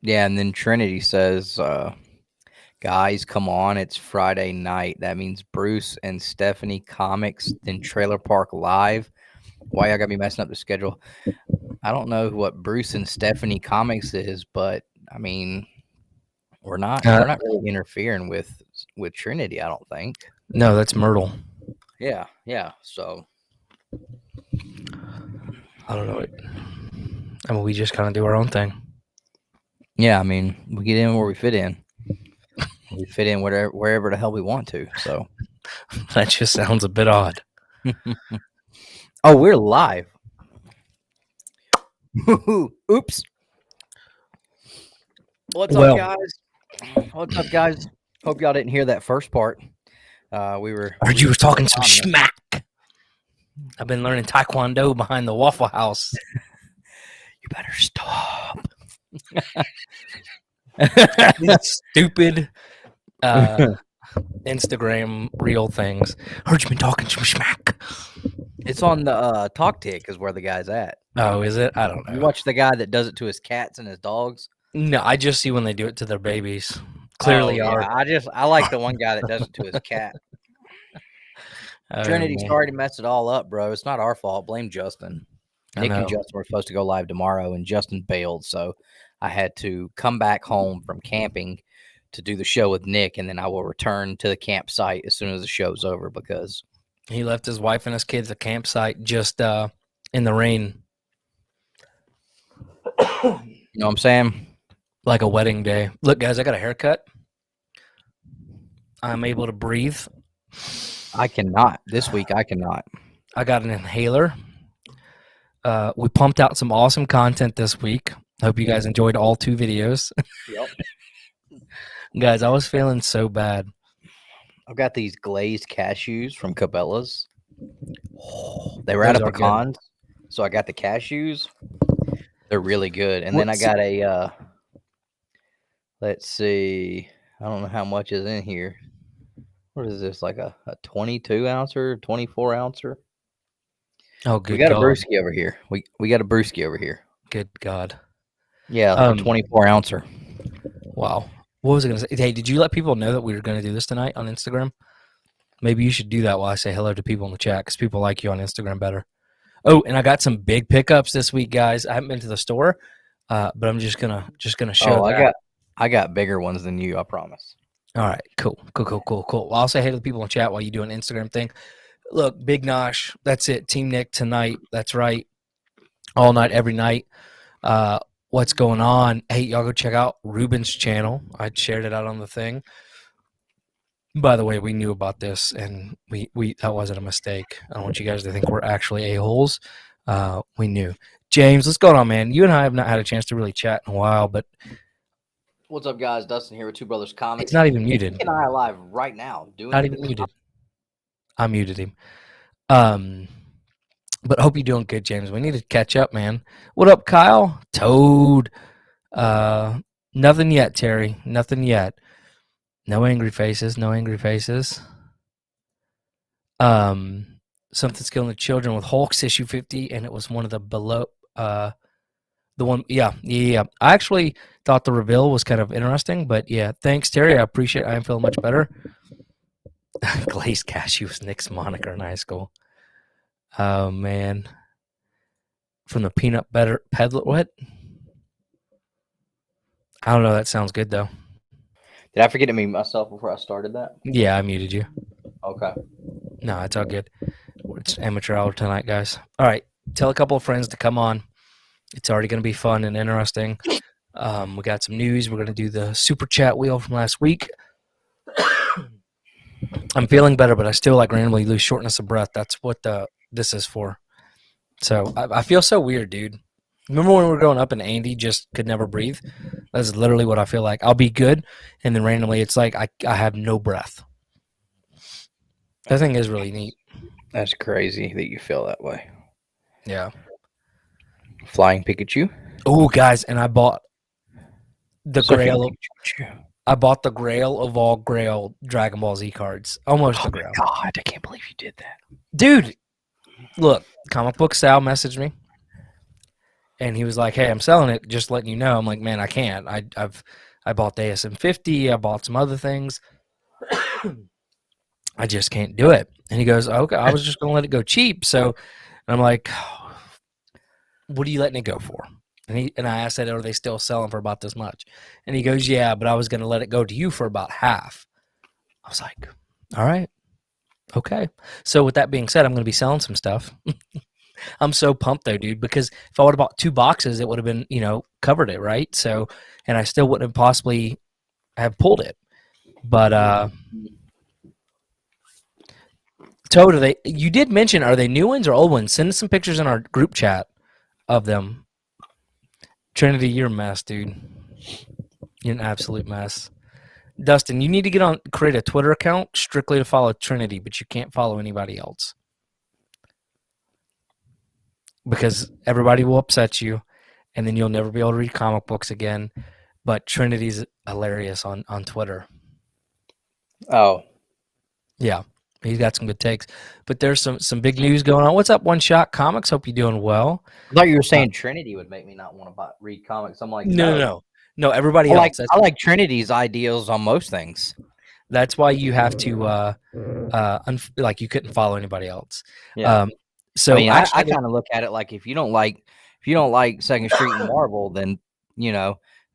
Yeah, and then Trinity says, guys, come on, it's Friday night. That means Bruce and Stephanie Comics, then Trailer Park Live. Why y'all gotta be messing up the schedule? I don't know what Bruce and Stephanie Comics is, but I mean, Uh, we're not really interfering with Trinity, I don't think. no, that's Myrtle. Yeah, yeah. So I don't know. I mean, we just kind of do our own thing. yeah, I mean, we get in where we fit in. We fit in wherever the hell we want to. So That just sounds a bit odd. oh, we're live. Oops. What's up, Well, guys? What's up, guys? Hope y'all didn't hear that first part. We were. I heard you were talking some on there. schmack. I've been learning Taekwondo behind the Waffle House. You better stop. These stupid Instagram reel things. Heard you been talking some schmack. It's on the Talk Tick is where the guy's at. Oh, is it? I don't You know. watch the guy that does it to his cats and his dogs. No, I just see when they do it to their babies. Clearly, Oh, yeah. I like the one guy that does it to his cat. Trinity man. started to mess it all up, bro. It's not our fault. Blame Justin. Nick and Justin were supposed to go live tomorrow, and Justin bailed, so I had to come back home from camping to do the show with Nick, and then I will return to the campsite as soon as the show's over because he left his wife and his kids at the campsite just in the rain. You know what I'm saying? Like a wedding day. Look, guys, I got a haircut. I'm able to breathe. I cannot. This week, I cannot. I got an inhaler. We pumped out some awesome content this week. Hope you guys enjoyed all 2 videos. Yep. Guys, I was feeling so bad. I've got these glazed cashews from Cabela's. They were Those out of are good. pecans, so I got the cashews. They're really good. And then I got a, let's see, I don't know how much is in here. What is this, like a 22 ouncer, 24 ouncer? Oh, good We got God. a brewski over here. We got a brewski over here. Good God. Yeah, a 24 ouncer. Wow. What was I going to say? Hey, did you let people know that we were going to do this tonight on Instagram? Maybe you should do that while I say hello to people in the chat because people like you on Instagram better. Oh, and I got some big pickups this week, guys. I haven't been to the store, but I'm just gonna show. Oh, I got bigger ones than you, I promise. All right, cool. Well, I'll say hey to the people in chat while you do an Instagram thing. Look, Big Nosh, that's it. Team Nick tonight. That's right. All night, every night. What's going on? Hey, y'all go check out Ruben's channel. I shared it out on the thing. By the way, we knew about this, and we that wasn't a mistake. I don't want you guys to think we're actually a-holes. We knew. James, what's going on, man? You and I have not had a chance to really chat in a while, but What's up, guys? Dustin here with Two Brothers Comics. it's not even muted. Nick and I are live right now. Not even muted. I muted him. But hope you're doing good, James. We need to catch up, man. What up, Kyle? Toad. Nothing yet, Terry. Nothing yet. No angry faces. No angry faces. Something's killing the children with Hulk's issue 50, and it was one of the below. The one, yeah. I actually thought the reveal was kind of interesting, but yeah, thanks, Terry. I appreciate it. I am feeling much better. Glazed cashew was Nick's moniker in high school. Oh, man. From the peanut butter peddler. What? I don't know. That sounds good, though. Did I forget to mute myself before I started that? Yeah, I muted you. Okay. No, it's all good. It's amateur hour tonight, guys. All right. Tell a couple of friends to come on. It's already going to be fun and interesting. We got some news. We're going to do the super chat wheel from last week. I'm feeling better, but I still like randomly lose shortness of breath. That's what this is for. So I feel so weird, dude. Remember when we were growing up and Andy just could never breathe? That's literally what I feel like. I'll be good, and then randomly it's like I have no breath. That thing is really neat. That's crazy that you feel that way. Yeah. Flying Pikachu? Oh, guys, and I bought the Grail. I bought the Grail of all Grail Dragon Ball Z cards. Almost the Grail. God, I can't believe you did that. Dude, look, Comic Book Sal messaged me. and he was like, "Hey, I'm selling it. Just letting you know." I'm like, "Man, I can't. I bought the ASM50. I bought some other things. I just can't do it." And he goes, "Okay, I was just gonna let it go cheap." So, and I'm like, "What are you letting it go for?" And I asked that, "Are they still selling for about this much?" And he goes, "Yeah, but I was gonna let it go to you for about half." I was like, "All right, okay." So with that being said, I'm gonna be selling some stuff. I'm so pumped though, dude, because if I would have bought 2 boxes, it would have been, covered it, right? So, and I still wouldn't have possibly have pulled it. But Toad, you did mention, are they new ones or old ones? Send us some pictures in our group chat of them. Trinity, you're a mess, dude. You're an absolute mess. Dustin, you need to create a Twitter account strictly to follow Trinity, but you can't follow anybody else because everybody will upset you, and then you'll never be able to read comic books again. But Trinity's hilarious on Twitter. Oh, Yeah, he's got some good takes. But there's some big news going on. What's up, One Shot Comics? Hope you're doing well. I thought you were saying Trinity would make me not want to read comics. I'm like, No. Everybody else. I like Trinity's ideals on most things. That's why you have to like you couldn't follow anybody else. Yeah. So I mean, actually, I kind of look at it like if you don't like Second Street and Marvel, then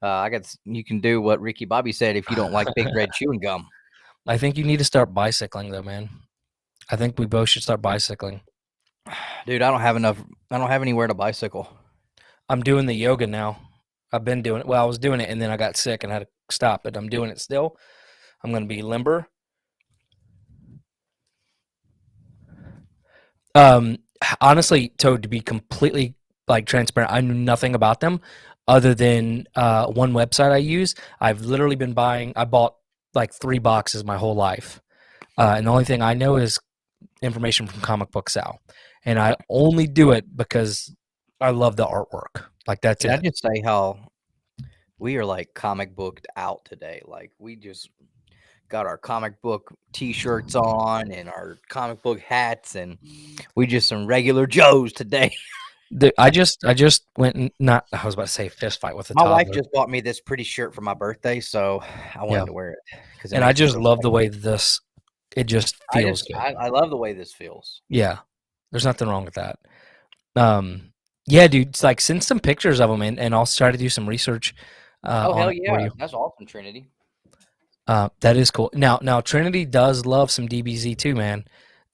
I guess you can do what Ricky Bobby said if you don't like Big Red chewing gum. I think you need to start bicycling though, man. I think we both should start bicycling. Dude, I don't have enough. I don't have anywhere to bicycle. I'm doing the yoga now. I've been doing it. Well, I was doing it and then I got sick and had to stop, but I'm doing it still. I'm going to be limber. Honestly, Toad, to be completely like transparent, I knew nothing about them other than one website I use. I've literally been I bought like 3 boxes my whole life. And the only thing I know is information from Comic Book Sal. And I only do it because I love the artwork. Like that's Can I it. just say how we are like comic booked out today? Like we just got our comic book T-shirts on and our comic book hats, and we just some regular Joes today. I just went and not. I was about to say fist fight with a My wife toddler. just bought me this pretty shirt for my birthday, so I wanted to wear it because And I just love the way this. It just feels good. I love the way this feels. Yeah, there's nothing wrong with that. Yeah, dude. It's like send some pictures of them, and I'll try to do some research. Oh On hell it for yeah, you. that's awesome, Trinity. That is cool. Now Trinity does love some DBZ too, man.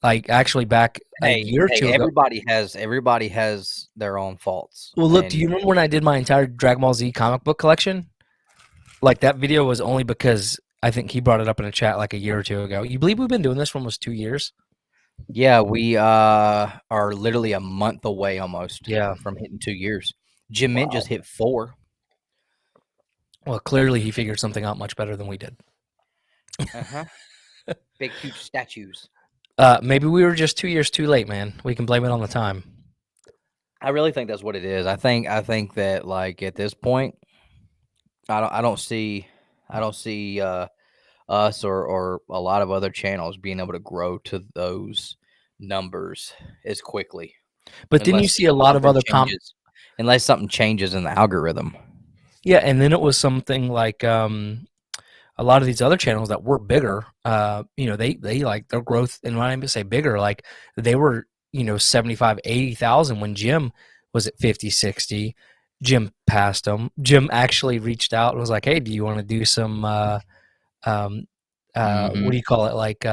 Like actually, back a year or two ago. Everybody has their own faults. Well, look, do you remember when I did my entire Dragon Ball Z comic book collection? Like that video was only because I think he brought it up in a chat like a year or two ago. You believe we've been doing this for almost 2 years? Yeah, we are literally a month away almost. Yeah. From hitting 2 years. Jim Mint just hit 4. Well, clearly he figured something out much better than we did. Big huge statues. Maybe we were just 2 years too late, man. We can blame it on the time. I really think that's what it is. I think that like at this point, I don't see us or a lot of other channels being able to grow to those numbers as quickly. But didn't you see a lot of other unless something changes in the algorithm? Yeah, and then it was something like a lot of these other channels that were bigger, they like their growth, and when I say bigger, like they were, 75, 80,000 when Jim was at 50, 60. Jim passed them. Jim actually reached out and was like, "Hey, do you want to do some, what do you call it? Like,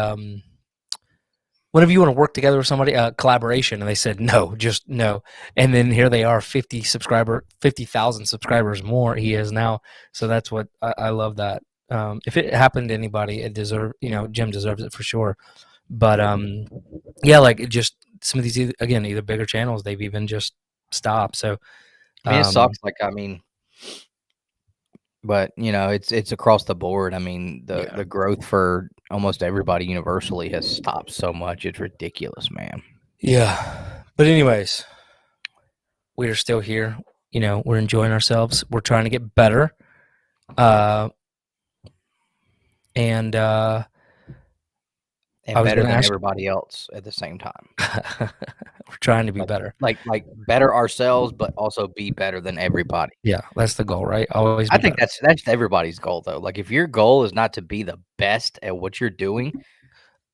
whenever you want to work together with somebody, collaboration." And they said, no, just no. And then here they are, 50,000 subscribers more he is now. So that's what I love that. If it happened to anybody, Jim deserves it for sure. But yeah, like it just some of these either bigger channels, they've even just stopped. So I mean, it sucks. But it's across the board. I mean, the growth for almost everybody universally has stopped so much. It's ridiculous, man. Yeah. But anyways, we are still here. We're enjoying ourselves. We're trying to get better. And and better than everybody else at the same time. We're trying to be better. Like better ourselves, but also be better than everybody. Yeah, that's the goal, right? Always. I think that's everybody's goal, though. Like if your goal is not to be the best at what you're doing,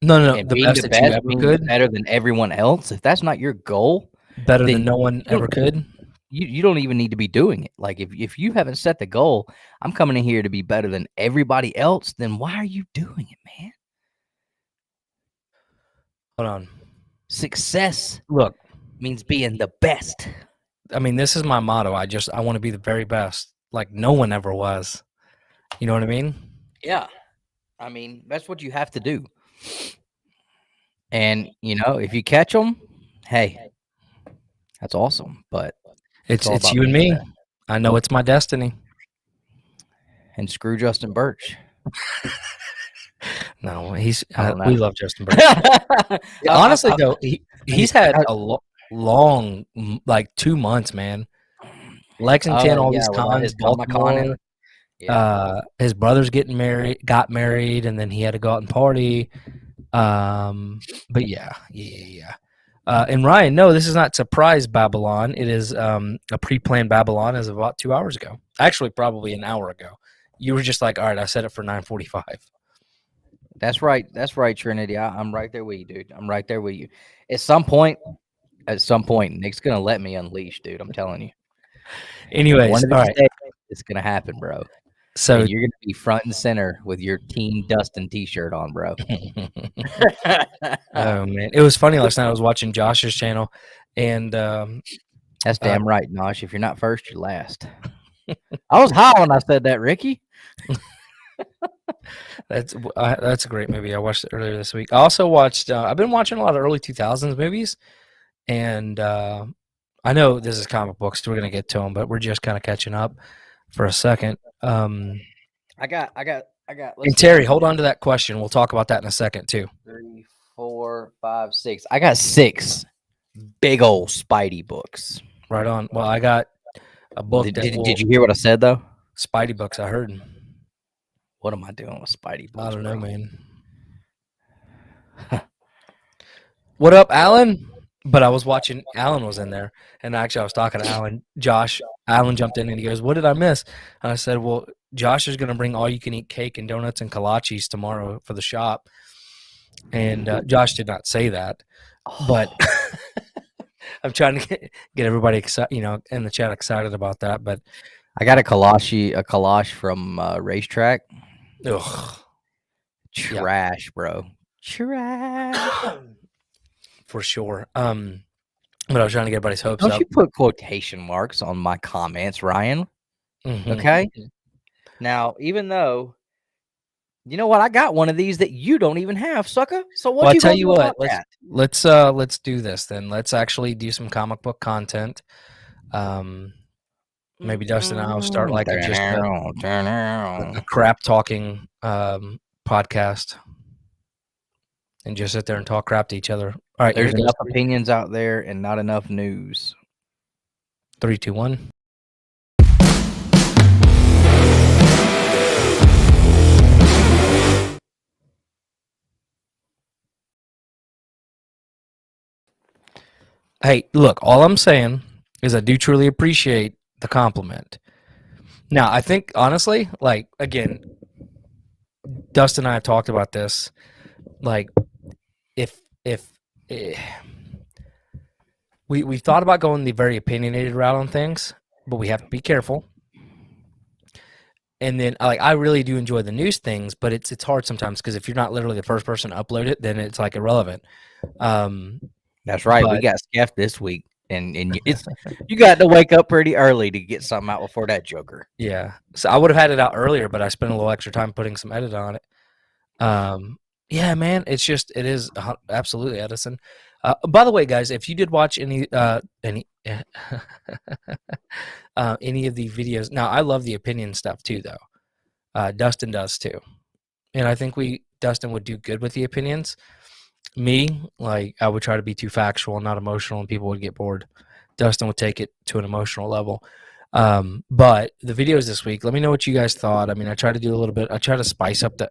no, and the being best the that you best ever means could, better than everyone else. If that's not your goal, better then than no one ever could. You don't even need to be doing it. Like if you haven't set the goal, I'm coming in here to be better than everybody else, then why are you doing it, man? Hold on. Success Look, means being the best. I mean, this is my motto. I want to be the very best, like no one ever was. You know what I mean? Yeah. I mean, that's what you have to do. And, if you catch them, hey, that's awesome. But It's all about you and being the me. best. I know it's my destiny. And screw Justin Birch. No, I don't know. we love Justin Birch. Honestly, though, he's had a long, like 2 months, man. Lexington, all these cons, Baltimore. His brothers got married, and then he had to go out and party. But yeah. And Ryan, no, this is not surprise Babble-On. It is a pre-planned Babble-On as of about 2 hours ago. Actually, probably an hour ago. You were just like, all right, I set it for 9:45. That's right, Trinity. I'm right there with you, dude. I'm right there with you. At some point, Nick's gonna let me unleash, dude. I'm telling you. Anyways, one of all these days, it's gonna happen, bro. So and you're gonna be front and center with your Team Dustin T-shirt on, bro. Oh man, it was funny last night. I was watching Josh's channel, and that's damn right, Nosh. If you're not first, you're last. I was high when I said that, Ricky. That's a great movie. I watched it earlier this week. I also watched. I've been watching a lot of early 2000s movies, and I know this is comic books. So we're gonna get to them, but we're just kind of catching up for a second. I got. And Terry, hold on to that question. We'll talk about that in a second too. 3, 4, 5, 6. I got 6 big old Spidey books. Right on. Well, I got a book. Did you hear what I said though? Spidey books. I heard. What am I doing with Spidey books? I don't know, man. What up, Alan? But I was watching. Alan was in there, and actually, I was talking to Alan. Alan jumped in and he goes, "What did I miss?" And I said, "Well, Josh is going to bring all-you-can-eat cake and donuts and kolaches tomorrow for the shop." And Josh did not say that, but I'm trying to get everybody excited, in the chat excited about that. But I got a collage from Racetrack. Ugh. Trash, bro. Trash. For sure. But I was trying to get everybody's hopes up. Don't you put quotation marks on my comments, Ryan? Mm-hmm. Okay. Now, even though, you know what, I got one of these that you don't even have, sucker. So what? Well, I tell you what. Let's do this then. Let's actually do some comic book content. Maybe Dustin and I will start like a crap talking podcast. And just sit there and talk crap to each other. All right, there's enough opinions out there and not enough news. 3, 2, 1. Hey, look, all I'm saying is I do truly appreciate the compliment. Now, I think, honestly, like, again, Dustin and I have talked about this. Like, we've thought about going the very opinionated route on things, but we have to be careful. And then, like, I really do enjoy the news things, but it's hard sometimes because if you're not literally the first person to upload it, then it's like irrelevant. That's right. We got scuffed this week, and it's you got to wake up pretty early to get something out before that Joker. Yeah, so I would have had it out earlier, but I spent a little extra time putting some edit on it. Yeah, man, it is absolutely Edison. By the way, guys, if you did watch any any of the videos, now I love the opinion stuff too, though. Dustin does too, and I think Dustin would do good with the opinions. Me, like, I would try to be too factual and not emotional, and people would get bored. Dustin would take it to an emotional level. But the videos this week, let me know what you guys thought. I mean, I try to do a little bit. I try to spice up the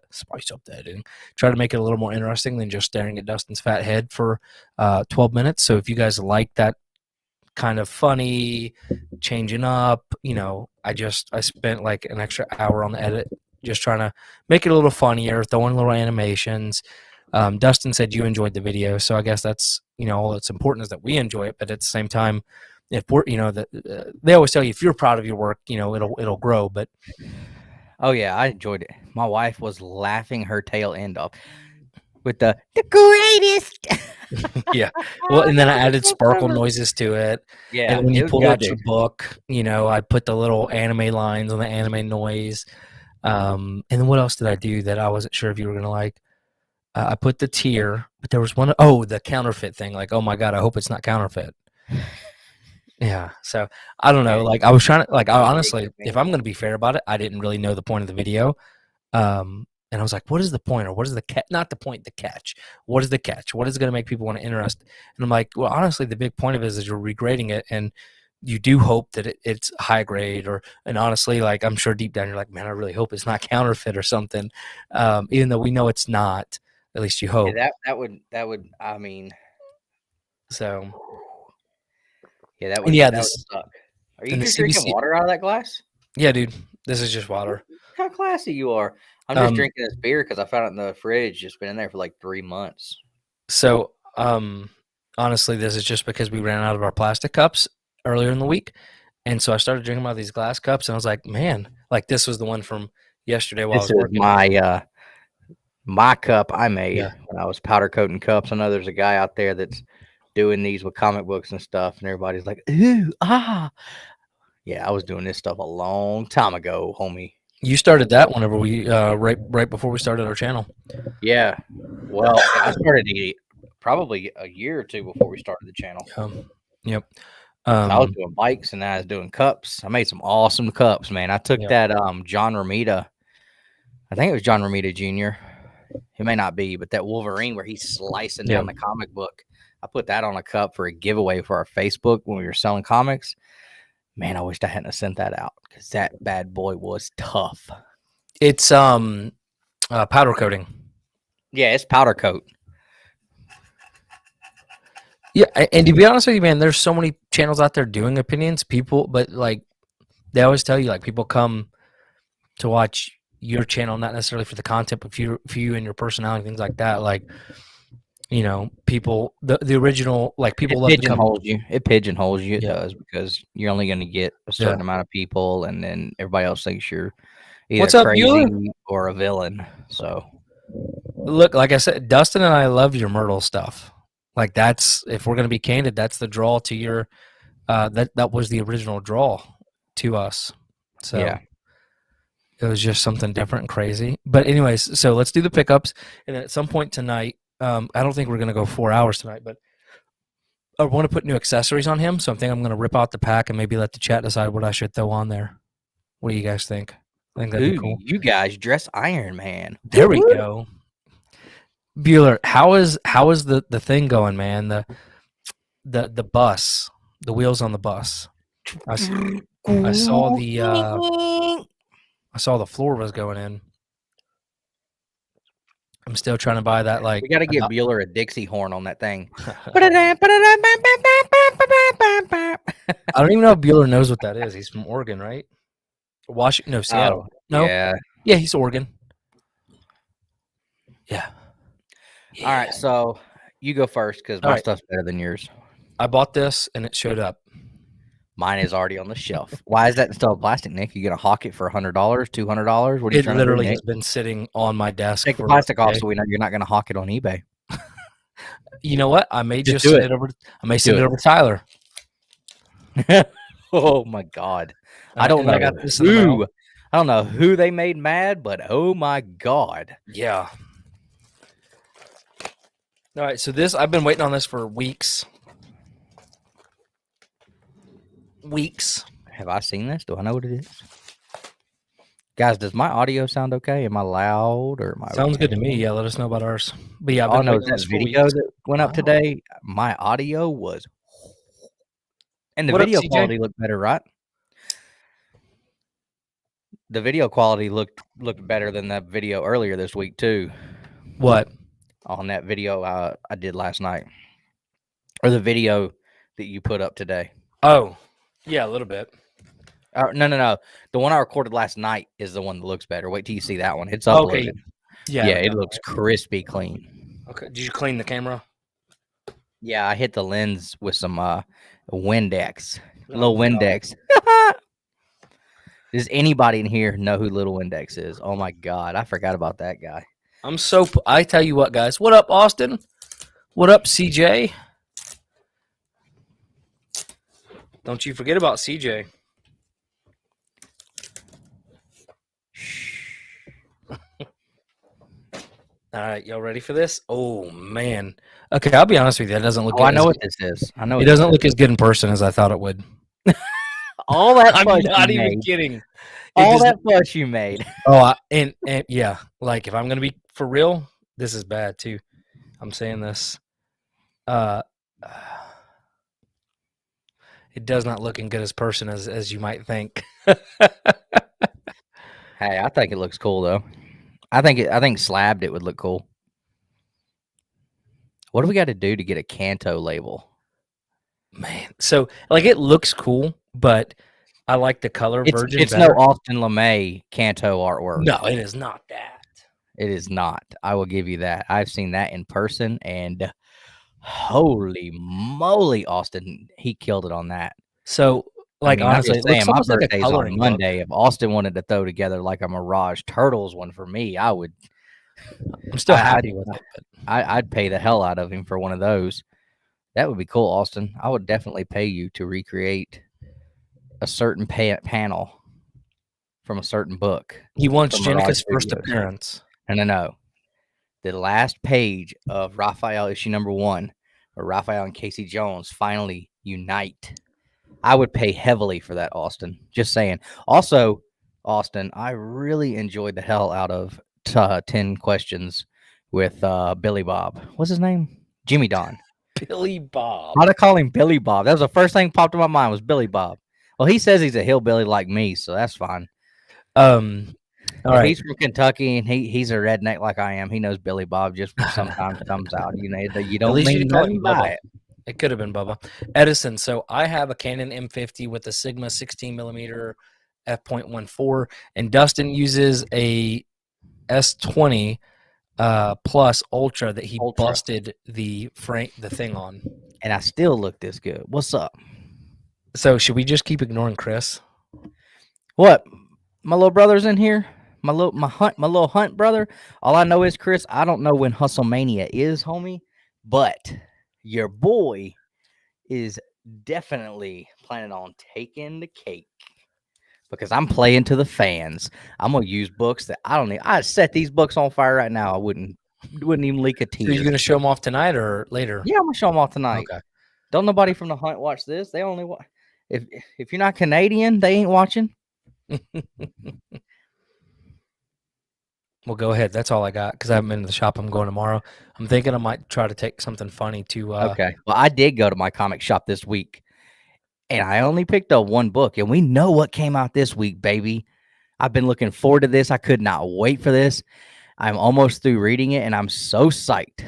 editing. Try to make it a little more interesting than just staring at Dustin's fat head for 12 minutes. So if you guys like that kind of funny, changing up, I spent like an extra hour on the edit, just trying to make it a little funnier, throwing little animations. Dustin said you enjoyed the video, so I guess that's all that's important is that we enjoy it. But at the same time, if we're they always tell you if you're proud of your work, it'll grow. But oh yeah, I enjoyed it. My wife was laughing her tail end off with the greatest. yeah, well, and then I added sparkle noises to it. Yeah, and when you it was pulled good, out dude. your book, I put the little anime lines on the anime noise. And then what else did I do that I wasn't sure if you were gonna like? I put the tier, but there was one. Oh, the counterfeit thing. Like, oh my god, I hope it's not counterfeit. Yeah. So I don't know. Yeah, Like, I was trying to. Like, I yeah, honestly, good, if man. I'm gonna be fair about it, I didn't really know the point of the video. And I was like, what is the point, or what is the catch? Not the point, the catch. What is the catch? What is going to make people want to interest? And I'm like, well, honestly, the big point of it is you're regrading it, and you do hope that it's high grade, and honestly, like, I'm sure deep down you're like, man, I really hope it's not counterfeit or something, even though we know it's not. At least you hope. Yeah, that would. I mean, So, yeah, that and would yeah, suck. Are you and the just drinking CBC. water out of that glass? Yeah, dude, this is just water. How classy you are. I'm just drinking this beer because I found it in the fridge. It's been in there for like 3 months. So, honestly, this is just because we ran out of our plastic cups earlier in the week. And so I started drinking out of these glass cups, and I was like, man, like this was the one from yesterday while I This was is working. my cup I made Yeah. when I was powder coating cups. I know there's a guy out there that's doing these with comic books and stuff, and everybody's like, ooh, ah. Yeah, I was doing this stuff a long time ago, homie. You started that whenever we right before we started our channel. Yeah. Well, I started probably a year or two before we started the channel. Yep. So I was doing bikes and I was doing cups. I made some awesome cups, man. I took that John Romita. I think it was John Romita Jr. It may not be, but that Wolverine where he's slicing down the comic book. I put that on a cup for a giveaway for our Facebook when we were selling comics. Man, I wished I hadn't sent that out because that bad boy was tough. It's powder coating. Yeah, it's powder coat. Yeah, and to be honest with you, man, there's so many channels out there doing opinions. People, but like they always tell you, like people come to watch your channel not necessarily for the content, but for you and your personality, things like that. Like, people, the original, like people love to come. It pigeonholes you. It does, because you're only going to get a certain amount of people, and then everybody else thinks you're either crazy or a villain. So, look, like I said, Dustin and I love your Myrtle stuff. Like that's, if we're going to be candid, that's the draw to your. That was the original draw to us. So yeah. It was just something different and crazy. But anyways, so let's do the pickups, and then at some point tonight, I don't think we're going to go 4 hours tonight, but I want to put new accessories on him. So I think I'm going to rip out the pack and maybe let the chat decide what I should throw on there. What do you guys think? I think that'd be cool. You guys dress Iron Man. There we go. Bueller, how is the thing going, man? The bus, the wheels on the bus. I saw the floor was going in. I'm still trying to buy that. Like, we got to get Bueller a Dixie horn on that thing. I don't even know if Bueller knows what that is. He's from Oregon, right? Washington, no, Seattle. No, yeah, he's Oregon. Yeah. All right, so you go first because my stuff's better than yours. I bought this and it showed up. Mine is already on the shelf. Why is that still plastic, Nick? You gonna hawk it for $100, $200? What are you trying to do? It literally has been sitting on my desk. Take the plastic off, so we know you're not gonna hawk it on eBay. You know what? I may just send it over. I may send it over to Tyler. Oh my God! I don't know. I don't know who they made mad, but oh my God! Yeah. All right, so this, I've been waiting on this for weeks. Have I seen this? Do I know what it is? Guys, does my audio sound okay? Am I loud or am I? Sounds good to me. Yeah, let us know about ours. But yeah, I know that video that went up today. My audio was, and the video quality looked better, right? the video quality looked better than that video earlier this week too. What? On that video I did last night, or the video that you put up today. Oh, yeah, a little bit. No. The one I recorded last night is the one that looks better. Wait till you see that one. It's uploaded. Okay. Yeah, it looks crispy clean. Okay. Did you clean the camera? Yeah, I hit the lens with some Windex. Oh, Little God. Windex. Does anybody in here know who Little Windex is? Oh my God, I forgot about that guy. I tell you what, guys. What up, Austin? What up, CJ? Don't you forget about CJ. All right, y'all ready for this? Oh man. Okay, I'll be honest with you. That doesn't look. Oh, I know what this is. I know it doesn't look as good in person as I thought it would. All that I'm fuss not you even made. kidding. All that fuss you made. Oh, and yeah, like if I'm gonna be for real, this is bad too. I'm saying this. It does not look as good as person as you might think. Hey, I think it looks cool though. I think slabbed it would look cool. What do we got to do to get a Kanto label? Man, so like it looks cool, but I like the color version. It's better. no Austin LeMay Kanto artwork. No, it is not that. It is not. I will give you that. I've seen that in person, and holy moly, Austin, he killed it on that. So, like, I mean, honestly, I'm just saying, my birthday's like on Monday. If Austin wanted to throw together like a Mirage Turtles one for me, I would. I'm still happy with it. But I'd pay the hell out of him for one of those. That would be cool, Austin. I would definitely pay you to recreate a certain panel from a certain book. He wants Jenica's first appearance. No. The last page of Raphael issue number 1, where Raphael and Casey Jones finally unite. I would pay heavily for that, Austin. Just saying. Also, Austin, I really enjoyed the hell out of 10 Questions with Billy Bob. What's his name? Jimmy Don. Billy Bob. Why'd I call him Billy Bob? That was the first thing popped in my mind was Billy Bob. Well, he says he's a hillbilly like me, so that's fine. All right. He's from Kentucky, and he's a redneck like I am. He knows Billy Bob just sometimes comes out. You know, you don't mean nothing by it. It could have been Bubba. Edison. So I have a Canon M50 with a Sigma 16mm f.14, and Dustin uses a S20 plus Ultra that he busted the thing on. And I still look this good. What's up? So should we just keep ignoring Chris? What? My little brother's in here? My little hunt brother? All I know is, Chris, I don't know when Hustlemania is, homie, but your boy is definitely planning on taking the cake because I'm playing to the fans. I'm going to use books that I don't need. I set these books on fire right now. I wouldn't even leak a tear. So you're going to show them off tonight or later? Yeah, I'm going to show them off tonight. Okay. Don't nobody from the hunt watch this. They only watch. If you're not Canadian, they ain't watching. Well, go ahead. That's all I got because I haven't been to the shop. I'm going tomorrow. I'm thinking I might try to take something funny to. Okay. Well, I did go to my comic shop this week, and I only picked up one book, and we know what came out this week, baby. I've been looking forward to this. I could not wait for this. I'm almost through reading it, and I'm so psyched.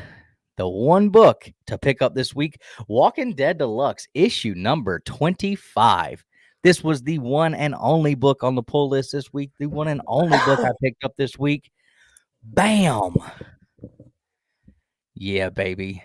The one book to pick up this week, Walking Dead Deluxe, issue number 25. This was the one and only book on the pull list this week. The one and only book I picked up this week. Bam. Yeah, baby.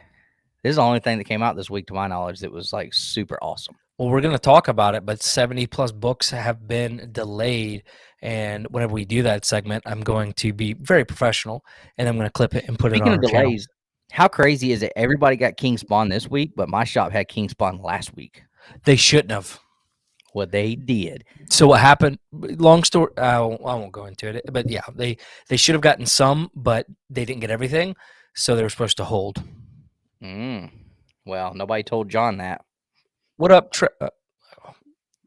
This is the only thing that came out this week, to my knowledge, that was like super awesome. Well, we're going to talk about it, but 70 plus books have been delayed. And whenever we do that segment, I'm going to be very professional, and I'm going to clip it and put it on our Speaking of delays, channel. How crazy is it? Everybody got King Spawn this week, but my shop had King Spawn last week. They shouldn't have. Well, they did. So what happened? Long story. I won't go into it. But yeah, they should have gotten some, but they didn't get everything. So they were supposed to hold. Well, nobody told John that. What up? I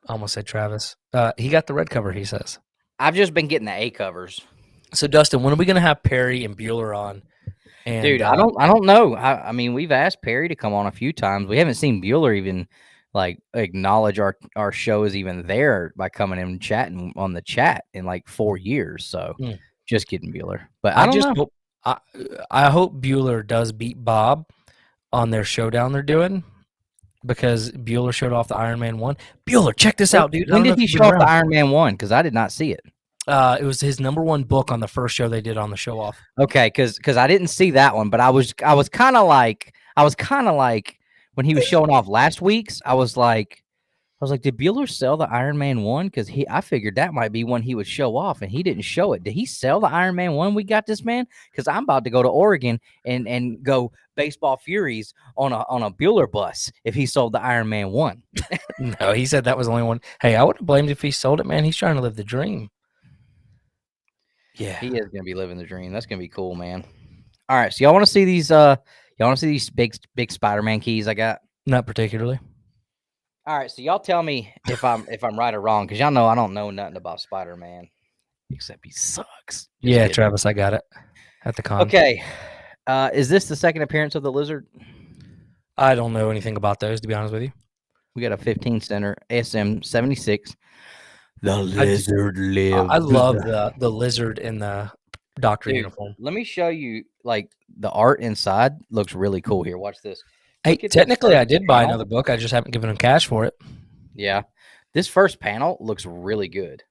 almost said Travis. He got the red cover, he says. I've just been getting the A covers. So Dustin, when are we going to have Perry and Bueller on? And, dude, I don't know. I mean, we've asked Perry to come on a few times. We haven't seen Bueller even like acknowledge our show is even there by coming in and chatting on the chat in like 4 years. So Mm. just kidding, Bueller. But I I don't just know. hope I hope Bueller does beat Bob on their showdown they're doing, because Bueller showed off the Iron Man 1. Bueller, check this out, dude. I When don't know did if he you've show been off the around. Iron Man 1? Because I did not see it. It was his #1 book on the first show they did on the show off. Okay, because I didn't see that one, but I was kind of like when he was showing off last week's. I was like, did Bueller sell the Iron Man 1? Because I figured that might be one he would show off, and he didn't show it. Did he sell the Iron Man 1 we got this man? Because I'm about to go to Oregon and go baseball furies on a Bueller bus if he sold the Iron Man 1. No, he said that was the only one. Hey, I wouldn't have blamed if he sold it, man. He's trying to live the dream. Yeah. He is gonna be living the dream. That's gonna be cool, man. All right, so y'all want to see these? Y'all want to see these big Spider-Man keys I got? Not particularly. All right, so y'all tell me if I'm right or wrong, because y'all know I don't know nothing about Spider-Man, except he sucks. Just kidding. Travis, I got it at the con. Okay, is this the second appearance of the Lizard? I don't know anything about those, to be honest with you. We got a 15 center ASM 76. The Lizard lives. I love the Lizard in the doctor uniform. Let me show you, like, the art inside looks really cool here. Watch this. Hey, technically, I did buy another book. I just haven't given him cash for it. Yeah, this first panel looks really good.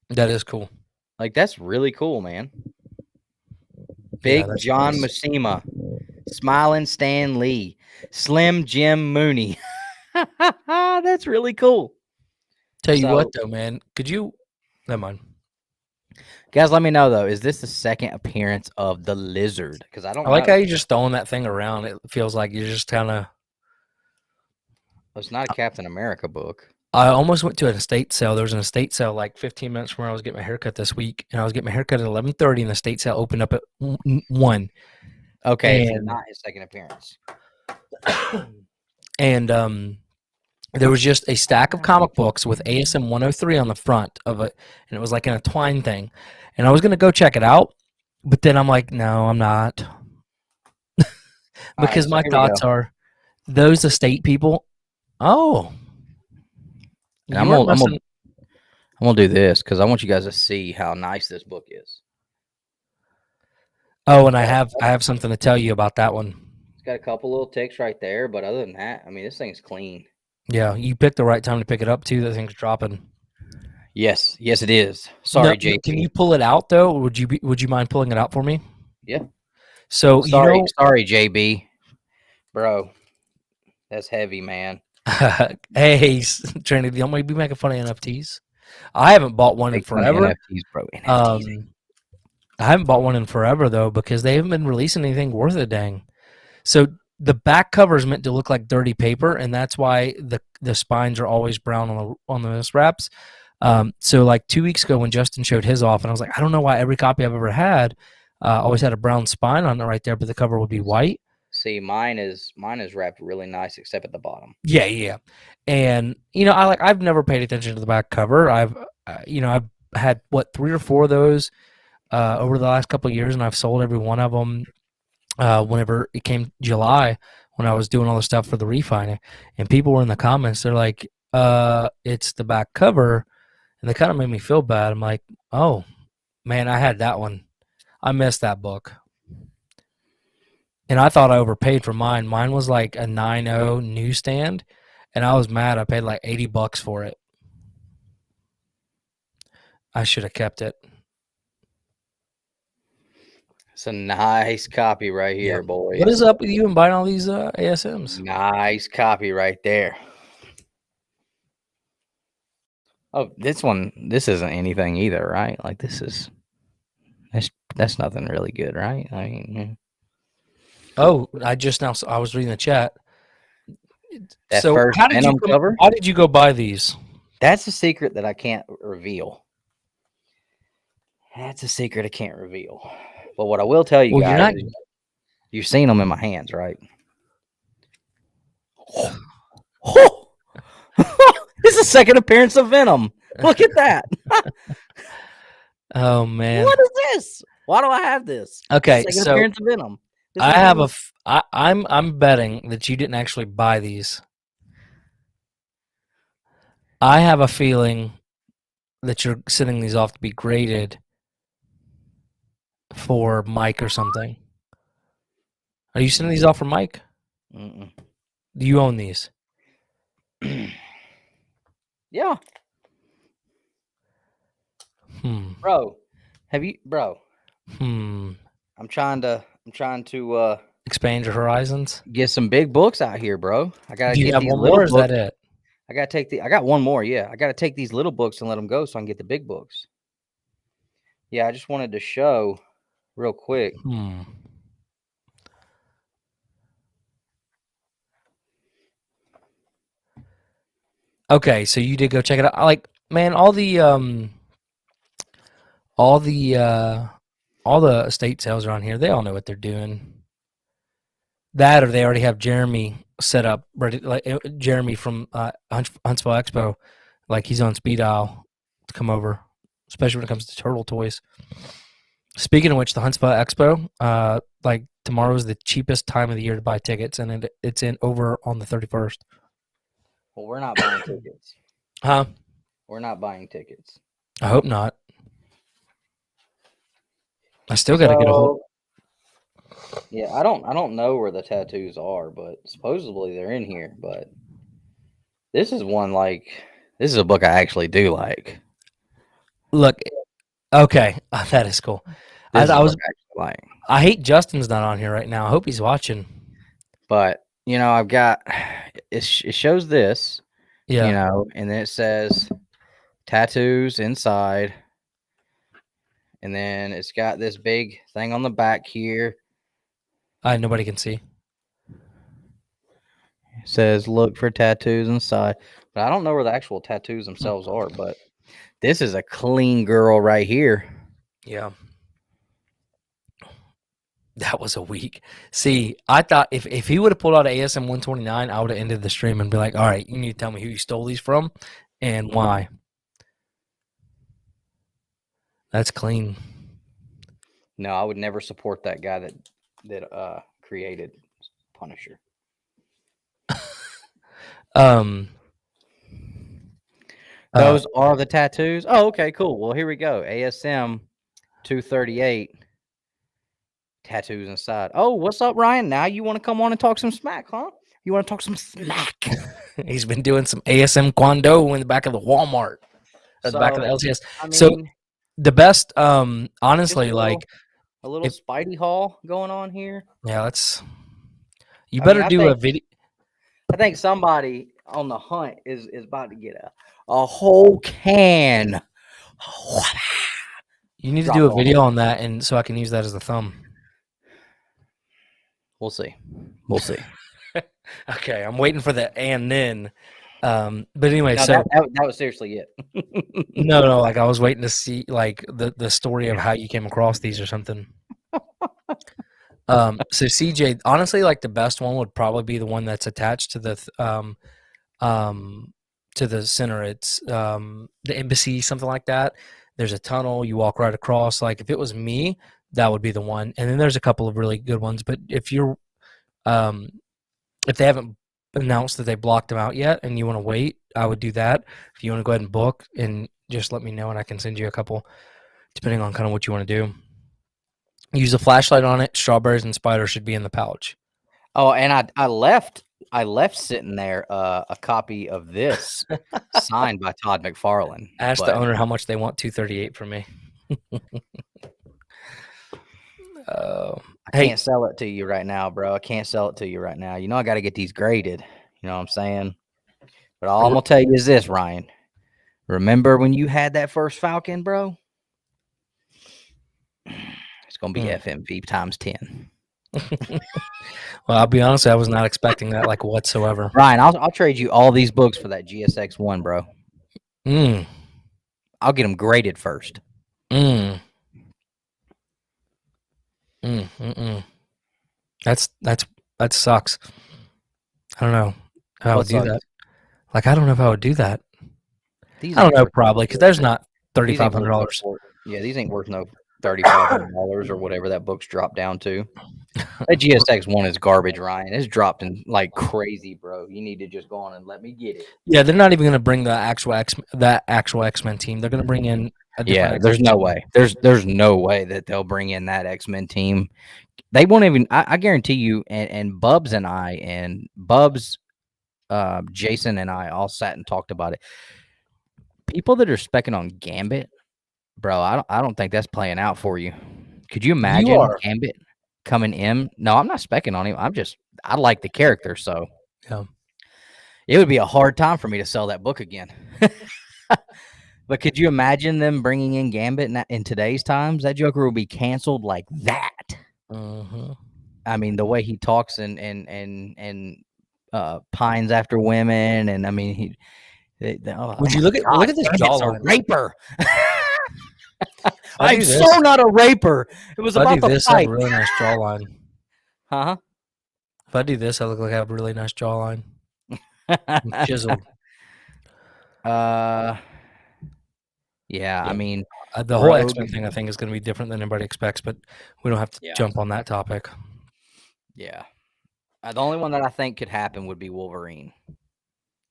That is cool. Like, that's really cool, man. Big John Mosima, Smiling Stan Lee, Slim Jim Mooney. That's really cool. Tell you what, though, man, could you? Never mind. Guys, let me know though. Is this the second appearance of the Lizard? Because I don't. I like how you're just throwing that thing around. It feels like you're just kind of. It's not a Captain America book. I almost went to an estate sale. There was an estate sale like 15 minutes from where I was getting my haircut this week, and I was getting my haircut at 11:30, and the estate sale opened up at 1. Okay, so not his second appearance. And there was just a stack of comic books with ASM 103 on the front of it, and it was like in a twine thing. And I was gonna go check it out, but then I'm like, no, I'm not, because my thoughts are those estate people. Oh. And I'm gonna do this because I want you guys to see how nice this book is. Oh, and I have something to tell you about that one. It's got a couple little ticks right there, but other than that, I mean, this thing's clean. Yeah, you picked the right time to pick it up too. That thing's dropping. Yes, it is. Sorry, JP. Can you pull it out though? Would you mind pulling it out for me? Yeah. So sorry, JB, bro. That's heavy, man. Hey, Trinity, don't be making fun of NFTs. I haven't bought one in forever. NFTs, bro. NFTs. I haven't bought one in forever though, because they haven't been releasing anything worth a dang. So the back cover is meant to look like dirty paper, and that's why the spines are always brown on the wraps. So like 2 weeks ago when Justin showed his off, and I was like, I don't know why every copy I've ever had always had a brown spine on it right there, but the cover would be white. See, mine is wrapped really nice, except at the bottom. Yeah. And I've never paid attention to the back cover. I've had 3 or 4 of those over the last couple of years, and I've sold every one of them. Whenever it came July, when I was doing all the stuff for the refining, and people were in the comments, they're like, it's the back cover, and they kind of made me feel bad. I'm like, oh man, I had that one. I missed that book. And I thought I overpaid for mine. Mine was like a 9.0 newsstand, and I was mad. I paid like $80 for it. I should have kept it. It's a nice copy right here, boys. What is up with you and buying all these ASMs? Nice copy right there. Oh, this isn't anything either, right? Like that's nothing really good, right? I mean, oh, I was reading the chat. That so first Venom cover? How did you go buy these? That's a secret that I can't reveal. That's a secret I can't reveal. But what I will tell you guys, you've seen them in my hands, right? Oh. This is the second appearance of Venom. Look at that. Oh man, what is this? Why do I have this? Okay, second appearance of Venom. I'm betting that you didn't actually buy these. I have a feeling that you're sending these off to be graded for Mike or something. Are you sending these off for Mike? Mm-mm. Do you own these? Yeah, bro. Bro? I'm trying to Expand your horizons. get some big books out here, bro. I gotta Do you get have these one little more? Or is that books. it? I got one more. Yeah, I gotta take these little books and let them go so I can get the big books. Yeah, I just wanted to show real quick. Okay, so you did go check it out. Like, man, all the estate sales around here, they all know what they're doing. That or they already have Jeremy set up ready. Like Jeremy from Huntsville Expo, like he's on speed dial to come over, especially when it comes to turtle toys. Speaking of which, the Huntsville Expo, like tomorrow is the cheapest time of the year to buy tickets, and it's in over on the 31st. Well, we're not buying tickets. Huh? We're not buying tickets. I hope not. I still got to get a hold. Yeah, I don't know where the tattoos are, but supposedly they're in here. But this is one this is a book I actually do like. Look, okay, that is cool. This is a I was book I actually like. I hate Justin's not on here right now. I hope he's watching. But I've got it shows this, Yeah, and then it says tattoos inside, and then it's got this big thing on the back here. nobody can see. It says look for tattoos inside, but I don't know where the actual tattoos themselves are. But this is a clean girl right here. Yeah. That was a week. See, I thought if he would have pulled out ASM 129, I would have ended the stream and be like, all right, you need to tell me who you stole these from and why. That's clean. No, I would never support that guy that created Punisher. Those are the tattoos. Oh, okay, cool. Well, here we go. ASM 238 tattoos inside. Oh, what's up, Ryan? Now you want to come on and talk some smack, huh? You want to talk some smack? He's been doing some ASM Kwando in the back of the Walmart, at the back of the LCS. I mean, so the best, honestly, a little Spidey haul going on here. Yeah, you better do a video. I think somebody on the hunt is about to get a whole can. You need to do a video on that, and so I can use that as a thumb. We'll see. Okay, I'm waiting for the and then. But anyway, no, so that was seriously it. no, like I was waiting to see like the story of how you came across these or something. So CJ, honestly, like the best one would probably be the one that's attached to the center. It's the embassy, something like that. There's a tunnel, you walk right across. Like if it was me, that would be the one. And then there's a couple of really good ones. But if you're if they haven't announced that they blocked them out yet and you want to wait, I would do that. If you want to go ahead and book, and just let me know and I can send you a couple, depending on kind of what you want to do. Use a flashlight on it. Strawberries and spiders should be in the pouch. Oh, and I left sitting there a copy of this signed by Todd McFarlane. Ask the owner how much they want 238 from me. I can't sell it to you right now, bro. I can't sell it to you right now. I got to get these graded. You know what I'm saying? But all I'm going to tell you is this, Ryan. Remember when you had that first Falcon, bro? It's going to be FMV times 10. Well, I'll be honest, I was not expecting that like whatsoever. Ryan, I'll trade you all these books for that GSX-1, bro. I'll get them graded first. That sucks. I don't know how I would do that. Like, I don't know if I would do that. I don't know, probably, because there's not $3,500. Yeah, these ain't worth no $3,500 or whatever that book's dropped down to. That GSX one is garbage, Ryan. It's dropped in like crazy, bro. You need to just go on and let me get it. Yeah, they're not even going to bring the actual X-Men team. They're going to bring in a different. Yeah, there's X-Men no team. way. There's no way that they'll bring in that X-Men team. They won't even. I guarantee you. And Bubs and I and Bubs, Jason and I all sat and talked about it. People that are specking on Gambit, bro. I don't think that's playing out for you. Could you imagine are. Gambit coming in? No, I'm not specking on him. I like the character, so Yeah. it would be a hard time for me to sell that book again. But could you imagine them bringing in Gambit in today's times? That Joker will be canceled like that. Mm-hmm. I mean, the way he talks and pines after women, and I mean, Would you look at this Gambit's a jawline? raper. I I'm do so this. not a raper. It was If I about do the this, I have fight. a really nice jawline. Huh? If I do this, I look like I have a really nice jawline. I'm chiseled. Yeah, I mean, The whole Rogue- X-Men thing, I think, is going to be different than anybody expects, but we don't have to Yeah. jump on that topic. Yeah. The only one that I think could happen would be Wolverine.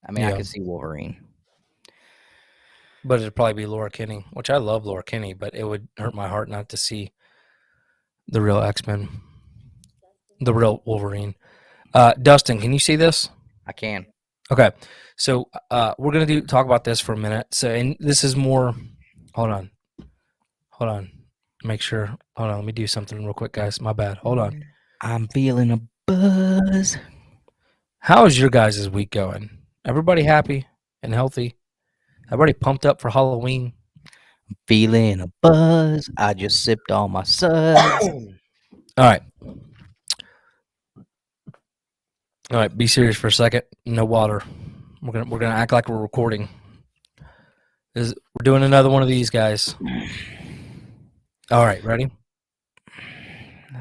I mean, I Yeah. could see Wolverine. But it'd probably be Laura Kinney, which I love Laura Kinney, but it would hurt my heart not to see the real X-Men, the real Wolverine. Dustin, can you see this? I can. Okay, so we're gonna talk about this for a minute. So, and this is more. Hold on. Make sure. Hold on. Let me do something real quick, guys. My bad. Hold on. I'm feeling a buzz. How is your guys' week going? Everybody happy and healthy? Everybody pumped up for Halloween? Feeling a buzz. I just sipped on my suds. All right. Be serious for a second. No water. We're gonna act like we're recording. We're doing another one of these, guys. All right, ready?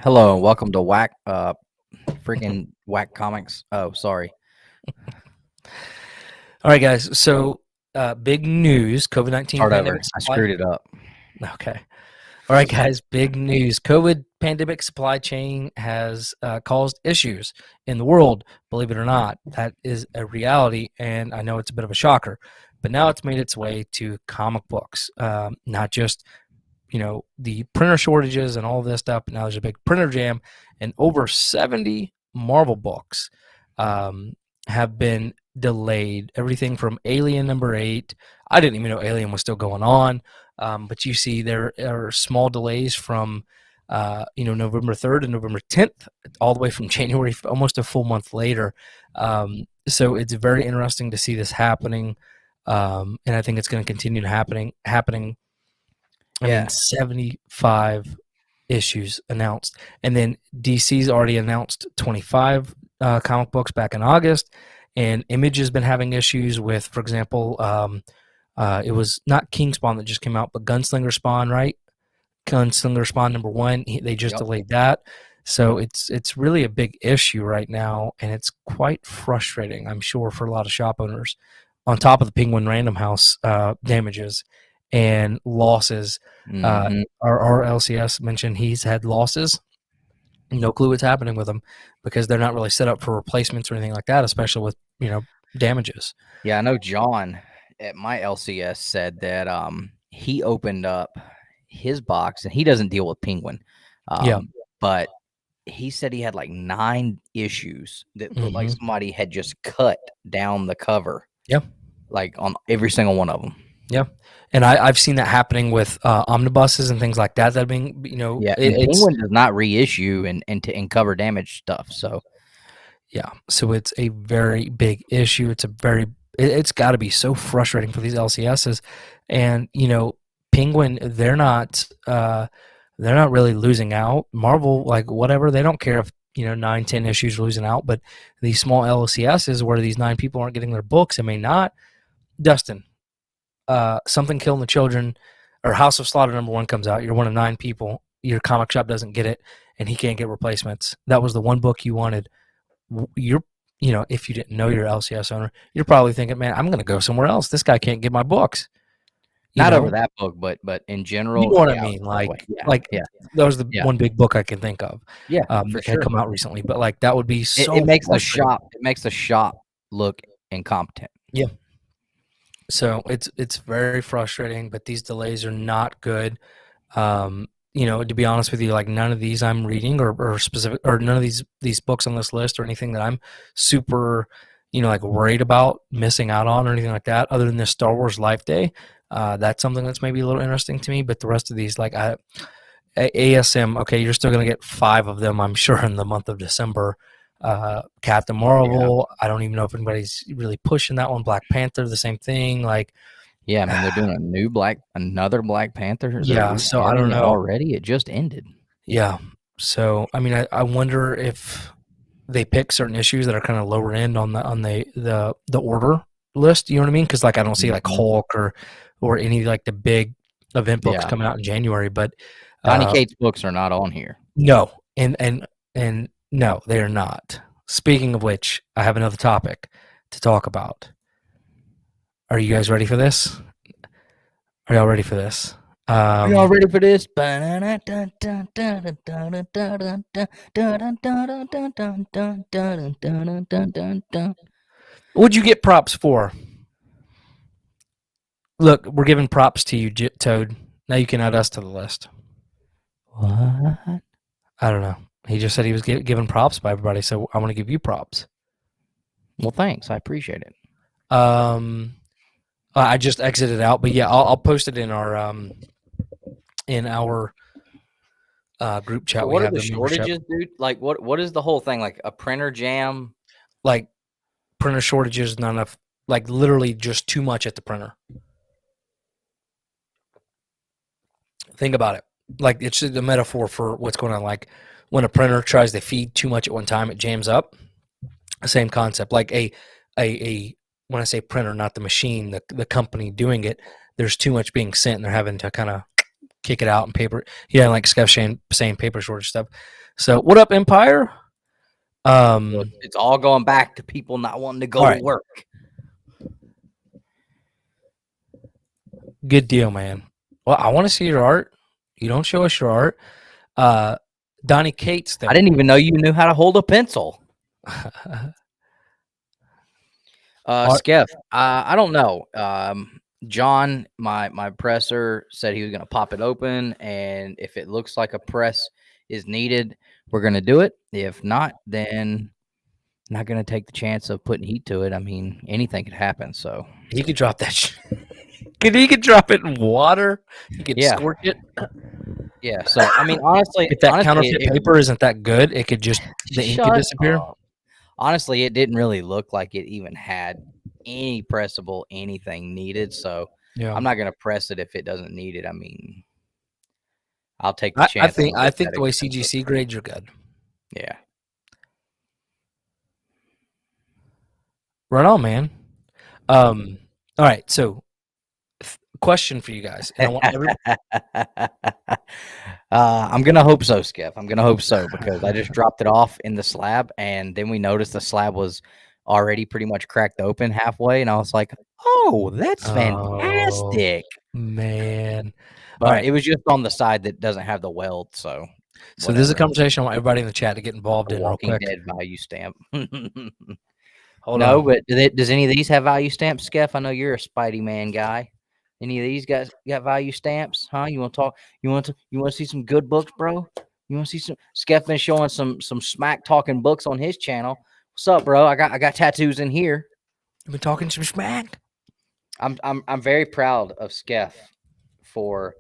Hello and welcome to freaking Whack Comics. Oh, sorry. All right, guys. So, big news: COVID-19 Start over. pandemic. I screwed it up. Okay. All right, guys. Big news: COVID pandemic supply chain has caused issues in the world. Believe it or not, that is a reality, and I know it's a bit of a shocker. But now it's made its way to comic books, not just the printer shortages and all this stuff. But now there's a big printer jam, and over 70 Marvel books have been delayed. Everything from Alien #8. I didn't even know Alien was still going on. But you see there are small delays from November 3rd and November 10th, all the way from January, almost a full month later. So it's very interesting to see this happening. And I think it's going to continue to happening. I mean, 75 issues announced, and then DC's already announced 25 comic books back in August, and Image has been having issues with, for example, it was not King Spawn that just came out, but Gunslinger Spawn, right? Gunslinger Spawn #1. They just delayed that. So it's really a big issue right now, and it's quite frustrating, I'm sure, for a lot of shop owners. On top of the Penguin Random House damages and losses, our LCS mentioned he's had losses. No clue what's happening with them because they're not really set up for replacements or anything like that, especially with damages. Yeah, I know John at my LCS said that he opened up his box and he doesn't deal with Penguin. But he said he had like 9 issues that looked like somebody had just cut down the cover. Yeah. Like on every single one of them. Yeah. And I've seen that happening with omnibuses and things like that. That being, Penguin does not reissue and cover damage stuff. So, yeah. So it's a very big issue. It's got to be so frustrating for these LCSs. And, Penguin, they're not really losing out. Marvel, like whatever, they don't care if 9, 10 issues are losing out. But these small LCSs where these 9 people aren't getting their books, it may not. Dustin, Something Killing the Children or House of Slaughter #1 comes out. You're one of 9 people. Your comic shop doesn't get it, and he can't get replacements. That was the one book you wanted. If you didn't know you're an LCS owner, you're probably thinking, man, I'm going to go somewhere else. This guy can't get my books. Not over that book, but in general, You know what I yeah, mean? Broadway. Like Yeah, that was the yeah, one big book I can think of. yeah, for That sure. had come out recently, but like that would be It so it makes the frustrating. shop look incompetent. Yeah. So it's very frustrating, but these delays are not good. To be honest with you, like none of these I'm reading or specific, or none of these books on this list or anything that I'm super, like worried about missing out on or anything like that, other than this Star Wars Life Day. That's something that's maybe a little interesting to me, but the rest of these, like ASM, okay, you're still gonna get 5 of them, I'm sure, in the month of December. Captain Marvel, I don't even know if anybody's really pushing that one. Black Panther, the same thing. Like, Yeah, I mean, they're doing another Black Panther. They're yeah, so I don't rescheduling it know. already. It just ended. Yeah, so I mean, I wonder if they pick certain issues that are kind of lower end on the order list. You know what I mean? Because like I don't see like Mhm. Hulk or any like the big event books Yeah. coming out in January, but Donny Cates' books are not on here. no, and no, they are not. Speaking of which, I have another topic to talk about. Are you guys ready for this? Are y'all ready for this? Are y'all ready for this? What'd you get props for? Look, we're giving props to you, Toad. Now you can add us to the list. What? I don't know. He just said he was giving props by everybody, so I want to give you props. Well, thanks. I appreciate it. I just exited out, but yeah, I'll post it in our group chat. So We what are have the the membership. shortages, dude? Like, what is the whole thing? Like a printer jam? Like printer shortages, not enough. Like literally just too much at the printer. Think about it. Like it's the metaphor for what's going on. Like when a printer tries to feed too much at one time, it jams up. Same concept. Like a when I say printer, not the machine, the company doing it. There's too much being sent, and they're having to kind of kick it out and paper. Yeah, like Skeff saying paper shortage stuff. So what up, Empire? It's all going back to people not wanting to go to work. Good deal, man. Well, I want to see your art. You don't show us your art. Donny Cates, though. I didn't even know you knew how to hold a pencil. Skeff, I don't know. John, my presser, said he was going to pop it open, and if it looks like a press is needed, we're going to do it. If not, then not going to take the chance of putting heat to it. I mean, anything could happen. So he could drop that. He could drop it in water. He could scorch it. Yeah. So I mean, honestly, if that counterfeit paper isn't that good, it could just the ink could disappear. Honestly, it didn't really look like it even had any pressable anything needed. So I'm not going to press it if it doesn't need it. I mean, I'll take the chance. I think the way CGC grades are good. Yeah. Right on, man. All right. So, question for you guys. And I want I'm gonna hope so, Skeff. I'm gonna hope so because I just dropped it off in the slab, and then we noticed the slab was already pretty much cracked open halfway, and I was like, "Oh, that's fantastic, man!" But it was just on the side that doesn't have the weld, so. So this is a conversation I want everybody in the chat to get involved in. Walking real quick. Dead value stamp. Hold on. But does any of these have value stamps, Skeff? I know you're a Spidey Man guy. Any of these guys got value stamps? Huh? You want to talk? You want to see some good books, bro? You want to see some? Skeff been showing some smack talking books on his channel. What's up, bro? I got tattoos in here. You've been talking some smack. I'm very proud of Skeff for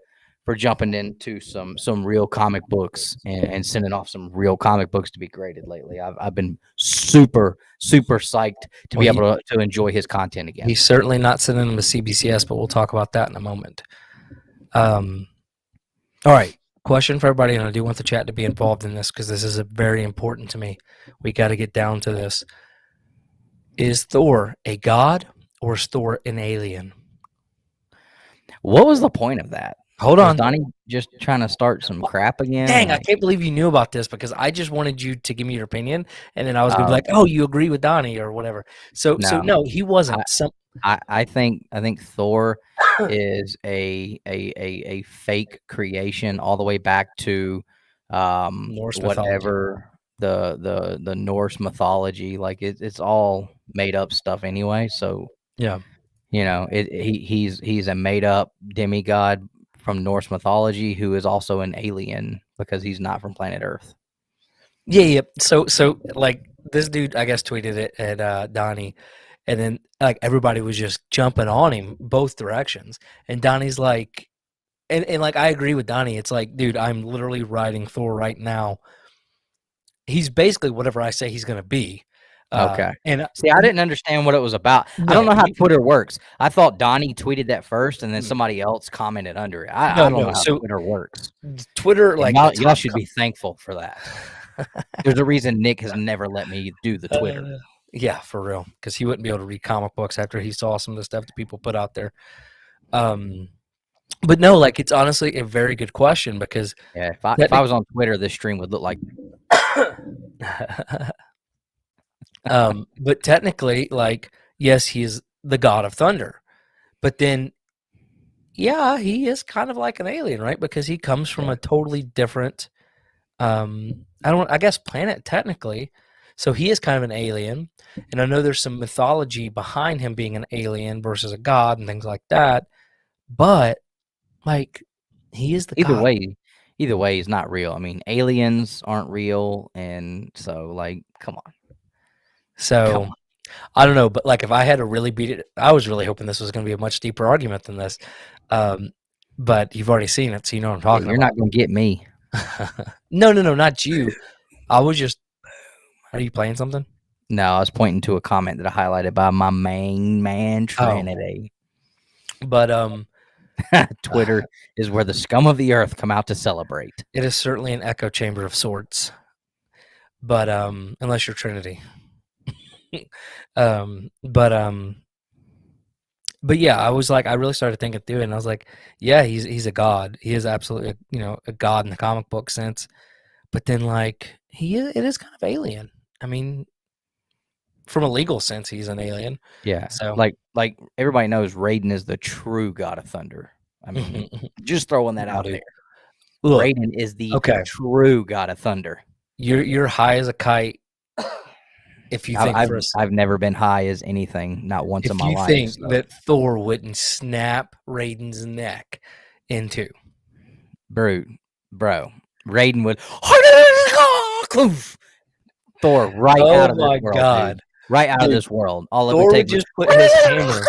jumping into some real comic books and sending off some real comic books to be graded lately. I've been super psyched to be able to enjoy his content again. He's certainly not sending them to CBCS, but we'll talk about that in a moment. All right. Question for everybody, and I do want the chat to be involved in this because this is very important to me. We got to get down to this. Is Thor a god or is Thor an alien? What was the point of that? Hold on. Was Donnie just trying to start some crap again? Dang, I can't believe you knew about this because I just wanted you to give me your opinion, and then I was going to be like, oh, you agree with Donnie or whatever. So no, he wasn't. I think Thor is a fake creation all the way back to Norse mythology. whatever the Norse mythology. Like it's all made up stuff anyway. So Yeah. he's a made up demigod from Norse mythology who is also an alien because he's not from planet Earth. Yeah. So like this dude, I guess, tweeted it at Donnie, and then like everybody was just jumping on him both directions, and Donnie's like, and like I agree with Donnie. It's like, dude, I'm literally riding Thor right now. He's basically whatever I say he's gonna be. Okay. And See, I didn't understand what it was about. I don't no, know how Twitter works. I thought Donnie tweeted that first, and then somebody else commented under it. I don't know how So Twitter works. Twitter, And like y'all should be thankful for that. There's a reason Nick has never let me do the Twitter. Yeah, for real, because he wouldn't be able to read comic books after he saw some of the stuff that people put out there. But no, like it's honestly a very good question because Yeah, if I was on Twitter, this stream would look like. But technically, like, yes, he is the god of thunder, but then, yeah, he is kind of like an alien, right? Because he comes from a totally different, I guess, planet technically. So he is kind of an alien, and I know there's some mythology behind him being an alien versus a god and things like that. But like, he is the Either god. way, he's not real. I mean, aliens aren't real, and so like, come on. So I don't know, but like if I had to really beat it, I was really hoping this was going to be a much deeper argument than this. But you've already seen it, so you know what I'm talking You're about. not gonna get me. No, not you. I was just. Are you playing something? No, I was pointing to a comment that I highlighted by my main man Trinity. But Twitter is where the scum of the earth come out to celebrate. it is certainly an echo chamber of sorts. But unless you're Trinity. But yeah, I was like, I really started thinking through it, and I was like, yeah, he's a god. He is absolutely a god in the comic book sense. But then like it is kind of alien. I mean, from a legal sense, he's an alien. Yeah. So like everybody knows Raiden is the true god of thunder. I mean, just throwing that out there. Look, Raiden is the true god of thunder. You're high as a kite. If you think I've never been high as anything, not once in my life. If you think that Thor wouldn't snap Raiden's neck in two, bro, Raiden would Thor right out of this world, dude. Right out of this world. All Thor would just put his hammer,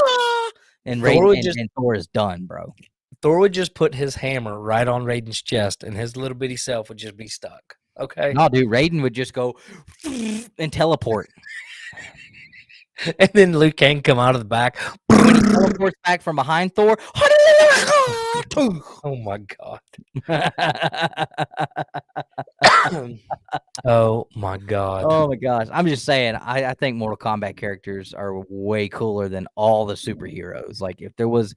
and Raiden, Thor is done, bro. Thor would just put his hammer right on Raiden's chest, and his little bitty self would just be stuck. Okay. No, dude, Raiden would just go and teleport. And then Liu Kang come out of the back. When he teleports back from behind Thor. Oh my god. Oh my god. Oh my gosh. I'm just saying, I think Mortal Kombat characters are way cooler than all the superheroes. Like if there was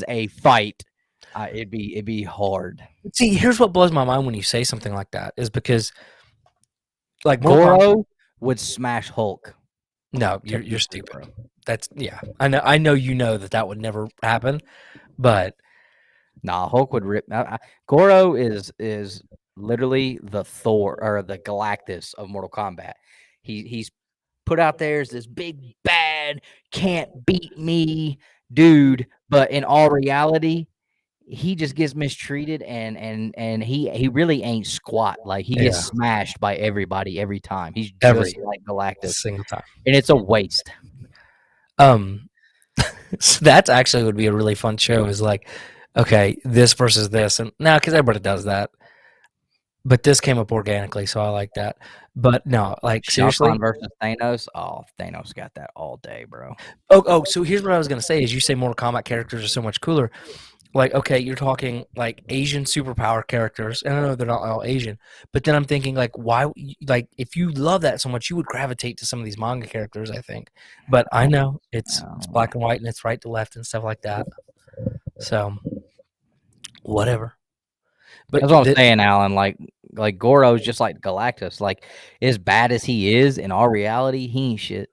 a fight, it'd be hard. See, here's what blows my mind when you say something like that is because like Goro would smash Hulk. No, you're stupid. Bro. That's I know you know that would never happen, but nah, Hulk would rip. Goro is literally the Thor or the Galactus of Mortal Kombat. He's put out there as this big bad can't beat me dude, but in all reality, he just gets mistreated and he really ain't squat. Like he gets smashed by everybody every time. He's just like Galactus single time, and it's a waste. So that's actually would be a really fun show. Is like, okay, this versus this, and now because everybody does that, but this came up organically, so I like that. But no, like seriously, versus Thanos. Oh, Thanos got that all day, bro. Oh, so here's what I was gonna say: is you say Mortal Kombat characters are so much cooler. Like, okay, you're talking like Asian superpower characters, and I know they're not all Asian, but then I'm thinking like, why? Like, if you love that so much, you would gravitate to some of these manga characters, I think. But I know it's black and white and it's right to left and stuff like that. So, whatever. But that's what I'm saying, Alan. Like Goro's just like Galactus. Like, as bad as he is, in all reality, he ain't shit.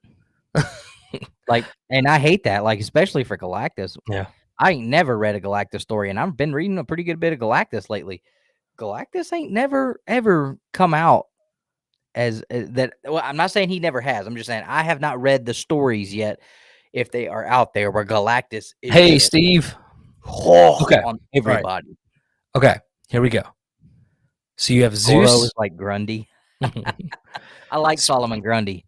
Like, and I hate that. Like, especially for Galactus. Yeah. I ain't never read a Galactus story, and I've been reading a pretty good bit of Galactus lately. Galactus ain't never ever come out as that. Well, I'm not saying he never has. I'm just saying I have not read the stories yet, if they are out there, where Galactus is Hey, just Steve. Okay. on All right. everybody. Okay. Here we go. So you have Goro Zeus. is like Grundy. I like Solomon Grundy.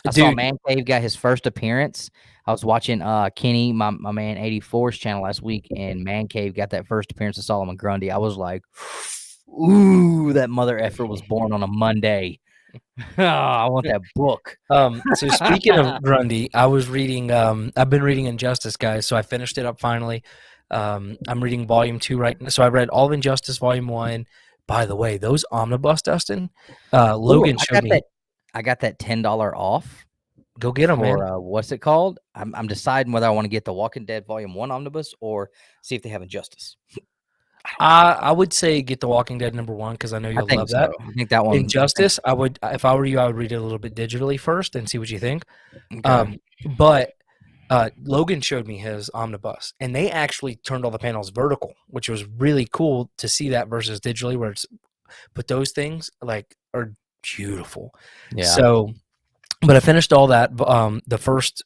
I saw Dude, Man Cave got his first appearance. I was watching Kenny, my man 84's channel last week, and Man Cave got that first appearance of Solomon Grundy. I was like, ooh, that mother effer was born on a Monday. Oh, I want that book. So speaking of Grundy, I was reading. I've been reading Injustice, guys. So I finished it up finally. I'm reading Volume 2 right now. So I read all of Injustice Volume 1. By the way, those omnibus, Dustin. Logan showed me. I got that $10 off. Go get them, man. For what's it called? I'm deciding whether I want to get the Walking Dead Volume 1 omnibus or see if they have Injustice. I would say get the Walking Dead #1 because I know you'll love that. I think that one. Injustice, I would, if I were you, I would read it a little bit digitally first and see what you think. Okay. But Logan showed me his omnibus, and they actually turned all the panels vertical, which was really cool to see that versus digitally, where it's. But those things like are beautiful. Yeah. So, but I finished all that. The first.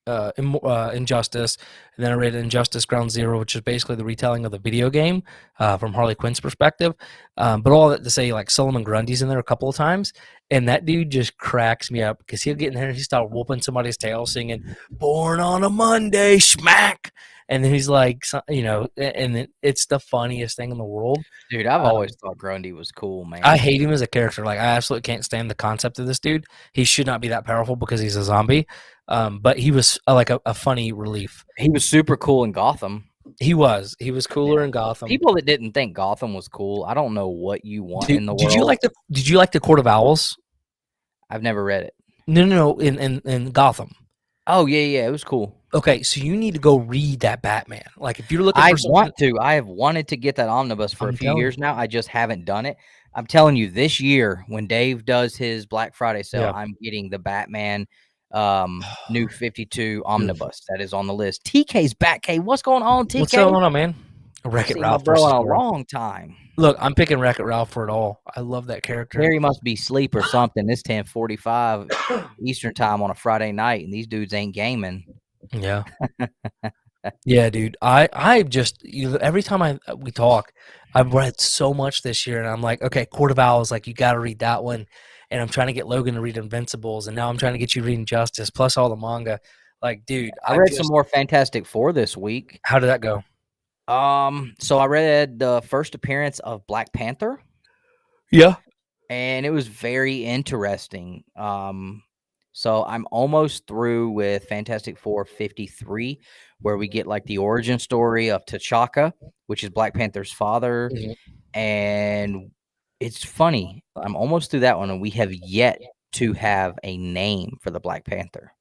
Injustice, and then I read Injustice Ground Zero, which is basically the retelling of the video game from Harley Quinn's perspective. But all that to say, like Solomon Grundy's in there a couple of times, and that dude just cracks me up because he'll get in there and he start whooping somebody's tail, singing "Born on a Monday, smack," and then he's like, and it's the funniest thing in the world. Dude, I've always thought Grundy was cool, man. I hate him as a character. Like, I absolutely can't stand the concept of this dude. He should not be that powerful because he's a zombie. But he was like a funny relief. He was super cool in Gotham. He was cooler in Gotham. People that didn't think Gotham was cool, I don't know what you want in the world. Did you like the Court of Owls? I've never read it. No, in Gotham. Oh yeah, it was cool. Okay, so you need to go read that Batman. Like, if you're looking, I have wanted to get that omnibus for a few years now. I just haven't done it. I'm telling you, this year when Dave does his Black Friday sale, I'm getting the Batman New 52 omnibus. That is on the list. TK's Batcave. What's going on, TK? What's going on, man? Wreck-It Ralph bro in a long time. Look, I'm picking Wreck-It Ralph for it all. I love that character. Harry must be asleep or something. It's 10:45 Eastern time on a Friday night, and these dudes ain't gaming. Yeah. Yeah, dude. I just every time we talk, I've read so much this year, and I'm like, okay, Court of Owls, like, you got to read that one. And I'm trying to get Logan to read Invincibles, and now I'm trying to get you reading Justice plus all the manga. Like, dude, I read some more Fantastic Four this week. How did that go? So I read the first appearance of Black Panther. Yeah. And it was very interesting. So I'm almost through with Fantastic Four 53, where we get like the origin story of T'Chaka, which is Black Panther's father. Mm-hmm. And it's funny. I'm almost through that one, and we have yet to have a name for the Black Panther.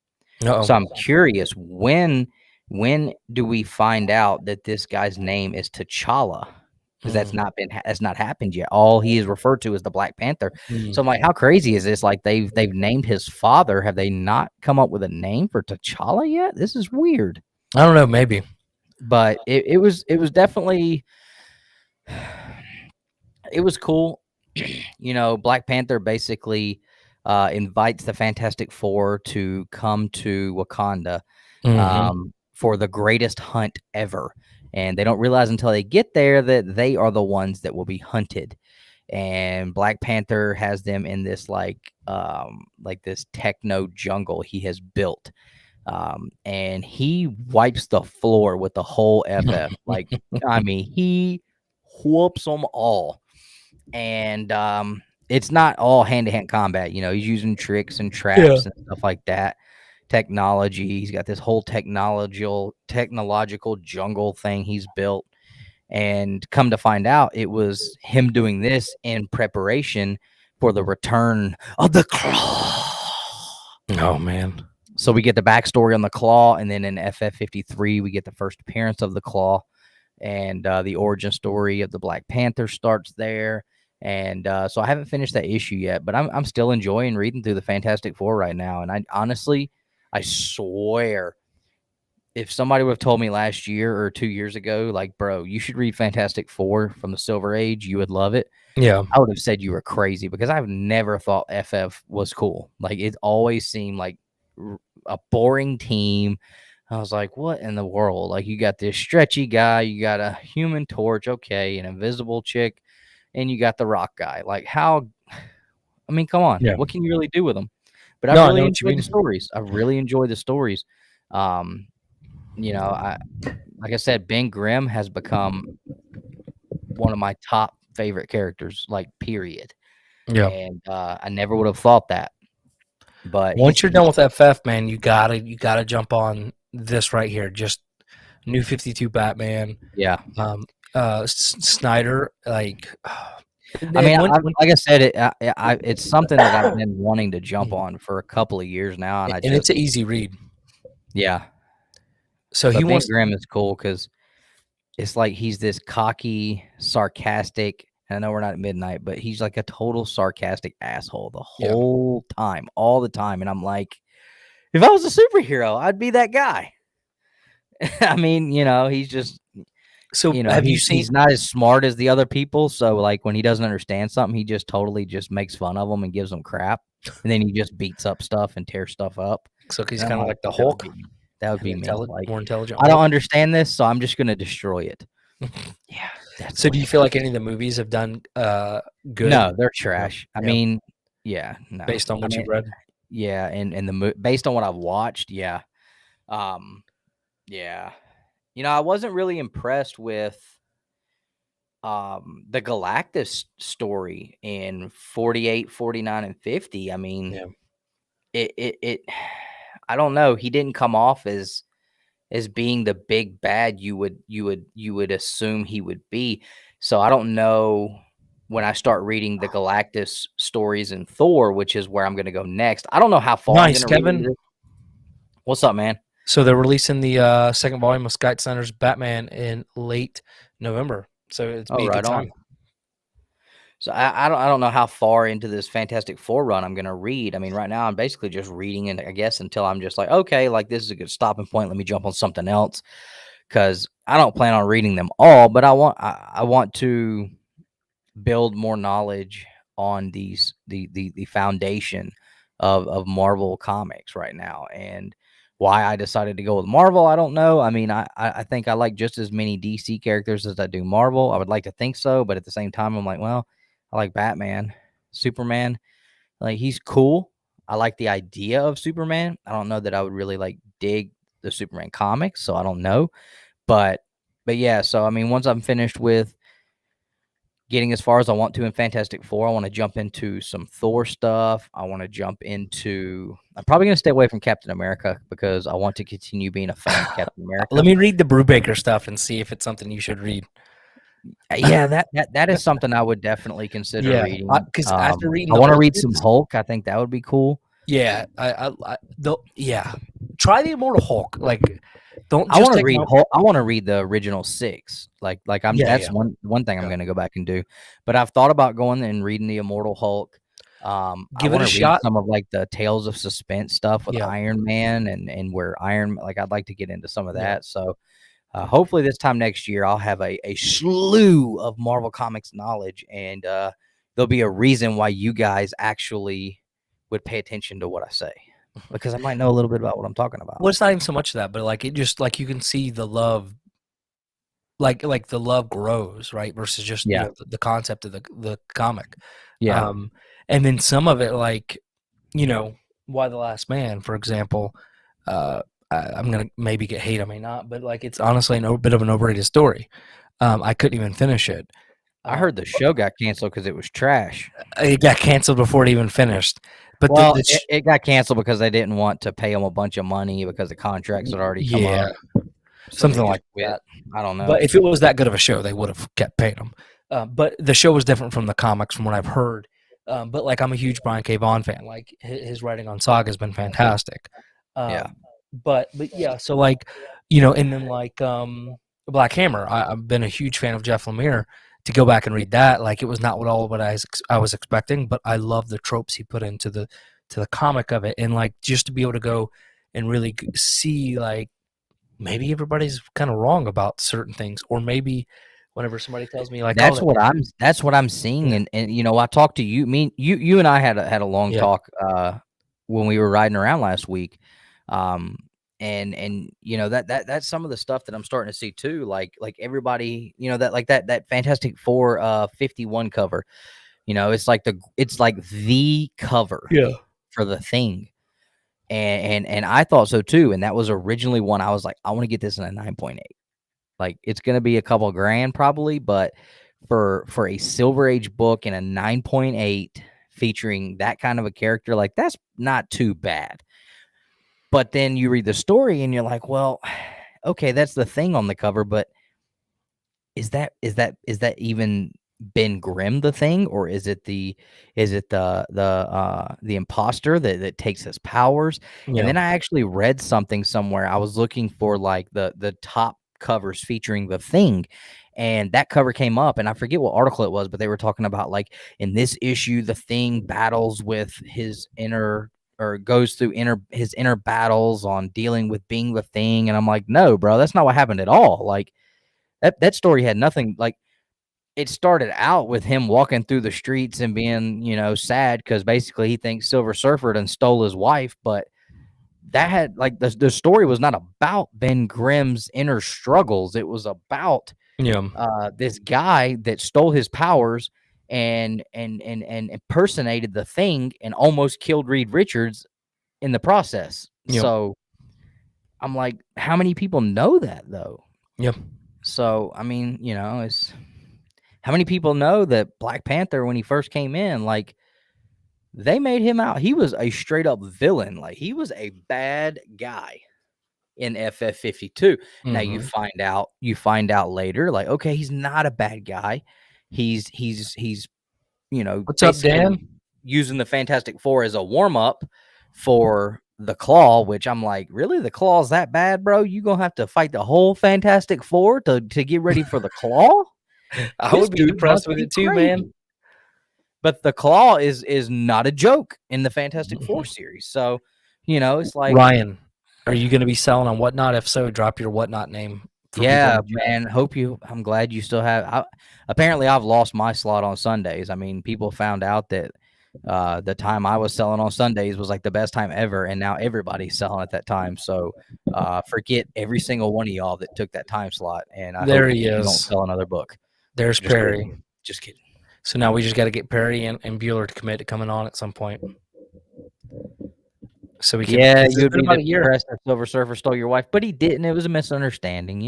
Uh-oh. So I'm curious, when do we find out that this guy's name is T'Challa? Because that's not happened yet. All he is referred to is the Black Panther. So I'm like, how crazy is this? Like, they've named his father. Have they not come up with a name for T'Challa yet? This is weird. I don't know, maybe. But it was definitely, it was cool. Black Panther basically invites the Fantastic Four to come to Wakanda for the greatest hunt ever. And they don't realize until they get there that they are the ones that will be hunted. And Black Panther has them in this like this techno jungle he has built. And he wipes the floor with the whole FF. Like, I mean, he whoops them all. And it's not all hand-to-hand combat. He's using tricks and traps and stuff like that. Technology. He's got this whole technological jungle thing he's built. And come to find out, it was him doing this in preparation for the return of the Claw. Oh, man. So we get the backstory on the Claw, and then in FF53, we get the first appearance of the Claw. And the origin story of the Black Panther starts there. And so I haven't finished that issue yet, but I'm still enjoying reading through the Fantastic Four right now. And I swear, if somebody would have told me last year or 2 years ago, like, bro, you should read Fantastic Four from the Silver Age, you would love it. Yeah. I would have said you were crazy because I've never thought FF was cool. Like, it always seemed like a boring team. I was like, what in the world? Like, you got this stretchy guy, you got a Human Torch, okay, an invisible chick, and you got the Rock guy. Like, how? I mean, come on. Yeah. What can you really do with them? But I No, I really know what you enjoyed the mean. stories. I really enjoyed the stories. Like I said, Ben Grimm has become one of my top favorite characters, like, period. Yeah. And I never would have thought that. But Once you're done with FF, man, you gotta jump on this right here. Just New 52 Batman. yeah. Snyder, like. I mean, like I said, it's something that I've been wanting to jump on for a couple of years now, and it's an easy read. Yeah. So But he Ben wants. Grimm is cool because it's like he's this cocky, sarcastic. And I know we're not at midnight, but he's like a total sarcastic asshole the whole time, all the time. And I'm like, if I was a superhero, I'd be that guy. I mean, he's just. So have you seen? He's not as smart as the other people. So, like, when he doesn't understand something, he just totally just makes fun of them and gives them crap. And then he just beats up stuff and tears stuff up. So he's kind of like the Hulk. That would be me. Like, more intelligent. I don't understand this, so I'm just going to destroy it. Yeah. So do you feel like any of the movies have done good? No, they're trash. I mean, yeah, no. Based on what you've read? Yeah, and based on what I've watched, yeah. Yeah. I wasn't really impressed with the Galactus story in 48, 49, and 50. I mean, it I don't know. He didn't come off as being the big bad you would assume he would be. So I don't know when I start reading the Galactus stories in Thor, which is where I'm going to go next. I don't know how far I'm going to read this. What's up, man? So they're releasing the second volume of Scott Snyder's Batman in late November. So it's be a good time. So I don't know how far into this Fantastic Four run I'm going to read. I mean, right now I'm basically just reading, and I guess until I'm just like, okay, like, this is a good stopping point. Let me jump on something else, because I don't plan on reading them all, but I want to build more knowledge on the foundation of Marvel comics right now. And why I decided to go with Marvel, I don't know. I mean, I think I like just as many DC characters as I do Marvel. I would like to think so, but at the same time, I'm like, well, I like Batman, Superman. Like, he's cool. I like the idea of Superman. I don't know that I would really like dig the Superman comics, so I don't know. But yeah, so I mean, once I'm finished with getting as far as I want to in Fantastic Four, I want to jump into some Thor stuff. I want to jump into. I'm probably going to stay away from Captain America because I want to continue being a fan of Captain America. Let me read the Brubaker stuff and see if it's something you should read. Yeah, that is something I would definitely consider reading. Because after reading, I want to read some Hulk. I think that would be cool. Yeah, try the Immortal Hulk. Like, don't. I want to read Hulk. I want to read the original 6. Like I'm. That's one thing I'm going to go back and do. But I've thought about going and reading the Immortal Hulk. Give it a shot. Some of like the Tales of Suspense stuff with Iron Man and where I'd like to get into some of that. Yeah. So. Hopefully this time next year, I'll have a slew of Marvel Comics knowledge, and there'll be a reason why you guys actually would pay attention to what I say, because I might know a little bit about what I'm talking about. Well, it's not even so much that, but like, it just, like, you can see the love, like the love grows, right? Versus just the concept of the comic. Yeah. And then some of it, like, Why the Last Man, for example, I'm going to maybe get hate, I may not, but like, it's honestly a bit of an overrated story. I couldn't even finish it. I heard the show got canceled because it was trash. It got canceled before it even finished. But it got canceled because they didn't want to pay them a bunch of money because the contracts had already come up. So something like that. I don't know. But if it was that good of a show, they would have kept paying them. But the show was different from the comics, from what I've heard. But like, I'm a huge Brian K. Vaughan fan. Like, his writing on Saga has been fantastic. But yeah, so like, and then like Black Hammer, I've been a huge fan of Jeff Lemire. To go back and read that, like, it was not what I was expecting, but I love the tropes he put into the comic of it, and like, just to be able to go and really see, like, maybe everybody's kind of wrong about certain things, or maybe whenever somebody tells me like, That's "Oh, what I'm seeing, yeah, and I talked to you. You and I had a long yeah, talk when we were riding around last week, um, and that's some of the stuff that I'm starting to see too. Like everybody, that Fantastic Four 51 cover. It's like the cover yeah, for the Thing, and I thought so too. And that was originally one I was like, I want to get this in a 9.8. Like, it's gonna be a couple grand probably, but for a Silver Age book and a 9.8 featuring that kind of a character, like, that's not too bad. But then you read the story and you're like, well, okay, that's the Thing on the cover, but is that even Ben Grimm the Thing, or is it the imposter that takes his powers? And yeah, then I actually read something somewhere. I was looking for like the top covers featuring the Thing, and that cover came up, and I forget what article it was, but they were talking about like in this issue, the Thing battles with his inner or goes through his inner battles on dealing with being the Thing. And I'm like, no, bro, that's not what happened at all. Like that story had nothing like it started out with him walking through the streets and being, sad because basically he thinks Silver Surfer done stole his wife. But that had like the story was not about Ben Grimm's inner struggles. It was about yeah, this guy that stole his powers and impersonated the Thing and almost killed Reed Richards in the process. yeah, So I'm like, how many people know that though? yeah, So I mean, it's how many people know that Black Panther, when he first came in, like, they made him out he was a straight up villain, like, he was a bad guy in FF52. Now hmm you find out later, like, okay, he's not a bad guy. He's, What's up, basically Dan? using the Fantastic Four as a warm-up for the Claw, which I'm like, "Really? The Claw's that bad, bro? You gonna have to fight the whole Fantastic Four to get ready for the Claw? I This would be dude impressed must with be it too, man. crazy." But the Claw is not a joke in the Fantastic Four Mhm. series. So, it's like, Ryan, are you going to be selling on Whatnot? If so, drop your Whatnot name for people in yeah, the chat. man, I'm glad you still have apparently I've lost my slot on Sundays. I mean, people found out that the time I was selling on Sundays was like the best time ever, and now everybody's selling at that time. So, forget every single one of y'all that took that time slot, and I hope There he you don't is. sell another book. There's Just Perry. kidding. Just kidding. So now we just got to get Perry and Bueller to commit to coming on at some point. So we can. Yeah, This you has would been be about a year. depressed if Silver Surfer stole your wife, but he didn't. It was a misunderstanding.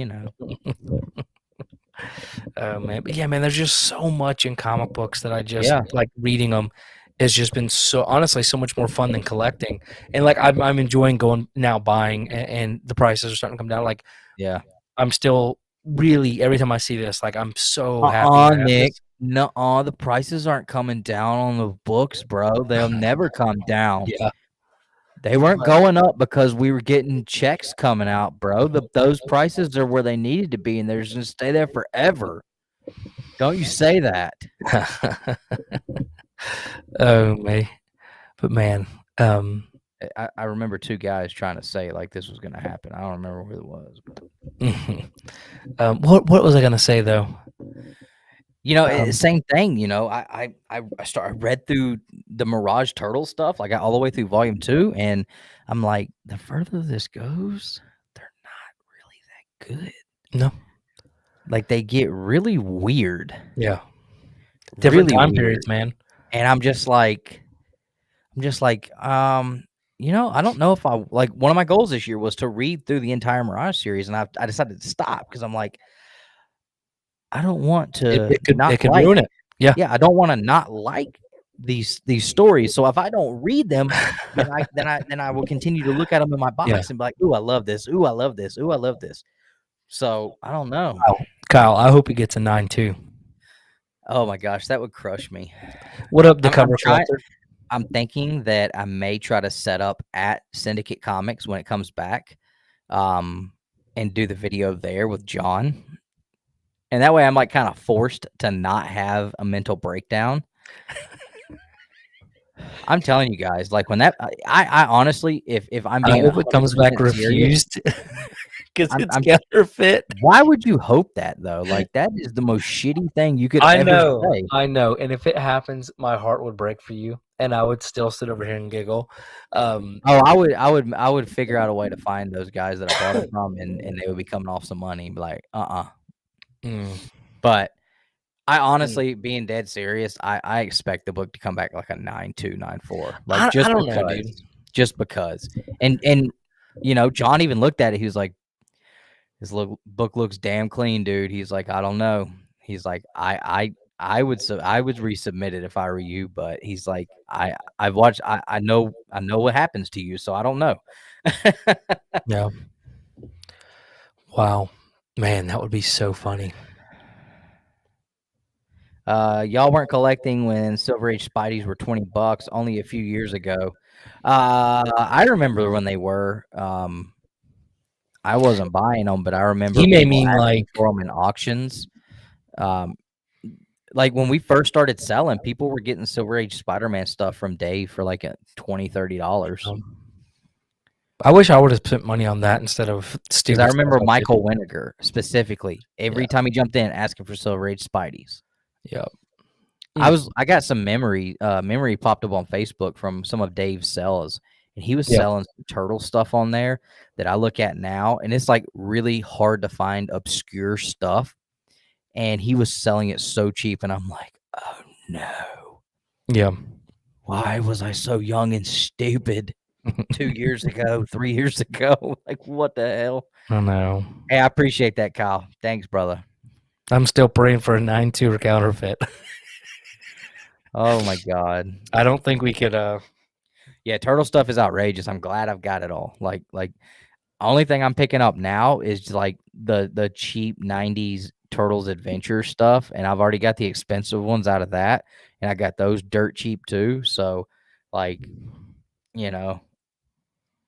Oh man, but yeah, man. There's just so much in comic books that I just Yeah, like reading them. Has just been so honestly so much more fun than collecting, and like I'm enjoying going now buying, and the prices are starting to come down. Like yeah. I'm still really every time I see this, like I'm so happy I have Nick. this. No, the prices aren't coming down on the books, bro. They'll never come down. Yeah, They weren't but going up because we were getting checks coming out, bro. Those prices are where they needed to be, and they're just gonna stay there forever. Don't you say that. oh me, but man, I remember two guys trying to say like this was gonna happen. I don't remember who it was. what was I gonna say though? Same thing. I read through the Mirage Turtle stuff. I got all the way through volume 2, and I'm like, the further this goes, they're not really that good. No, Like, they get really weird, yeah, different really time weird, periods, man. and I don't know if I like. One of my goals this year was to read through the entire Mirage series, and I decided to stop because I'm like, I don't want It, to it could not it could like. ruin it. Yeah, Yeah, I don't wanna not like these stories, so if I don't read them, then I will continue to look at them in my yeah. box and be like, "Ooh, I love this. Ooh, I love this. Ooh, I love this." So, I don't know. Kyle, I hope he gets a 9 too. Oh my gosh, that would crush me. What up, the I'm cover collector? I'm thinking that I may try to set up at Syndicate Comics when it comes back, um, and do the video there with John, and that way I'm, like, kinda forced to not have a mental breakdown. I'm telling you guys, like when that I honestly, if I'm I being hope it comes back 100% serious, refused. because it's I'm counterfeit. why would you hope that though? Like that is the most shitty thing you could I ever know, say. I know. And if it happens, my heart would break for you, and I would still sit over here and giggle. Oh, I would figure out a way to find those guys that I bought it from, and they would be coming off some money and be like, mm, But I honestly, being dead serious, I expect the book to come back like a 9.2, 9.4, like I don't know, dude. just because. And you know, John even looked at it. He was like, book looks damn clean, dude. He's like, I don't know. He's like, I would resubmit it if I were you, but he's like, I've watched, I know what happens to you, so I don't know. Yeah. Wow, man, that would be so funny. Y'all weren't collecting when Silver Age Spideys were $20 only a few years ago. I remember when they were. I wasn't buying them, but I remember He may people mean asking like for them in auctions. Like when we first started selling, people were getting Silver Age Spider-Man stuff from Dave for like $20, $30. I wish I would have spent money on that instead of Because stupid I stuff remember I did. Michael Winiger specifically. Every Yeah. time he jumped in, asking for Silver Age Spideys. Yep. I got some memory popped up on Facebook from some of Dave's sells, and he was Yep. selling some turtle stuff on there that I look at now, and it's like really hard to find obscure stuff. And he was selling it so cheap, and I'm like, oh no. Yeah. Why was I so young and stupid 2 years ago, 3 years ago? Like, what the hell? I know. Hey, I appreciate that, Kyle. Thanks, brother. I'm still praying for a 9.2 or counterfeit. Oh my God. I don't think we could Yeah, turtle stuff is outrageous. I'm glad I've got it all. Like only thing I'm picking up now is like the cheap 90s Turtles Adventure stuff, and I've already got the expensive ones out of that, and I got those dirt cheap too. So like, you know,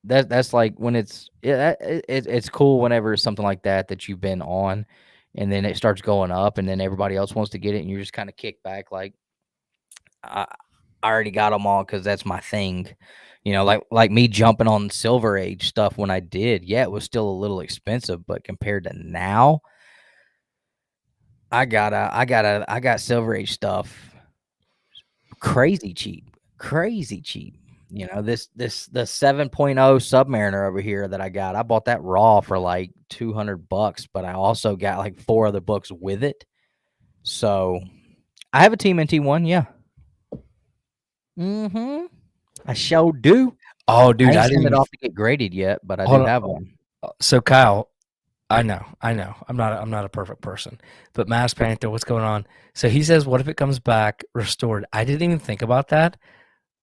that's like when it's it's cool whenever it's something like that you've been on, and then it starts going up, and then everybody else wants to get it, and you're just kind of kick back like I already got them all because that's my thing. You know, like me jumping on Silver Age stuff when I did. Yeah, it was still a little expensive, but compared to now, I got Silver Age stuff crazy cheap. You know, the 7.0 Submariner over here that I got. I bought that raw for like $200, but I also got like 4 other books with it. So I have a TMNT one, yeah. I sure do. Oh, dude, I ain't I sent didn't it even off to get graded yet, but I do hold on. have one. So Kyle, I know. I'm not a perfect person. But Mass Panther, what's going on? So he says, what if it comes back restored? I didn't even think about that.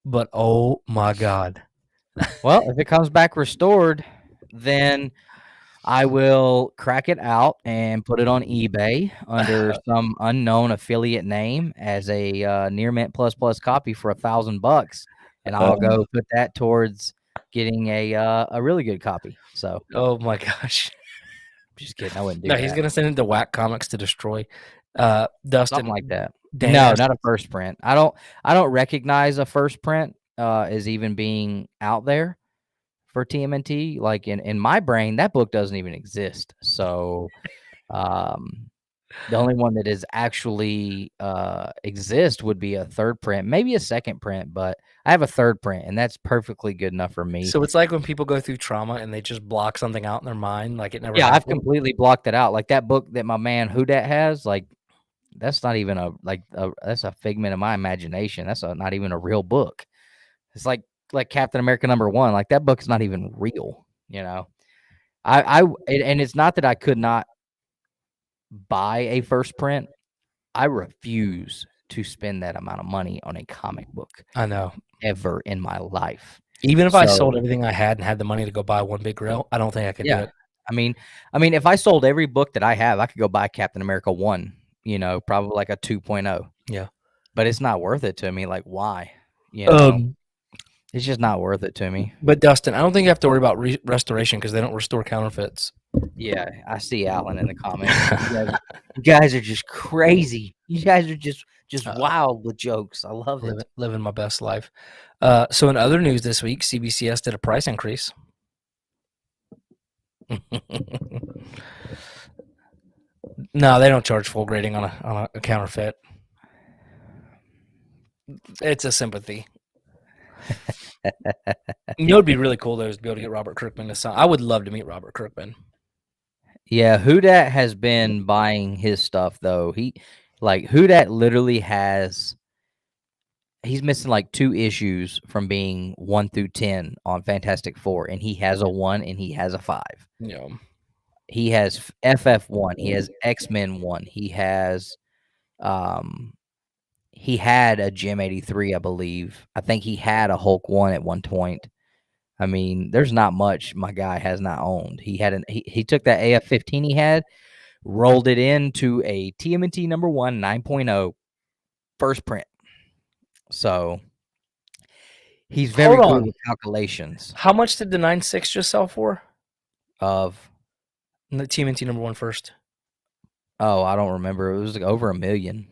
But oh my God. Well, if it comes back restored, then I will crack it out and put it on eBay under some unknown affiliate name as a near mint plus copy for $1,000, and I'll go put that towards getting a really good copy. So, Oh my gosh. just kidding. I wouldn't do No, that. he's gonna send it to Whack Comics to destroy. Dustin, Something like that. Dan No, asked- not a first print. I don't recognize a first print as even being out there for TMNT. Like in my brain, that book doesn't even exist. So the only one that is actually exist would be a third print, maybe a second print, but I have a third print, and that's perfectly good enough for me. So it's like when people go through trauma and they just block something out in their mind, like it never Yeah, I've happened. completely blocked it out. Like that book that my man Hudat has, like that's not even that's a figment of my imagination. That's not even a real book. It's like Captain America #1. Like that book's not even real, you know. And it's not that I could not buy a first print. I refuse to spend that amount of money on a comic book I know. ever in my life. Even if I So- sold everything I had and had the money to go buy one big grill, I don't think I could do Yeah. it. I mean, if I sold every book that I have, I could go buy Captain America 1, you know, probably like a 2.0. Yeah. But it's not worth it to me. Like, why? You know, it's just not worth it to me. But Dustin, I don't think you have to worry about restoration because they don't restore counterfeits. Yeah, I see Alan in the comments. You guys are just crazy. You guys are just wild with jokes. I love it. Living my best life. So in other news this week, CBCS did a price increase. No, they don't charge full grading on a counterfeit. It's a sympathy. You know, it'd be really cool though is to be able to get Robert Kirkman to sign. I would love to meet Robert Kirkman. Yeah, Hudat has been buying his stuff though. Hudat literally he's missing like 2 issues from being 1 through 10 on Fantastic Four, and he has a 1 and he has a 5. Yeah. He has FF1, he has X-Men 1, he had a Gem 83, I believe. I think he had a Hulk 1 at one point. I mean, there's not much my guy has not owned. He took that AF-15 he had, rolled it into a TMNT number 1 9.0 first print. So he's very good with calculations. How much did the 9.6 just sell for? Of the TMNT number 1 first. Oh, I don't remember. It was like over $1 million.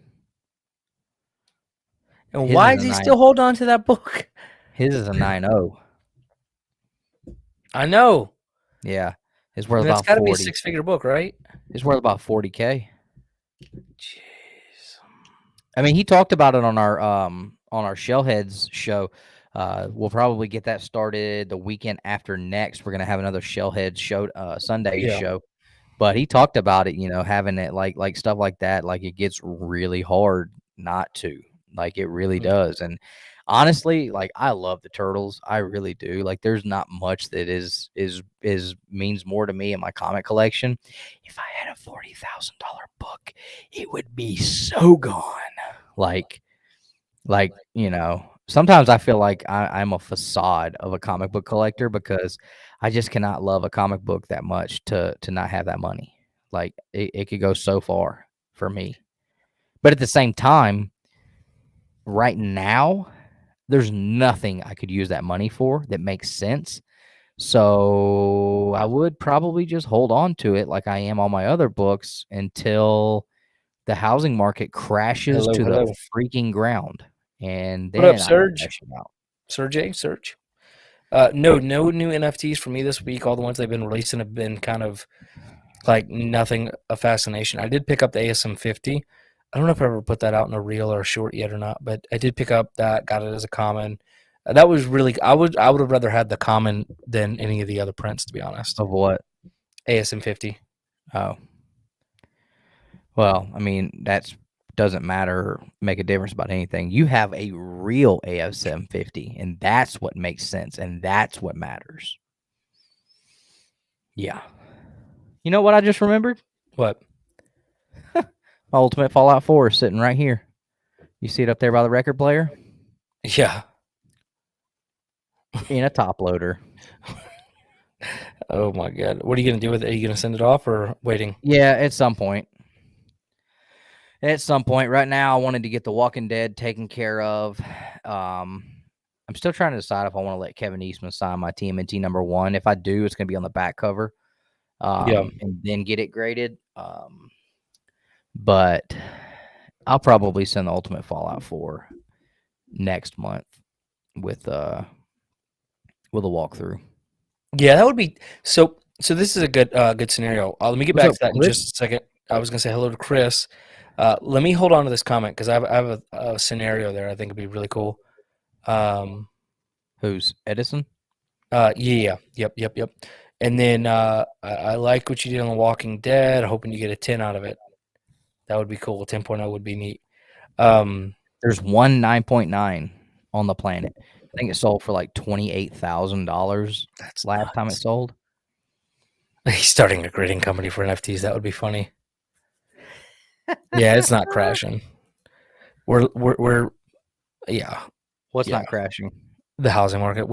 And why is he still holding on to that book? His is a 9.0. I know. Yeah, it's worth That's about got to 40. be a 6-figure book, right? It's worth about $40K. Jeez. I mean, he talked about it on our Shellheads show. We'll probably get that started the weekend after next. We're gonna have another Shellheads show, Sunday show. But he talked about it, having it like stuff like that. Like it gets really hard not to. Like it really does. And honestly, like I love the Turtles. I really do. Like there's not much that is means more to me in my comic collection. If I had a $40,000 book, it would be so gone. Like sometimes I feel like I'm a facade of a comic book collector because I just cannot love a comic book that much to not have that money. Like it could go so far for me. But at the same time, right now, there's nothing I could use that money for that makes sense. So I would probably just hold on to it like I am on my other books until the housing market crashes the freaking ground. And then what up, Serge? Serge. No new NFTs for me this week. All the ones they've been releasing have been kind of like nothing a fascination. I did pick up the ASM 50. I don't know if I ever put that out in a reel or a short yet or not, but I did pick up that, got it as a common. That was really I would have rather had the common than any of the other prints, to be honest. Of what? ASM 50. Oh. Well, I mean, that doesn't matter or make a difference about anything. You have a real ASM 50, and that's what makes sense, and that's what matters. Yeah. You know what I just remembered? What? My Ultimate Fallout 4 is sitting right here. You see it up there by the record player? Yeah. In a top loader. Oh my God. What are you going to do with it? Are you going to send it off or waiting? Yeah, at some point. Right now, I wanted to get The Walking Dead taken care of. I'm still trying to decide if I want to let Kevin Eastman sign my TMNT number 1. If I do, it's going to be on the back cover. And then get it graded. But I'll probably send the Ultimate Fallout 4 next month with a walkthrough. Yeah, that would be so. This is a good scenario. Let me get back to that in just a second. I was gonna say hello to Chris. Let me hold on to this comment because I have a scenario there. I think it'd be really cool. Who's Edison? Yeah, yep. And then I like what you did on The Walking Dead. I'm hoping you get a 10 out of it. That would be cool. 10.0 would be neat. There's one 9.9 on the planet. I think it sold for like $28,000. That's last time it sold. He's starting a grading company for NFTs. That would be funny. Yeah, it's not crashing. We're yeah. What's not crashing? The housing market.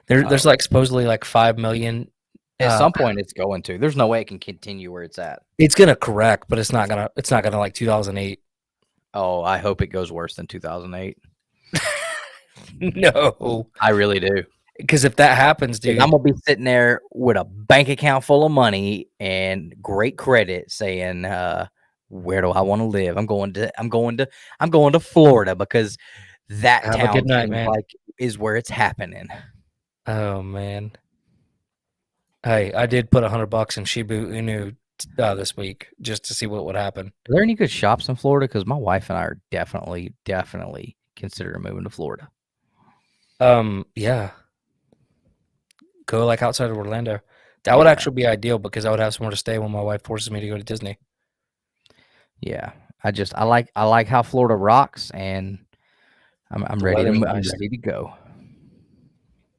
There's like supposedly like 5 million. At some point, it's going to. There's no way it can continue where it's at. It's gonna correct, but it's not gonna like 2008. Oh, I hope it goes worse than 2008. No, I really do. Because if that happens, dude, I'm gonna be sitting there with a bank account full of money and great credit, saying, "Where do I want to live? I'm going to Florida because that have town a good night, man. like is where it's happening." Oh man. Hey, I did put $100 in Shibu Inu this week just to see what would happen. Are there any good shops in Florida? Because my wife and I are definitely considering moving to Florida. Yeah, go like outside of Orlando. That would actually be ideal because I would have somewhere to stay when my wife forces me to go to Disney. Yeah, I like how Florida rocks, and I'm The ready to weather's I'm nice. ready to go.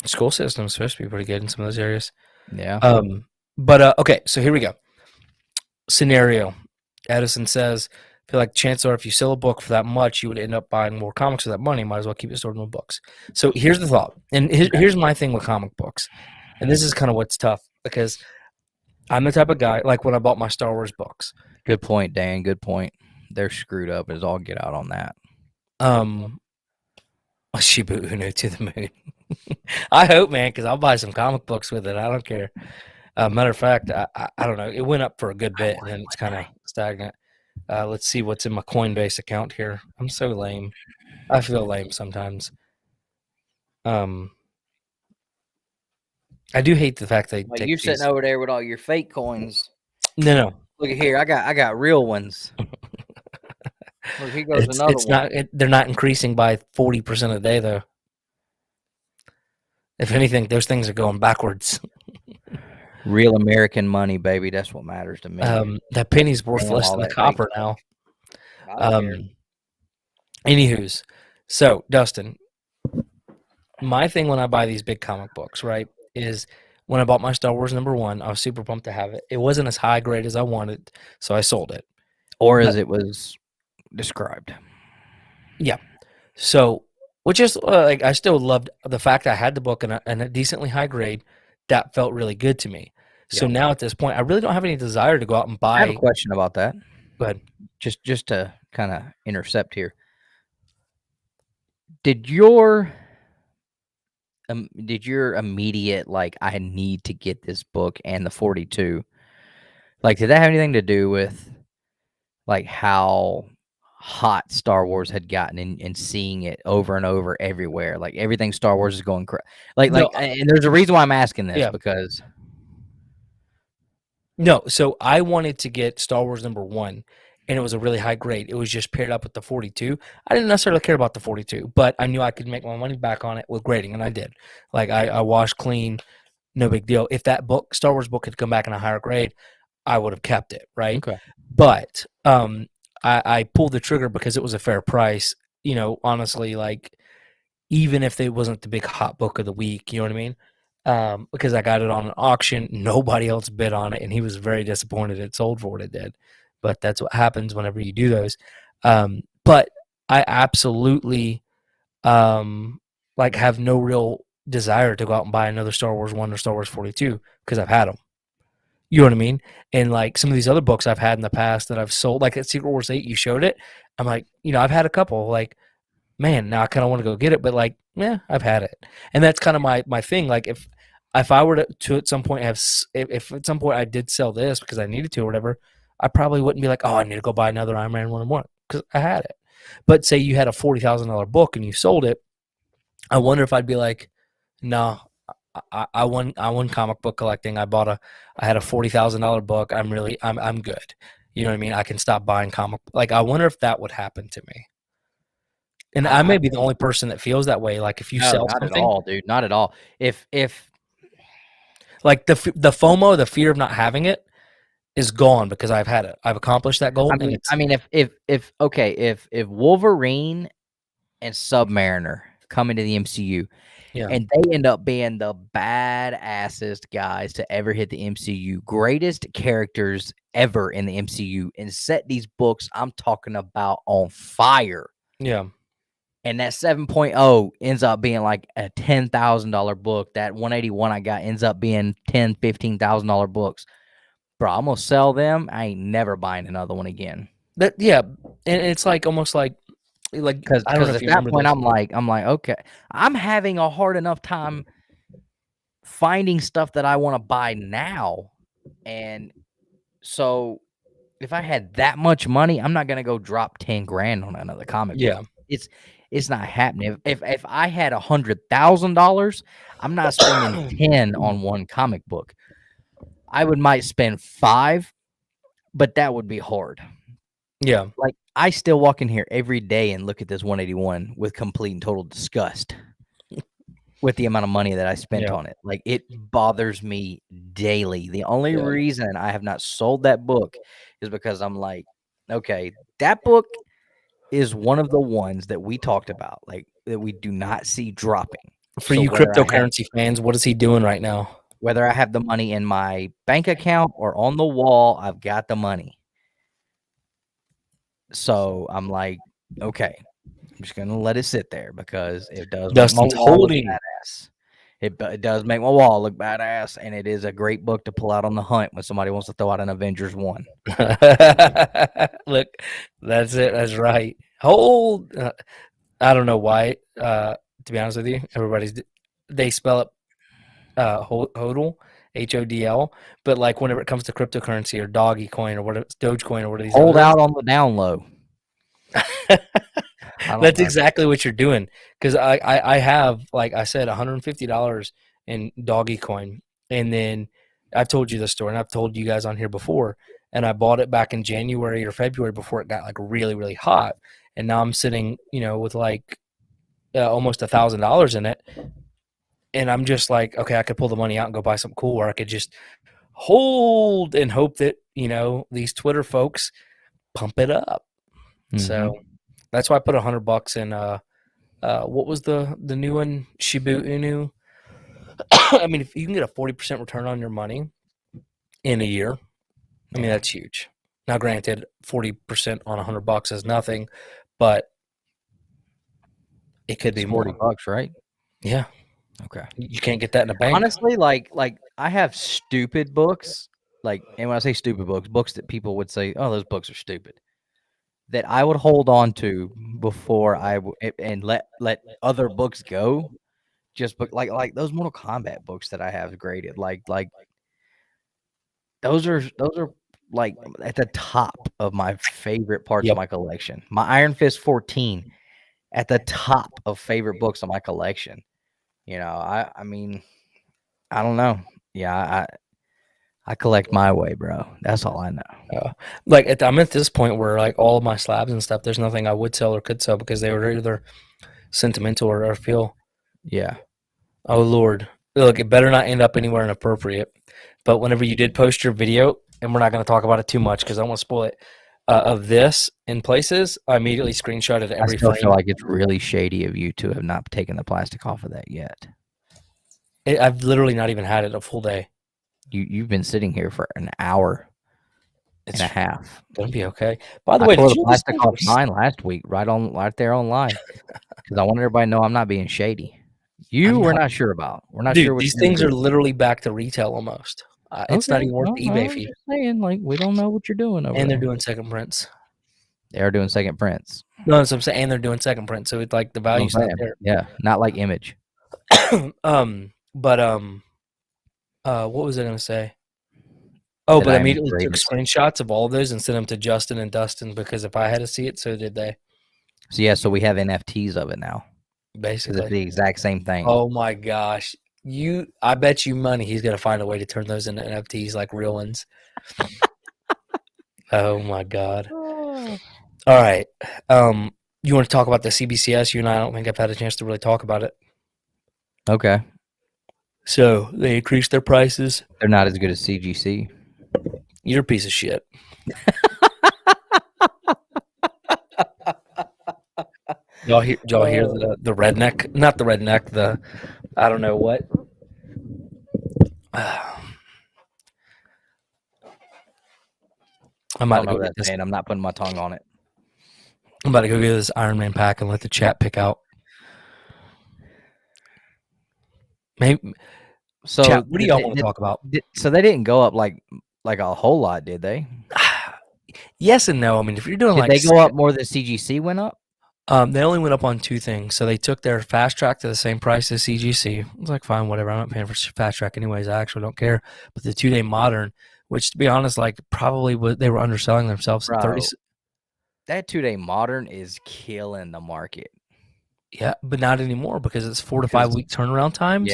School system's supposed to be pretty good in some of those areas. Yeah. Okay, so here we go. Scenario. Edison says, I feel like chances are if you sell a book for that much, you would end up buying more comics for that money. Might as well keep it stored in the books. So here's the thought. And here's my thing with comic books. And this is kind of what's tough because I'm the type of guy, like when I bought my Star Wars books. Good point, Dan. Good point. They're screwed up as all get out on that. Shibu Uno to the moon. I hope, man, because I'll buy some comic books with it. I don't care. Matter of fact, I don't know. It went up for a good bit, and then it's kind of stagnant. Let's see what's in my Coinbase account here. I'm so lame. I feel lame sometimes. I do hate the fact they Like take you're these. sitting over there with all your fake coins. No. Look at here. I got real ones. Look, here goes another It's one. not. They're not increasing by 40% a day, though. If anything, those things are going backwards. Real American money, baby. That's what matters to me. That penny's worth Damn, less all than the that copper fake now. I don't care. Anywho's, so Dustin, my thing when I buy these big comic books, right, is when I bought my Star Wars #1, I was super pumped to have it. It wasn't as high grade as I wanted, so I sold it. Or as it was described. Yeah. So, which is like I still loved the fact I had the book and a decently high grade. That felt really good to me. So Yeah. now at this point, I really don't have any desire to go out and I have a buy. question about that. Go ahead. Just to kind of intercept here. Did your immediate like I need to get this book and the 42 like did that have anything to do with like how hot Star Wars had gotten and seeing it over and over everywhere? Like everything Star Wars is going No, and there's a reason why I'm asking this yeah. because No, so I wanted to get Star Wars #1, and it was a really high grade. It was just paired up with the 42. I didn't necessarily care about the 42, but I knew I could make my money back on it with grading, and I did. Like I washed clean, no big deal. If that book, Star Wars book, had come back in a higher grade, I would have kept it, right? okay. But I pulled the trigger because it was a fair price. You know, honestly, like even if it wasn't the big hot book of the week, you know what I mean? Because I got it on an auction, nobody else bid on it, and he was very disappointed it sold for what it did. But that's what happens whenever you do those. But I absolutely like have no real desire to go out and buy another Star Wars 1 or Star Wars 42 because I've had them. You know what I mean? And like some of these other books I've had in the past that I've sold, like at Secret Wars 8, you showed it. I'm like, I've had a couple. Like, man, now I kind of want to go get it, but like, yeah, I've had it, and that's kind of my thing. Like, if I were to at some point have, if at some point I did sell this because I needed to or whatever, I probably wouldn't be like, oh, I need to go buy another Iron Man 1 because I had it. But say you had a $40,000 book and you sold it, I wonder if I'd be like, no. I won comic book collecting. I had a $40,000 book. I'm good. You know what I mean? I can stop buying comic. Like I wonder if that would happen to me. And I may be the only person that feels that way. Like if you No, sell not at something, all, dude. Not at all. If like the FOMO, the fear of not having it, is gone because I've had it. I've accomplished that goal. I mean, if Wolverine and Submariner come into the MCU, yeah, and they end up being the badassest guys to ever hit the MCU, greatest characters ever in the MCU, and set these books I'm talking about on fire. yeah. And that 7.0 ends up being like a $10,000 book. That 181 I got ends up being $15,000 books. Bro, I'm gonna sell them. I ain't never buying another one again. And it's like almost like Because I don't know at if you that remember point this. I'm like, okay, I'm having a hard enough time finding stuff that I want to buy now. And so if I had that much money, I'm not gonna go drop 10 grand on another comic book. It's not happening. If I had $100,000, I'm not spending 10 on one comic book. I might spend 5, but that would be hard. Yeah. Like, I still walk in here every day and look at this 181 with complete and total disgust with the amount of money that I spent Yeah. on it. Like, it bothers me daily. The only Yeah. reason I have not sold that book is because I'm like, okay, that book is one of the ones that we talked about, like, that we do not see dropping. For So you cryptocurrency fans, what is he doing right now? whether I have the money in my bank account or on the wall, I've got the money. So I'm like, okay, I'm just gonna let it sit there because it does make my Dustin's wall look holding. badass. It does make my wall look badass, and it is a great book to pull out on the hunt when somebody wants to throw out an Avengers 1. Look, that's it. That's right. Hold. I don't know why. To be honest with you, they spell it hodl, HODL, but like whenever it comes to cryptocurrency or doggy coin or whatever, Dogecoin or what are these Hold others, out on the down low. that's exactly what you're doing. Because I have, like I said, $150 in doggy coin, and then I've told you the story, and I've told you guys on here before. And I bought it back in January or February before it got like really, really hot. And now I'm sitting, with like almost $1,000 in it. And I'm just like, okay, I could pull the money out and go buy something cool, or I could just hold and hope that, these Twitter folks pump it up. So that's why I put $100 in, what was the new one? Shibu Inu. I mean, if you can get a 40% return on your money in a year, I mean, that's huge. Now, granted, 40% on $100 is nothing, but it could be more. $40, right? Yeah. Okay. You can't get that in a bank. Honestly, like I have stupid books, and when I say stupid books that people would say, "Oh, those books are stupid," that I would hold on to before and let other books go. Just like those Mortal Kombat books that I have graded, like those are like at the top of my favorite parts of my collection. My Iron Fist 14 at the top of favorite books of my collection. I mean, I don't know. Yeah, I collect my way, bro. That's all I know. I'm at this point where like all of my slabs and stuff, there's nothing I would sell or could sell because they were either sentimental or feel. Yeah. Oh Lord, look, it better not end up anywhere inappropriate. But whenever you did post your video, and we're not going to talk about it too much because I don't want to spoil it, of this in places, I immediately screenshotted every I still frame. feel like it's really shady of you to have not taken the plastic off of that yet. I've literally not even had it a full day. You've been sitting here for an hour and a half. Gonna be okay. By the way, tore did the you plastic off mine last week, right there online, because I wanted everybody to know I'm not being shady. We're not sure about. We're not sure Dude, what these you're gonna things are do. literally back to retail almost. It's not even worth the I eBay was fee. just saying, like, we don't know what you're doing over And they're there. doing second prints. They are doing second prints. No, that's what I'm saying. And they're doing second prints, so it's like the value's not there. Yeah, not like Image. What was I gonna say? Oh, That but I I am the immediately took greatest. screenshots of all of those and sent them to Justin and Dustin because if I had to see it, so did they. So yeah, so we have NFTs of it now because it's Basically. the exact same thing. Oh my gosh. I bet you money he's gonna find a way to turn those into NFTs like real ones. Oh my god. All right. You want to talk about the CBCS? You and I don't think I've had a chance to really talk about it. Okay. So they increased their prices. They're not as good as CGC. You're a piece of shit. Y'all hear the redneck? Not the redneck, I don't know what. I'm about to go get this. I'm not putting my tongue on it. I'm about to go get this Iron Man pack and let the chat pick out. Maybe. So chat, what do y'all want to talk about? So they didn't go up like a whole lot, did they? Yes and no. I mean, if you're doing did they go up more than CGC went up? They only went up on two things. So they took their fast track to the same price as CGC. I was like, fine, whatever. I'm not paying for fast track anyways. I actually don't care. But the 2-day modern, which to be honest, like probably they were underselling themselves at 30. That 2-day modern is killing the market. Yeah, but not anymore because it's 4 to 5 week turnaround times.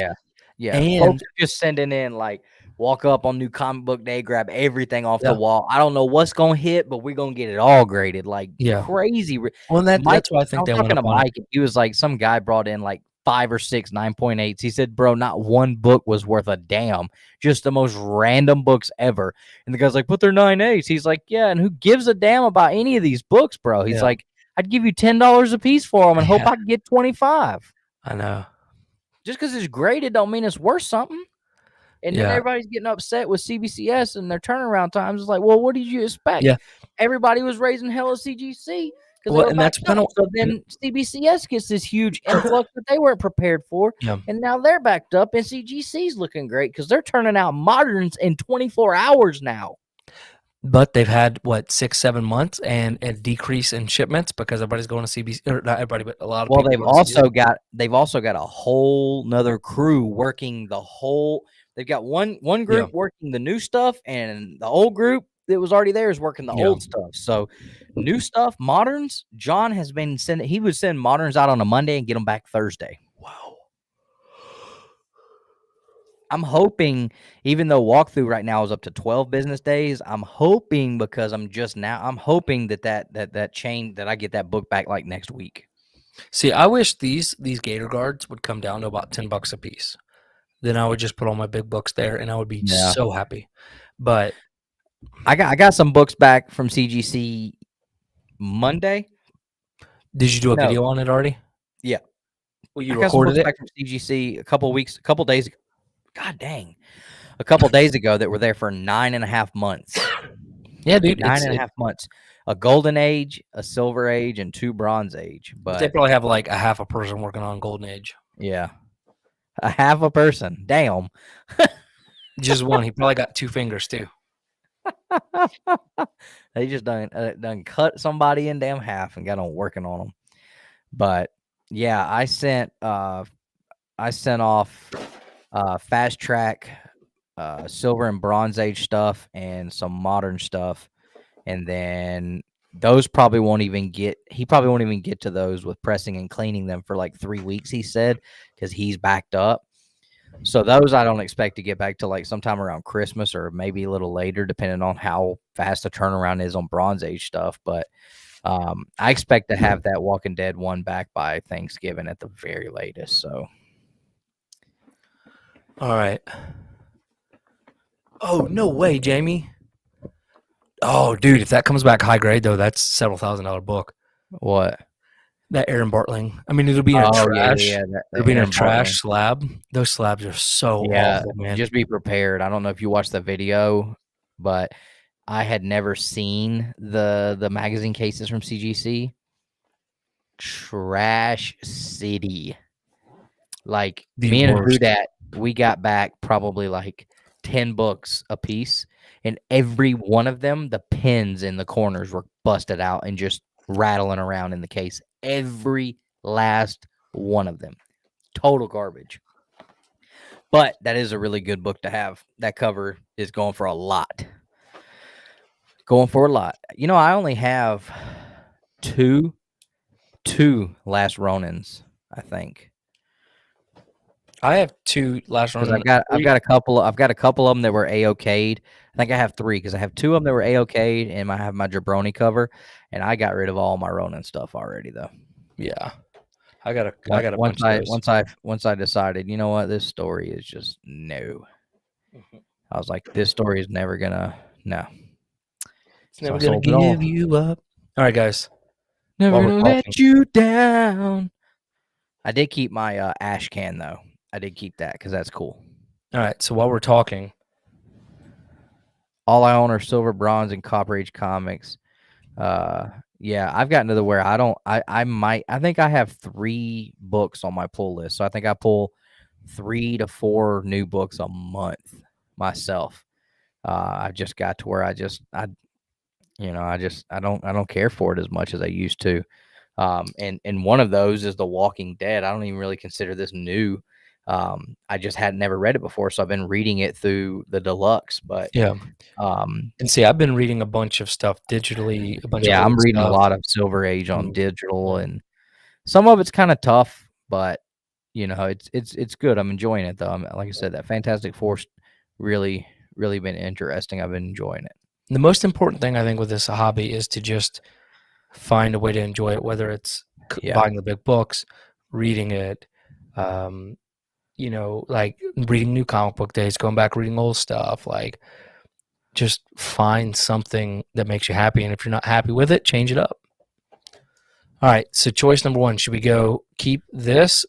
Yeah. And folks are just sending in like walk up on New Comic Book Day, grab everything off the Yeah. wall. I don't know what's gonna hit, but we're gonna get it all graded like Yeah. crazy. Well, Mike, that's why I I think was they went talking up to on it. Mike, and he was like, some guy brought in like 5 or 6 9.8s. He said, bro, not one book was worth a damn. Just the most random books ever. And the guy's like, but they're 9.8s. He's like, yeah, and who gives a damn about any of these books, bro? He's Yeah. like, I'd give you $10 a piece for them and hope Yeah. I can get 25. I know. Just because it's graded don't mean it's worth something. And then Yeah. everybody's getting upset with CBCS and their turnaround times. It's like, well, what did you expect? Yeah. Everybody was raising hell at CGC because they Well, were and that's backed kind up. of So then CBCS gets this huge influx that they weren't prepared for. yeah. And now they're backed up, and CGC's looking great because they're turning out moderns in 24 hours now. But they've had what 6-7 months and a decrease in shipments because everybody's going to CBC, or not everybody, but a lot of Well, people. they've also got a whole nother crew working the whole. They've got one group working the new stuff, and the old group that was already there is working the old stuff. So, new stuff, moderns. John has been sending. He would send moderns out on a Monday and get them back Thursday. Wow. I'm hoping, even though walkthrough right now is up to 12 business days, I'm hoping because I'm hoping that chain that I get that book back like next week. See, I wish these Gator guards would come down to about $10 a piece. Then I would just put all my big books there, and I would be so happy. But I got some books back from CGC Monday. Did you do a video on it already? Yeah. Well, you I got some recorded books it back from CGC a couple days ago. God dang. A couple days ago that were there for 9.5 months. Yeah, dude. 9.5 months. A golden age, a silver age, and 2 bronze age. But they probably have like a half a person working on golden age. Yeah. A half a person. Damn. Just one. He probably got 2 fingers too. They just done cut somebody in damn half and got on working on them. But yeah, I sent off fast track, silver and bronze age stuff and some modern stuff, and then those probably won't even get. He probably won't even get to those with pressing and cleaning them for like 3 weeks. He said because he's backed up. So those I don't expect to get back to like sometime around Christmas or maybe a little later, depending on how fast the turnaround is on Bronze Age stuff. But I expect to have that Walking Dead one back by Thanksgiving at the very latest. So, all right. Oh, no way, Jamie. Oh, dude, if that comes back high grade though, that's several $1,000 book. What? That Aaron Bartling. I mean, it'll be in a trash. Yeah, it'll be in a trash slab. Those slabs are so awful, man. Just be prepared. I don't know if you watched the video, but I had never seen the magazine cases from CGC. Trash city. Like me and Hudat, we got back probably like 10 books a piece, and every one of them, the pins in the corners were busted out and just rattling around in the case. Every last one of them. Total garbage. But that is a really good book to have. That cover is going for a lot. Going for a lot. You know, I only have two Last Ronins, I think. I have 2 Last Ronin. I've got a couple of them that were A-okayed. I think I have 3 because I have 2 of them that were A-okayed, and I have my Jabroni cover, and I got rid of all my Ronin stuff already though. Yeah. I got a bunch of those. Once I decided, you know what, this story is just no. I was like, this story is never gonna It's never gonna give you up. All right, guys. Never gonna let you down. I did keep my ash can though. I did keep that because that's cool. All right. So while we're talking, all I own are silver, bronze, and copper age comics. Yeah, I've gotten to the where I think I have 3 books on my pull list. So I think I pull 3 to 4 new books a month myself. I just got to where I don't care for it as much as I used to. And one of those is The Walking Dead. I don't even really consider this new. I just had never read it before, so I've been reading it through the deluxe. But yeah, and see, I've been reading a bunch of stuff digitally. I'm reading a lot of Silver Age on digital, and some of it's kind of tough, but you know, it's good. I'm enjoying it though. Like I said, that Fantastic Four really really been interesting. I've been enjoying it. The most important thing I think with this hobby is to just find a way to enjoy it, whether it's Yeah. buying the big books, reading it, um, like reading new comic book days, going back reading old stuff. Like, just find something that makes you happy, and if you're not happy with it, change it up. All right. So choice number one: should we go keep this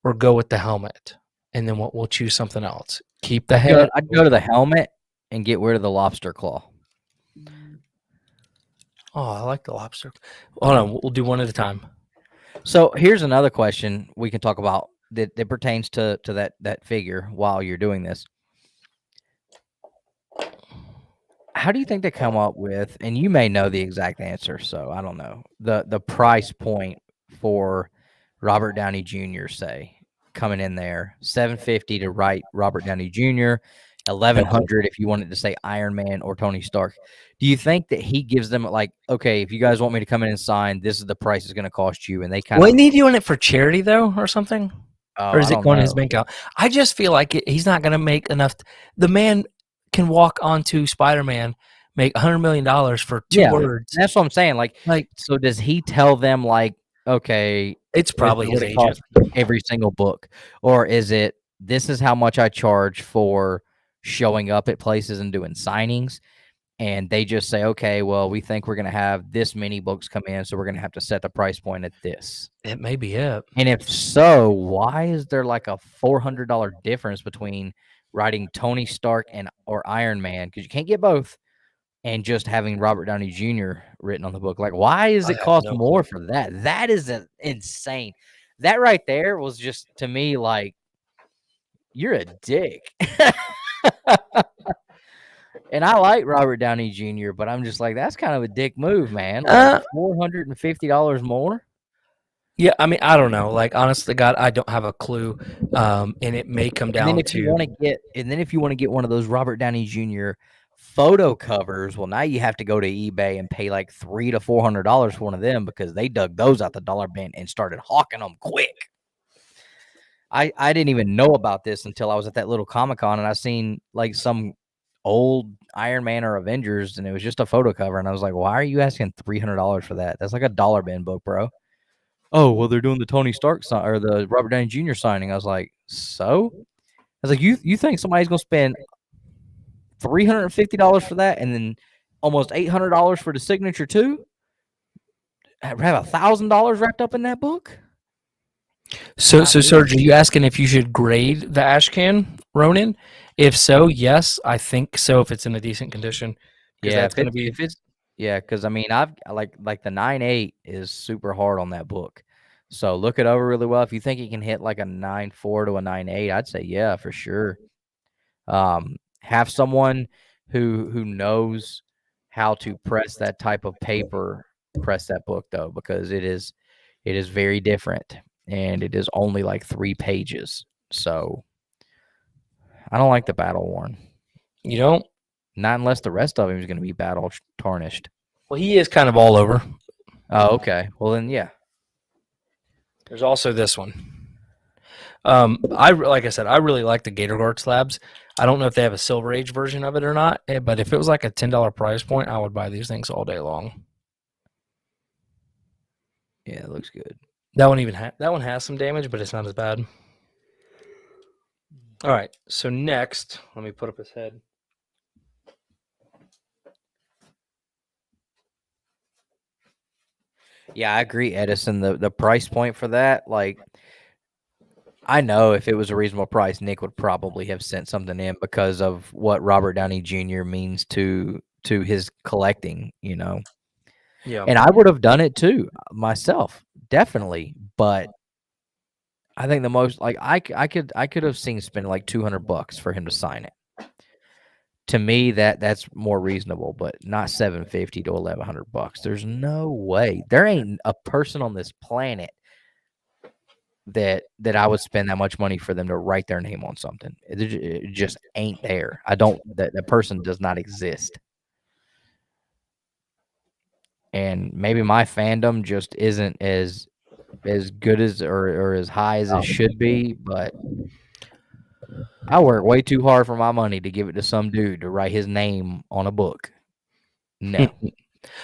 or go with the helmet? And then we'll choose something else. Keep the head. I'd go to the helmet and get rid of the lobster claw. Oh, I like the lobster. Hold on, we'll do one at a time. So here's another question we can talk about that pertains to that figure while you're doing this. How do you think they come up with, and you may know the exact answer, so I don't know, the price point for Robert Downey Jr., say, coming in there, $750 to write Robert Downey Jr., $1,100 if you wanted to say Iron Man or Tony Stark. Do you think that he gives them, like, okay, if you guys want me to come in and sign, this is the price it's going to cost you, and they kind of... Wasn't he doing it for charity, though, or something? Or is I it don't going to his know. bank account? I just feel like he's not going to make enough. The man can walk onto Spider-Man, make $100 million for two words. That's what I'm saying. Like, so does he tell them, like, okay, it's probably what his it costs agent. every single book, or is it, this is how much I charge for showing up at places and doing signings, and they just say, okay, well, we think we're going to have this many books come in, so we're going to have to set the price point at this. It may be it. And if so, why is there like a $400 difference between writing Tony Stark or Iron Man, because you can't get both, and just having Robert Downey Jr. written on the book? Like, why is it cost more for that? That is insane. That right there was just, to me, like, you're a dick. And I like Robert Downey Jr., but I'm just like, that's kind of a dick move, man. Like, $450 more. Yeah, I mean, I don't know. Like, honestly, God, I don't have a clue. And it may come down and then if you want to get one of those Robert Downey Jr. photo covers, well, now you have to go to eBay and pay like $300 to $400 for one of them, because they dug those out the dollar bin and started hawking them quick. I didn't even know about this until I was at that little Comic-Con, and I seen like some old Iron Man or Avengers, and it was just a photo cover, and I was like, why are you asking $300 for that? That's like a dollar bin book, bro. Oh, well, they're doing the Tony Stark or the Robert Downey Jr. signing. I was like, so? I was like, you think somebody's gonna spend $350 for that, and then almost $800 for the signature too? Have $1,000 wrapped up in that book? So, Serge, are you asking if you should grade the Ashcan Ronin? If so, yes, I think so. If it's in a decent condition, yeah, that's going to be. If it's, yeah, because I mean, I've like the 9.8 is super hard on that book, so look it over really well. If you think you can hit like a 9.4 to a 9.8, I'd say yeah, for sure. Have someone who knows how to press that type of paper press that book, though, because it is very different, and it is only like 3 pages. So I don't like the battle worn. You don't? Not unless the rest of him is going to be battle tarnished. Well, he is kind of all over. Oh, okay. Well, then, yeah. There's also this one. Like I said, I really like the Gator Guard slabs. I don't know if they have a Silver Age version of it or not, but if it was like a $10 price point, I would buy these things all day long. Yeah, it looks good. That one has some damage, but it's not as bad. All right. So next, let me put up his head. Yeah, I agree, Edison. The price point for that, like, I know if it was a reasonable price, Nick would probably have sent something in because of what Robert Downey Jr. means to his collecting, you know. Yeah. And I would have done it too myself, definitely. But I think the most, like, I could have seen spending like $200 for him to sign it. To me, that's more reasonable, but not $750 to $1,100. There's no way. There ain't a person on this planet that I would spend that much money for them to write their name on something. It just ain't there. That person does not exist. And maybe my fandom just isn't as good as or as high as it should be, but I work way too hard for my money to give it to some dude to write his name on a book. No.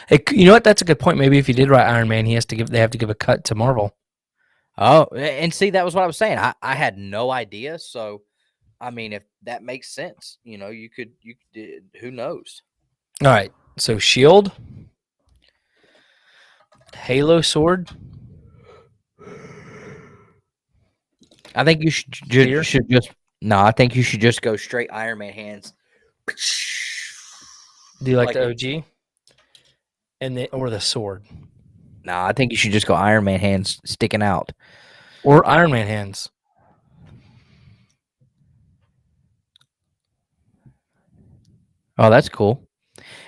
Hey, you know what? That's a good point. Maybe if he did write Iron Man, they have to give a cut to Marvel. Oh, and see, that was what I was saying. I had no idea. So, I mean, if that makes sense, you could, who knows? All right. So Shield, Halo sword. I think you Spear? no, I think you should just go straight Iron Man hands. Do you like Like the OG? Or the sword? No, I think you should just go Iron Man hands sticking out. Or Iron Man hands? Oh, that's cool.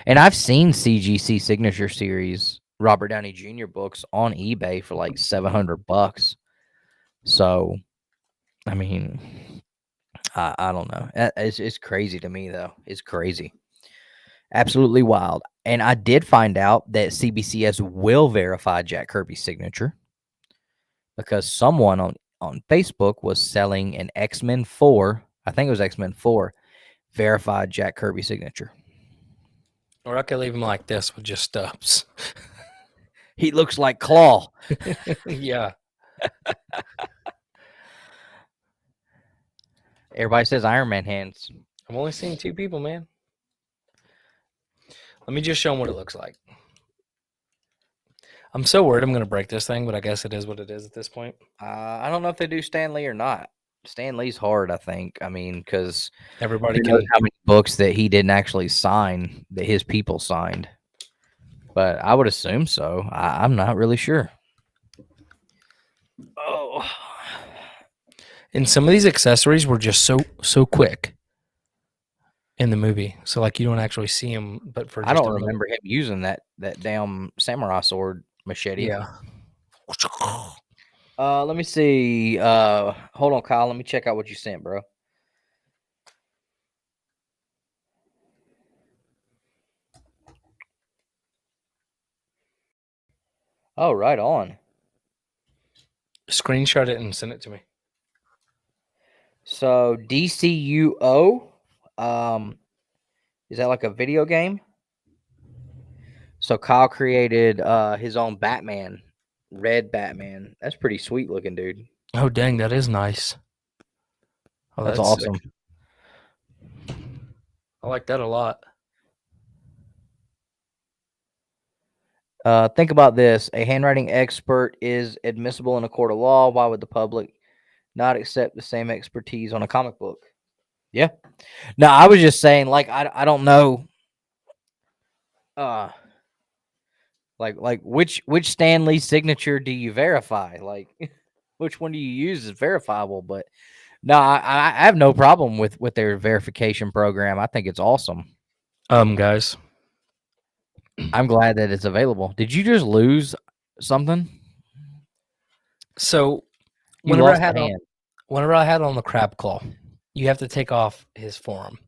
And I've seen CGC Signature Series Robert Downey Jr. books on eBay for like $700. So, I mean, I don't know. It's crazy to me though. It's crazy, absolutely wild. And I did find out that CBCS will verify Jack Kirby's signature because someone on Facebook was selling an X-Men 4. I think it was X-Men 4 verified Jack Kirby signature. Or I could leave him like this with just stubs. He looks like Claw. Yeah. Everybody says Iron Man hands. I've only seen 2 people, man. Let me just show them what it looks like. I'm so worried I'm going to break this thing, but I guess it is what it is at this point. I don't know if they do Stan Lee or not. Stan Lee's hard, I think. I mean, because Everybody knows can. how many books that he didn't actually sign that his people signed. But I would assume so. I'm not really sure. Oh, And some of these accessories were just so quick in the movie. So like you don't actually see them, but for I just don't a minute. remember him using that damn samurai sword machete. Yeah. Let me see. Hold on, Kyle. Let me check out what you sent, bro. Oh, right on. Screenshot it and send it to me. So DCUO, is that like a video game? So Kyle created his own Batman, red Batman. That's pretty sweet looking, dude. Oh dang, that is nice. Oh, That's that's awesome. sick. I like that a lot. Think about this. A handwriting expert is admissible in a court of law. Why would the public not accept the same expertise on a comic book? Yeah. No, I was just saying, like, I don't know. Like which Stan Lee signature do you verify? Like, which one do you use as verifiable? But no, I have no problem with their verification program. I think it's awesome. Guys. I'm glad that it's available. Did you just lose something? So You whenever I lost had a on, hand. whenever I had on the crab claw, you have to take off his forearm.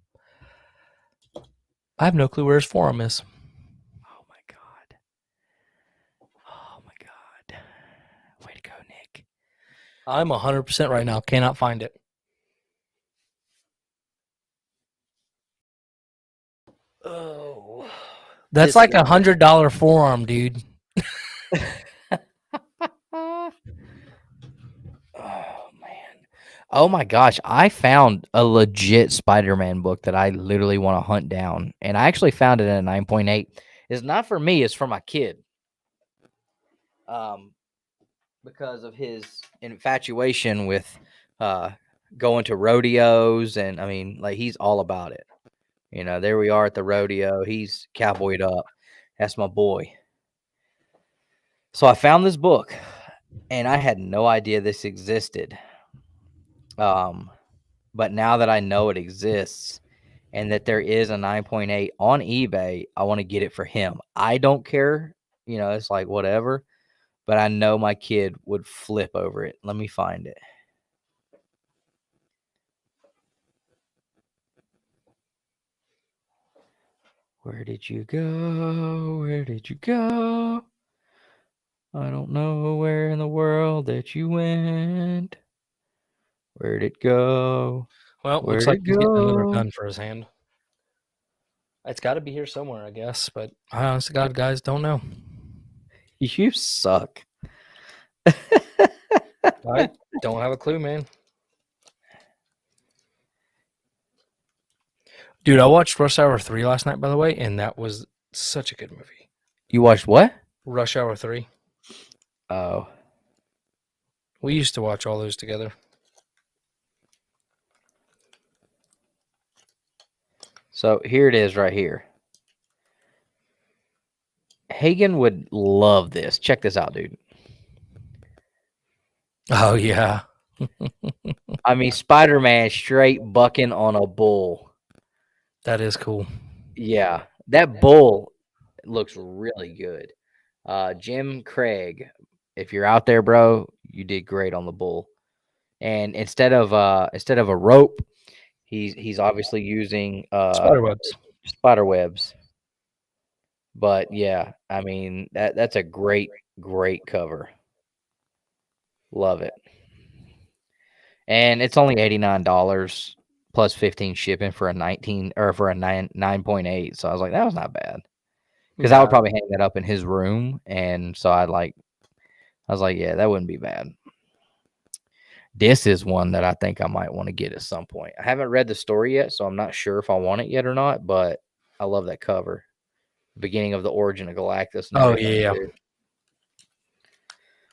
I have no clue where his forearm is. Oh my god. Oh my god. Way to go, Nick. I'm 100% right now. Cannot find it. Oh. That's like $100 forearm, dude. Oh man. Oh my gosh, I found a legit Spider-Man book that I literally want to hunt down. And I actually found it at a 9.8. It's not for me, it's for my kid. Because of his infatuation with going to rodeos, and I mean, like, he's all about it. There we are at the rodeo. He's cowboyed up. That's my boy. So I found this book, and I had no idea this existed. But now that I know it exists and that there is a 9.8 on eBay, I want to get it for him. I don't care. It's like whatever. But I know my kid would flip over it. Let me find it. Where did you go? Where did you go? I don't know where in the world that you went. Where'd it go? Well, Where'd looks like it he's getting another go? gun for his hand. It's got to be here somewhere, I guess. But I honestly, God, guys, don't know. You suck. I don't have a clue, man. Dude, I watched Rush Hour 3 last night, by the way, and that was such a good movie. You watched what? Rush Hour 3. Oh. We used to watch all those together. So here it is right here. Hagen would love this. Check this out, dude. Oh, yeah. I mean, Spider-Man straight bucking on a bull. That is cool. Yeah, that bull looks really good. Jim Craig, if you're out there, bro, you did great on the bull. And instead of a rope, he's obviously using Spiderwebs. spider webs. But yeah, I mean that's a great cover. Love it. And it's only $89 plus 15 shipping for a 19 or for a 9.8. So I was like, that was not bad. Because I would probably hang that up in his room. And so I was like, yeah, that wouldn't be bad. This is one that I think I might want to get at some point. I haven't read the story yet, so I'm not sure if I want it yet or not, but I love that cover. Beginning of the origin of Galactus and Oh, everything. yeah. Dude.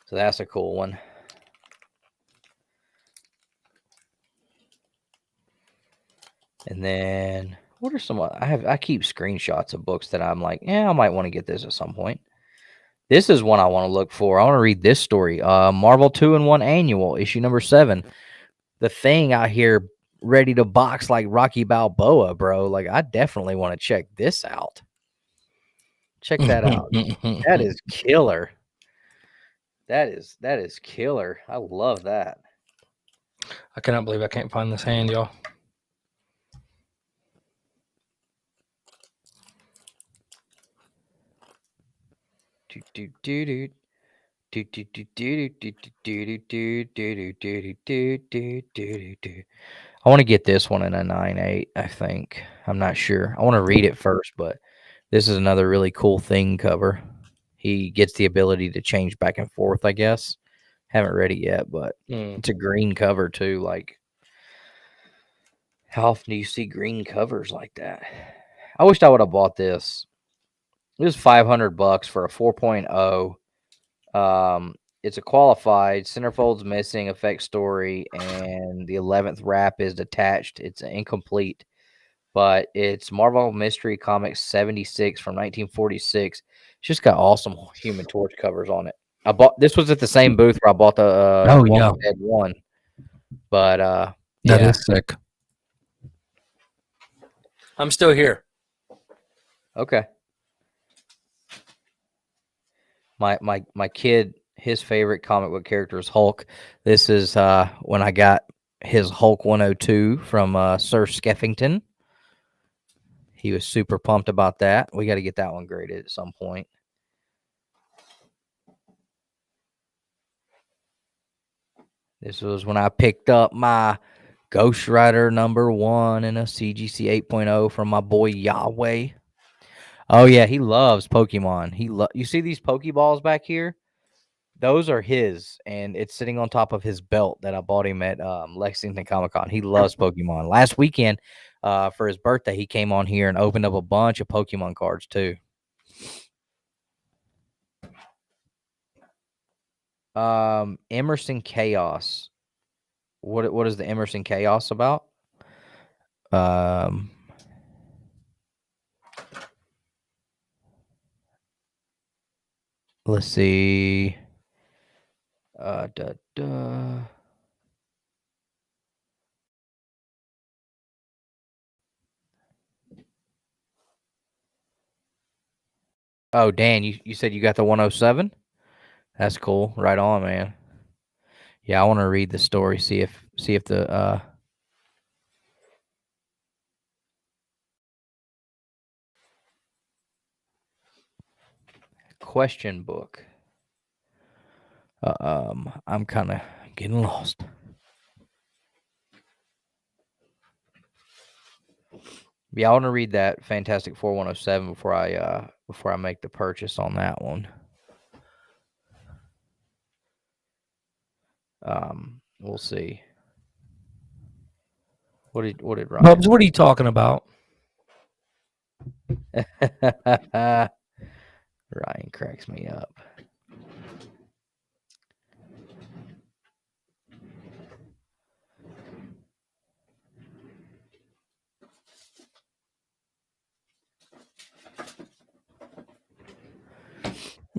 So that's a cool one. And then what are some I keep screenshots of books that I'm like, yeah, I might want to get this at some point. This is one I want to look for. I want to read this story. Marvel 2-in-1 Annual, issue number 7. The Thing out here ready to box like Rocky Balboa, bro. Like, I definitely want to check this out. Check that out. That is killer. That is killer. I love that. I cannot believe I can't find this hand, y'all. I want to get this one in a 9.8, I think. I'm not sure. I want to read it first, but this is another really cool Thing cover. He gets the ability to change back and forth, I guess. Haven't read it yet, but it's a green cover too. Like, how often do you see green covers like that? I wished I would have bought this. It was $500 for a 4.0. It's a qualified, centerfold's missing, effect story, and the 11th wrap is detached. It's incomplete, but it's Marvel Mystery Comics 76 from 1946. It's just got awesome Human Torch covers on it. I bought this was at the same booth where I bought the Oh, Walking yeah. Dead one, but That yeah, is sick. I'm still here. okay. My kid, his favorite comic book character is Hulk. This is when I got his Hulk 102 from Sir Skeffington. He was super pumped about that. We got to get that one graded at some point. This was when I picked up my Ghost Rider #1 and a CGC 8.0 from my boy Yahweh. Oh yeah, he loves Pokemon. You see these Pokeballs back here? Those are his, and it's sitting on top of his belt that I bought him at Lexington Comic-Con. He loves Pokemon. Last weekend, for his birthday, he came on here and opened up a bunch of Pokemon cards too. Emerson Chaos. What is the Emerson Chaos about? Let's see. Oh, Dan, you said you got the 107? That's cool. Right on, man. Yeah, I want to read the story, see if the question book. I'm kind of getting lost. Yeah, I want to read that Fantastic Four 107 before I make the purchase on that one. We'll see. What did Ryan? Bubs, what are you talking about? Ryan cracks me up.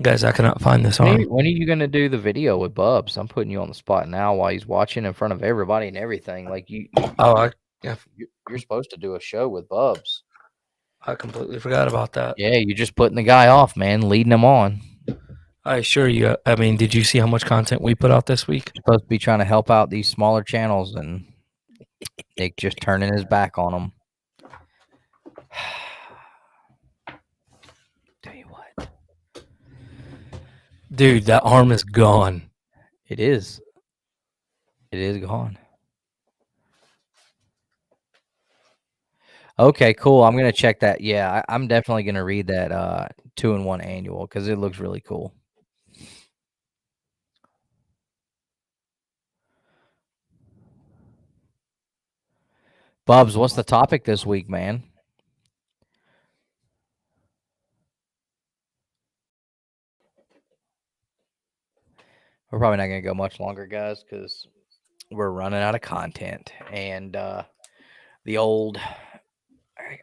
Guys, I cannot find this arm. When are you gonna do the video with Bubs? I'm putting you on the spot now while he's watching in front of everybody and everything. Like you're supposed to do a show with Bubs. I completely forgot about that. Yeah, you're just putting the guy off, man, leading him on. I assure you. I mean, did you see how much content we put out this week? You're supposed to be trying to help out these smaller channels, and Nick just turning his back on them. Tell you what, dude, that arm is gone. It is gone. Okay, cool. I'm gonna check that. Yeah, I'm definitely gonna read that 2-in-1 annual because it looks really cool. Bubs, what's the topic this week, man? We're probably not gonna go much longer, guys, because we're running out of content. And the old,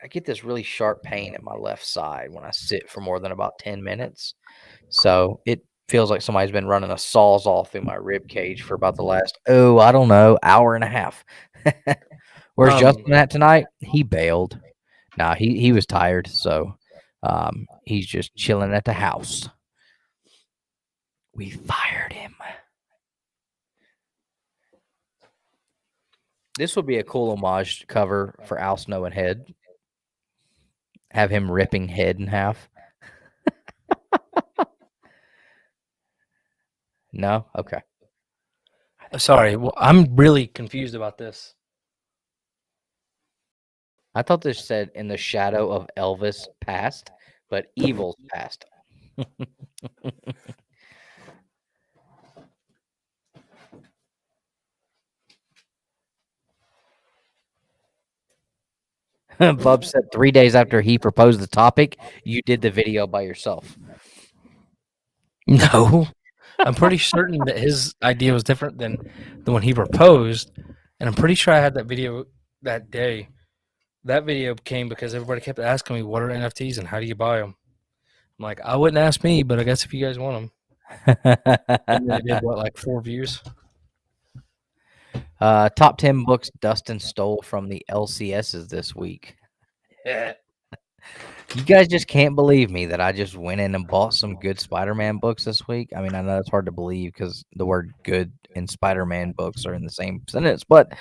I get this really sharp pain in my left side when I sit for more than about 10 minutes. So it feels like somebody's been running a sawzall through my rib cage for about the last, I don't know, hour and a half. Where's Justin at tonight? He bailed. Nah, he was tired, so he's just chilling at the house. We fired him. This would be a cool homage cover for Al Snow and Head. Have him ripping Head in half. No? Okay. Sorry, well, I'm really confused about this. I thought this said in the shadow of Elvis past, but evil's past. Bub said 3 days after he proposed the topic, you did the video by yourself. No, I'm pretty certain that his idea was different than the one he proposed, and I'm pretty sure I had that video that day. That video came because everybody kept asking me, what are NFTs and how do you buy them? I'm like, I wouldn't ask me, but I guess if you guys want them. And then it did, what, like 4 views? Top 10 books Dustin stole from the LCSs this week. You guys just can't believe me that I just went in and bought some good Spider-Man books this week. I mean, I know it's hard to believe because the word good and Spider-Man books are in the same sentence, but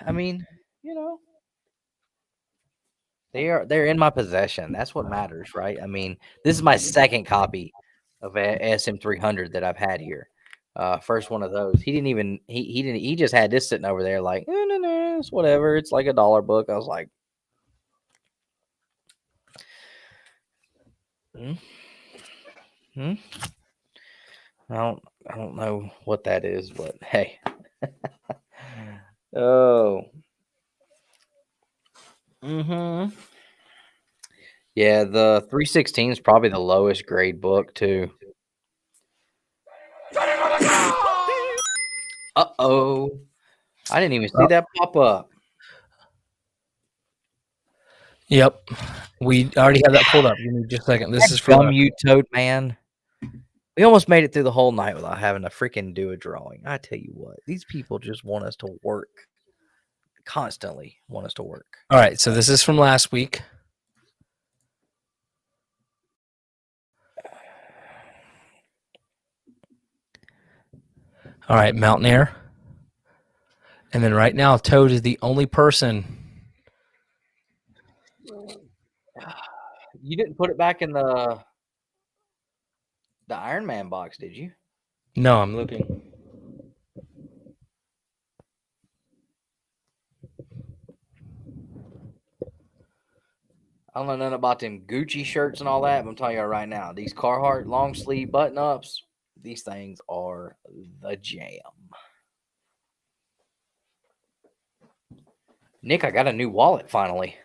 I mean, you know, they're in my possession. That's what matters, right? I mean, this is my second copy of SM300 that I've had here. First one of those. He just had this sitting over there like, no, it's whatever. It's like $1 book. I was like, I don't know what that is, but hey. Oh. Yeah, the 316 is probably the lowest grade book too. Uh-oh. I didn't even see that pop up. Yep. We already have that pulled up. Give me just a second. This is for Dumb you toad man. We almost made it through the whole night without having to freaking do a drawing. I tell you what, these people just want us to work. Constantly want us to work. All right, so this is from last week. All right, Mountain Air. And then right now, Toad is the only person. You didn't put it back in the Iron Man box, did you? No, I'm looking. I don't know nothing about them Gucci shirts and all that, but I'm telling you right now, these Carhartt long sleeve button ups, these things are the jam. Nick, I got a new wallet finally.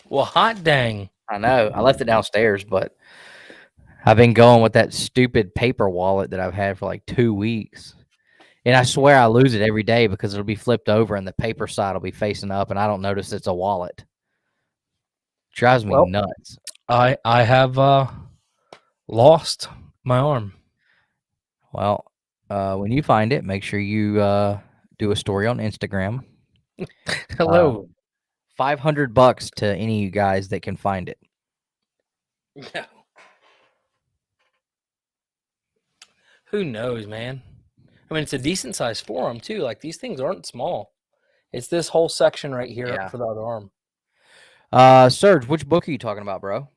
Well, hot dang. I know. I left it downstairs, but I've been going with that stupid paper wallet that I've had for like 2 weeks. And I swear I lose it every day because it'll be flipped over and the paper side will be facing up and I don't notice it's a wallet. Drives me Well, nuts. I have lost my arm. Well, when you find it, make sure you do a story on Instagram. Hello. $500 to any of you guys that can find it. Yeah. Who knows, man? I mean, it's a decent sized forearm too. Like these things aren't small. It's this whole section right here Yeah. for the other arm. Serge, which book are you talking about, bro?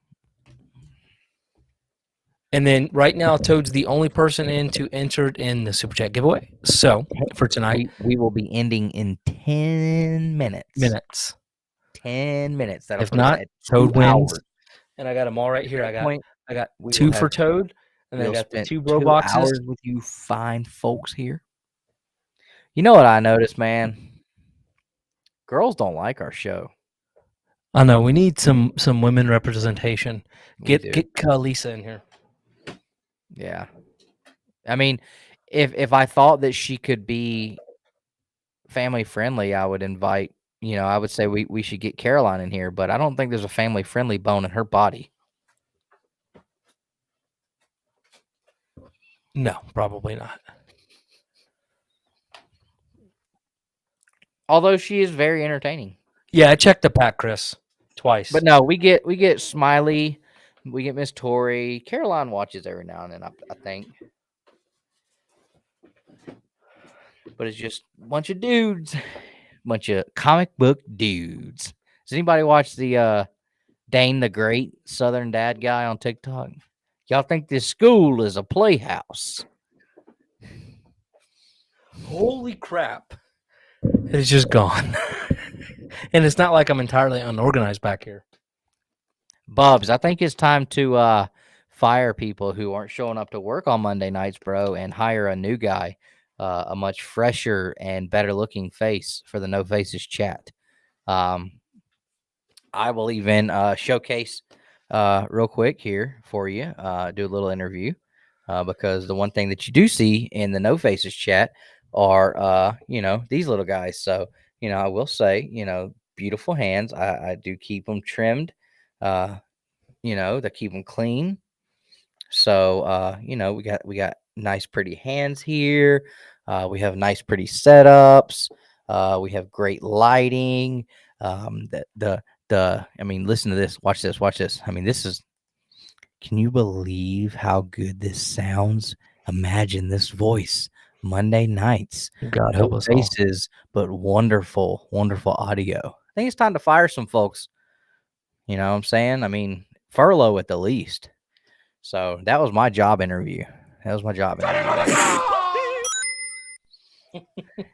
And then right now, Toad's the only person entered in the Super Chat giveaway. So for tonight, we will be ending in 10 minutes. 10 minutes. That'll if put us not, at Toad 2 wins. hours. And I got them all right here. I got we two will for have- Toad, and then I We'll got the spend 2 bro 2 boxes. hours with you fine folks here. You know what I noticed, man? Girls don't like our show. I know we need some women representation. We do. Get Lisa in here. Yeah. I mean, if I thought that she could be family friendly, I would invite, I would say we should get Caroline in here, but I don't think there's a family friendly bone in her body. No, probably not. Although she is very entertaining. Yeah, I checked the pack, Chris, twice. But no, we get Smiley, we get Miss Tori. Caroline watches every now and then, I think. But it's just a bunch of dudes, bunch of comic book dudes. Does anybody watch the Dane the Great Southern Dad guy on TikTok? Y'all think this school is a playhouse? Holy crap. It's just gone. And it's not like I'm entirely unorganized back here. Bubs, I think it's time to fire people who aren't showing up to work on Monday nights, bro, and hire a new guy, a much fresher and better looking face for the No Faces chat. I will even showcase real quick here for you, do a little interview, because the one thing that you do see in the No Faces chat are, these little guys. So, I will say, beautiful hands. I do keep them trimmed, they keep them clean. So, we got nice, pretty hands here. We have nice, pretty setups. We have great lighting. I mean, listen to this. Watch this. I mean, can you believe how good this sounds? Imagine this voice Monday nights. God help us all. Faces, but wonderful, wonderful audio. I think it's time to fire some folks. You know what I'm saying? I mean, furlough at the least. So that was my job interview. And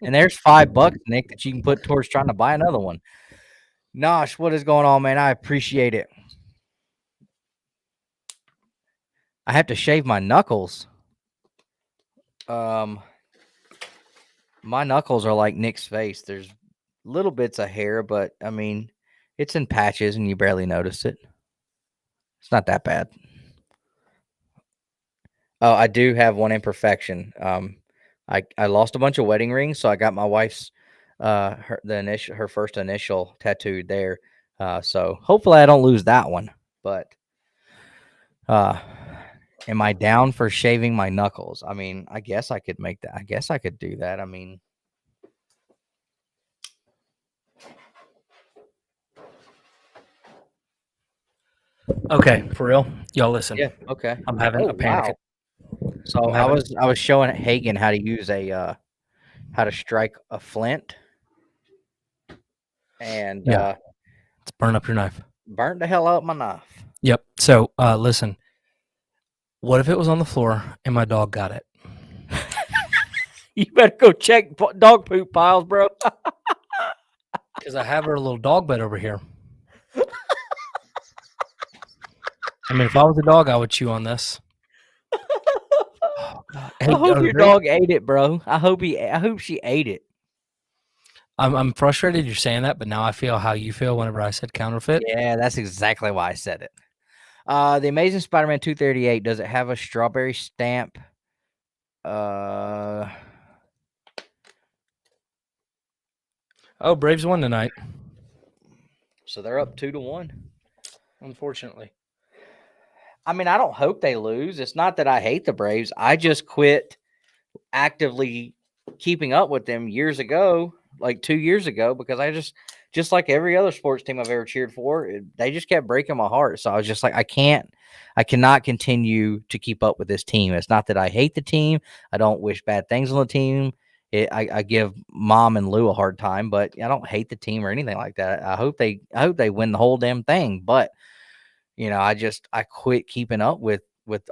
there's $5, Nick, that you can put towards trying to buy another one. Nosh, what is going on, man? I appreciate it. I have to shave my knuckles. My knuckles are like Nick's face. There's little bits of hair, but I mean, it's in patches and you barely notice it. It's not that bad. Oh, I do have one imperfection. I lost a bunch of wedding rings, so I got my wife's her first initial tattooed there. So hopefully I don't lose that one. But am I down for shaving my knuckles? I mean, I guess I could make that. I guess I could do that. I mean, Okay, for real, y'all listen. yeah, okay. I'm having a panic. Wow. So I was showing Hagen how to use how to strike a flint, and let's burn up your knife. Burnt the hell out my knife. Yep. So listen, what if it was on the floor and my dog got it? You better go check dog poop piles, bro. Because I have her little dog bed over here. I mean, if I was a dog, I would chew on this. Oh God! Hey, I hope are the your Braves- dog ate it, bro. I hope she ate it. I'm frustrated you're saying that, but now I feel how you feel whenever I said counterfeit. Yeah, that's exactly why I said it. The Amazing Spider-Man 238, does it have a strawberry stamp? Oh, Braves won tonight. So they're up 2-1. Unfortunately. I mean, I don't hope they lose. It's not that I hate the Braves. I just quit actively keeping up with them years ago, like 2 years ago, because I just like every other sports team I've ever cheered for, they just kept breaking my heart. So I was just like, I cannot continue to keep up with this team. It's not that I hate the team. I don't wish bad things on the team. I give Mom and Lou a hard time, but I don't hate the team or anything like that. I hope they win the whole damn thing. But I quit keeping up with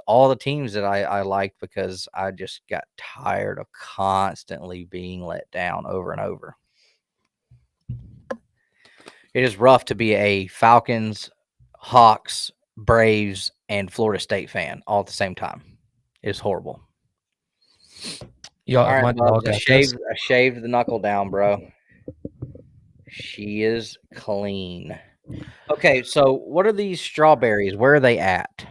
all the teams that I liked because I just got tired of constantly being let down over and over. It is rough to be a Falcons, Hawks, Braves, and Florida State fan all at the same time. It's horrible. Y'all, All right, my Bubs, dog got this. I shaved the knuckle down, bro. She is clean. Okay, so what are these strawberries? Where are they at?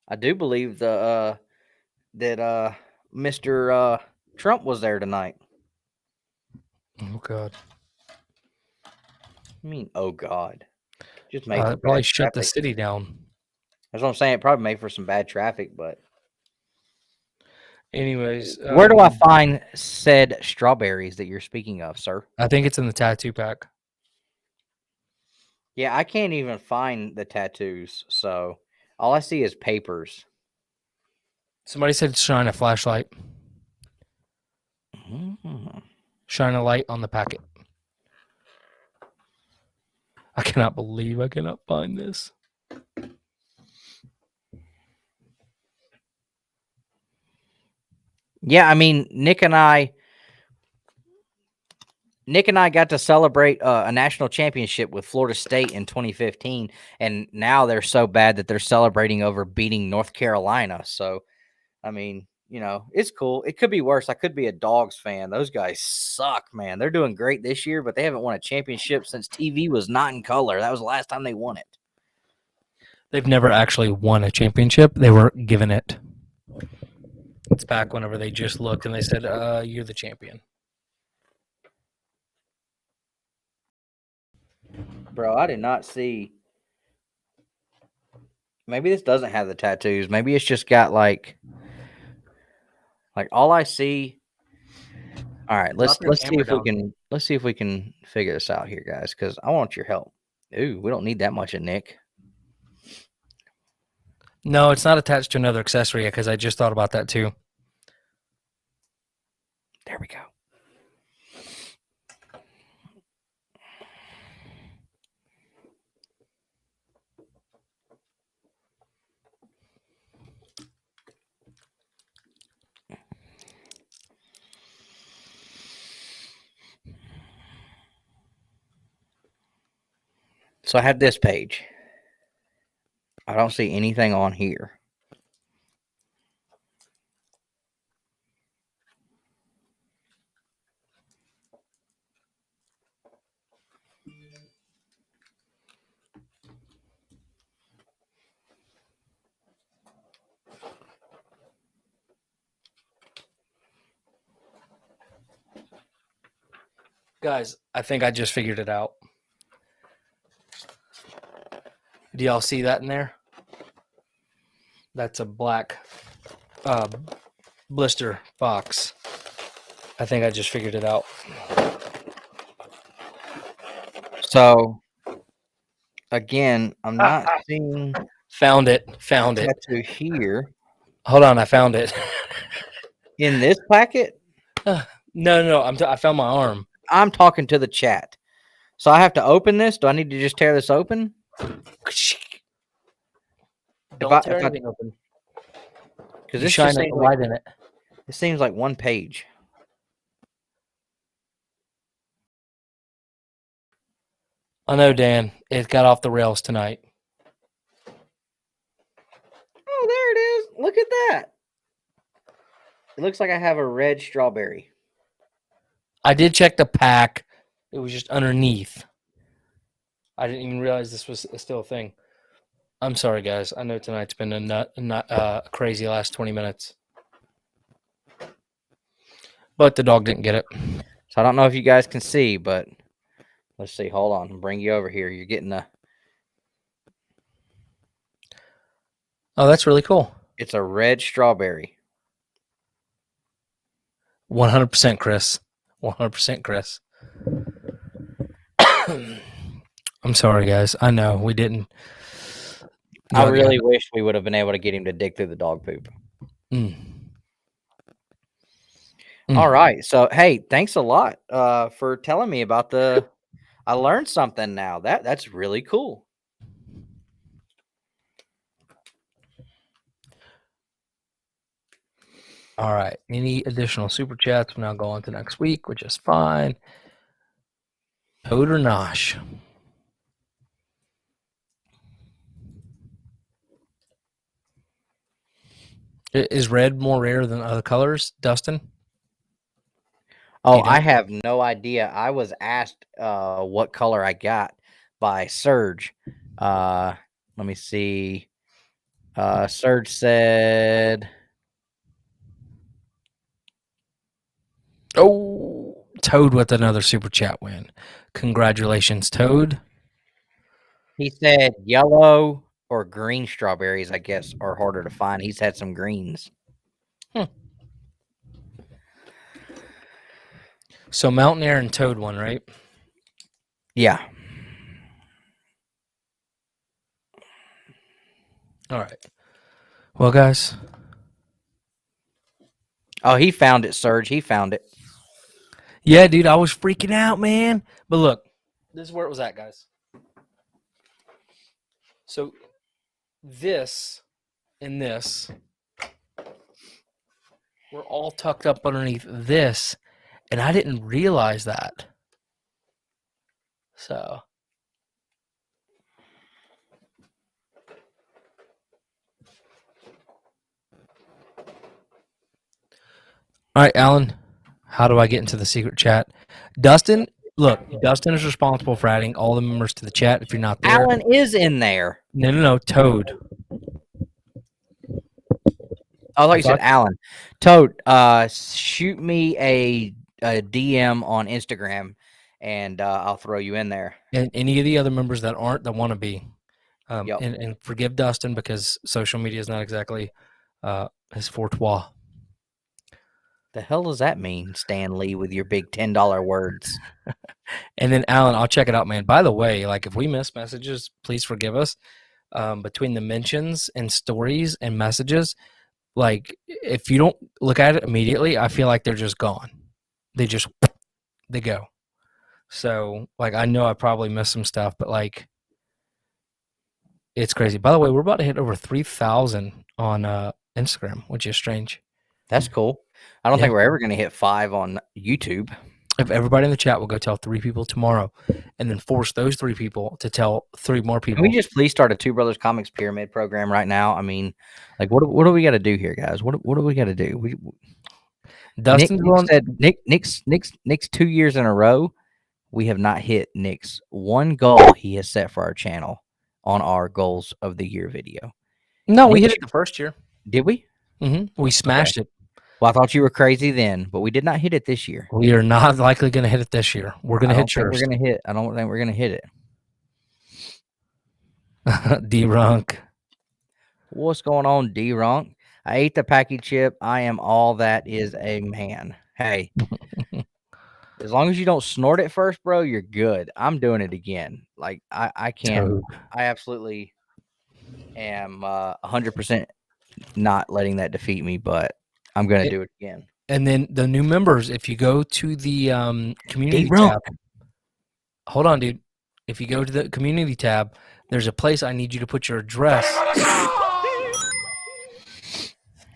I do believe that Mr. Trump was there tonight. Oh God! I mean, oh God, just made for Probably bad shut the traffic. city down. That's what I'm saying. It probably made for some bad traffic, but Anyways, where do I find said strawberries that you're speaking of, sir? I think it's in the tattoo pack. Yeah, I can't even find the tattoos, so all I see is papers. Somebody said shine a flashlight. Mhm. Shine a light on the packet. I cannot believe I cannot find this. Yeah, I mean, Nick and I got to celebrate a national championship with Florida State in 2015, and now they're so bad that they're celebrating over beating North Carolina. So, I mean, it's cool. It could be worse. I could be a Dogs fan. Those guys suck, man. They're doing great this year, but they haven't won a championship since TV was not in color. That was the last time they won it. They've never actually won a championship. They were given it. It's back whenever they just looked and they said, you're the champion. Bro, I did not see. Maybe this doesn't have the tattoos. Maybe it's just got like all I see. All right, let's see if we can figure this out here, guys, because I want your help. Ooh, we don't need that much of Nick. No, it's not attached to another accessory because I just thought about that too. There we go. So I have this page. I don't see anything on here. Guys, I think I just figured it out. Do y'all see that in there? That's a black blister fox. I think I just figured it out. So again, I'm not seeing Found it. tattoo here Hold on, I found it. in this packet. No. I found my arm. I'm talking to the chat. So I have to open this. Do I need to just tear this open? Don't tear anything open. Because You this shine just a seems light in it. it seems like one page. I know, Dan. It got off the rails tonight. Oh, there it is. Look at that. It looks like I have a red strawberry. I did check the pack. It was just underneath. I didn't even realize this was still a thing. I'm sorry, guys. I know tonight's been a crazy last 20 minutes. But the dog didn't get it. So I don't know if you guys can see, but let's see. Hold on. I'll bring you over here. You're getting a... Oh, that's really cool. It's a red strawberry. 100% Chris. 100% Chris. I'm sorry, guys. I know we didn't. I really wish we would have been able to get him to dig through the dog poop. All right. So, hey, thanks a lot for telling me about the... I learned something now. That's really cool. All right. Any additional super chats? We'll now go on to next week, which is fine. Toad or Nosh? Is red more rare than other colors, Dustin? Oh, I have no idea. I was asked what color I got by Surge. Let me see. Surge said... Oh, Toad with another super chat win. Congratulations, Toad. He said yellow or green strawberries, I guess, are harder to find. He's had some greens. So Mountain Air and Toad won, right? Yeah. All right. Well, guys. Oh, he found it, Surge. He found it. Yeah, dude, I was freaking out, man. But look, this is where it was at, guys. So this and this were all tucked up underneath this, and I didn't realize that. So all right, Alan, how do I get into the secret chat? Dustin, look, Dustin is responsible for adding all the members to the chat if you're not there. Alan is in there. No, Toad. Oh, like you said, Alan. Toad, shoot me a DM on Instagram, and I'll throw you in there. And any of the other members that aren't, that want to be. Yep. And forgive Dustin because social media is not exactly his forte. The hell does that mean, Stan Lee, with your big $10 words? And then, Alan, I'll check it out, man. By the way, like if we miss messages, please forgive us. Between the mentions and stories and messages, like if you don't look at it immediately, I feel like they're just gone. They go. So, like, I know I probably missed some stuff, but like, it's crazy. By the way, we're about to hit over 3,000 on Instagram, which is strange. That's cool. I don't think we're ever going to hit 5 on YouTube. If everybody in the chat will go tell 3 people tomorrow, and then force those 3 people to tell 3 more people. Can we just please start a Two Brothers Comics Pyramid program right now? I mean, like, what do we got to do here, guys? What do we got to do? Dustin said Nick's 2 years in a row, we have not hit Nick's one goal he has set for our channel on our goals of the year video. No, we hit it the first year. Did we? Mm-hmm. We smashed it. Well, I thought you were crazy then, but we did not hit it this year. We are not likely going to hit it this year. We're going to hit yours. We're going to hit. I don't think we're going to hit it. D-Runk. What's going on, D-Runk? I ate the packy chip. I am all that is a man. Hey, as long as you don't snort it first, bro, you're good. I'm doing it again. Like, I can't. Toad. I absolutely am 100% not letting that defeat me, but I'm going to do it again. And then the new members, if you go to the community tab. Hold on, dude. If you go to the community tab, there's a place I need you to put your address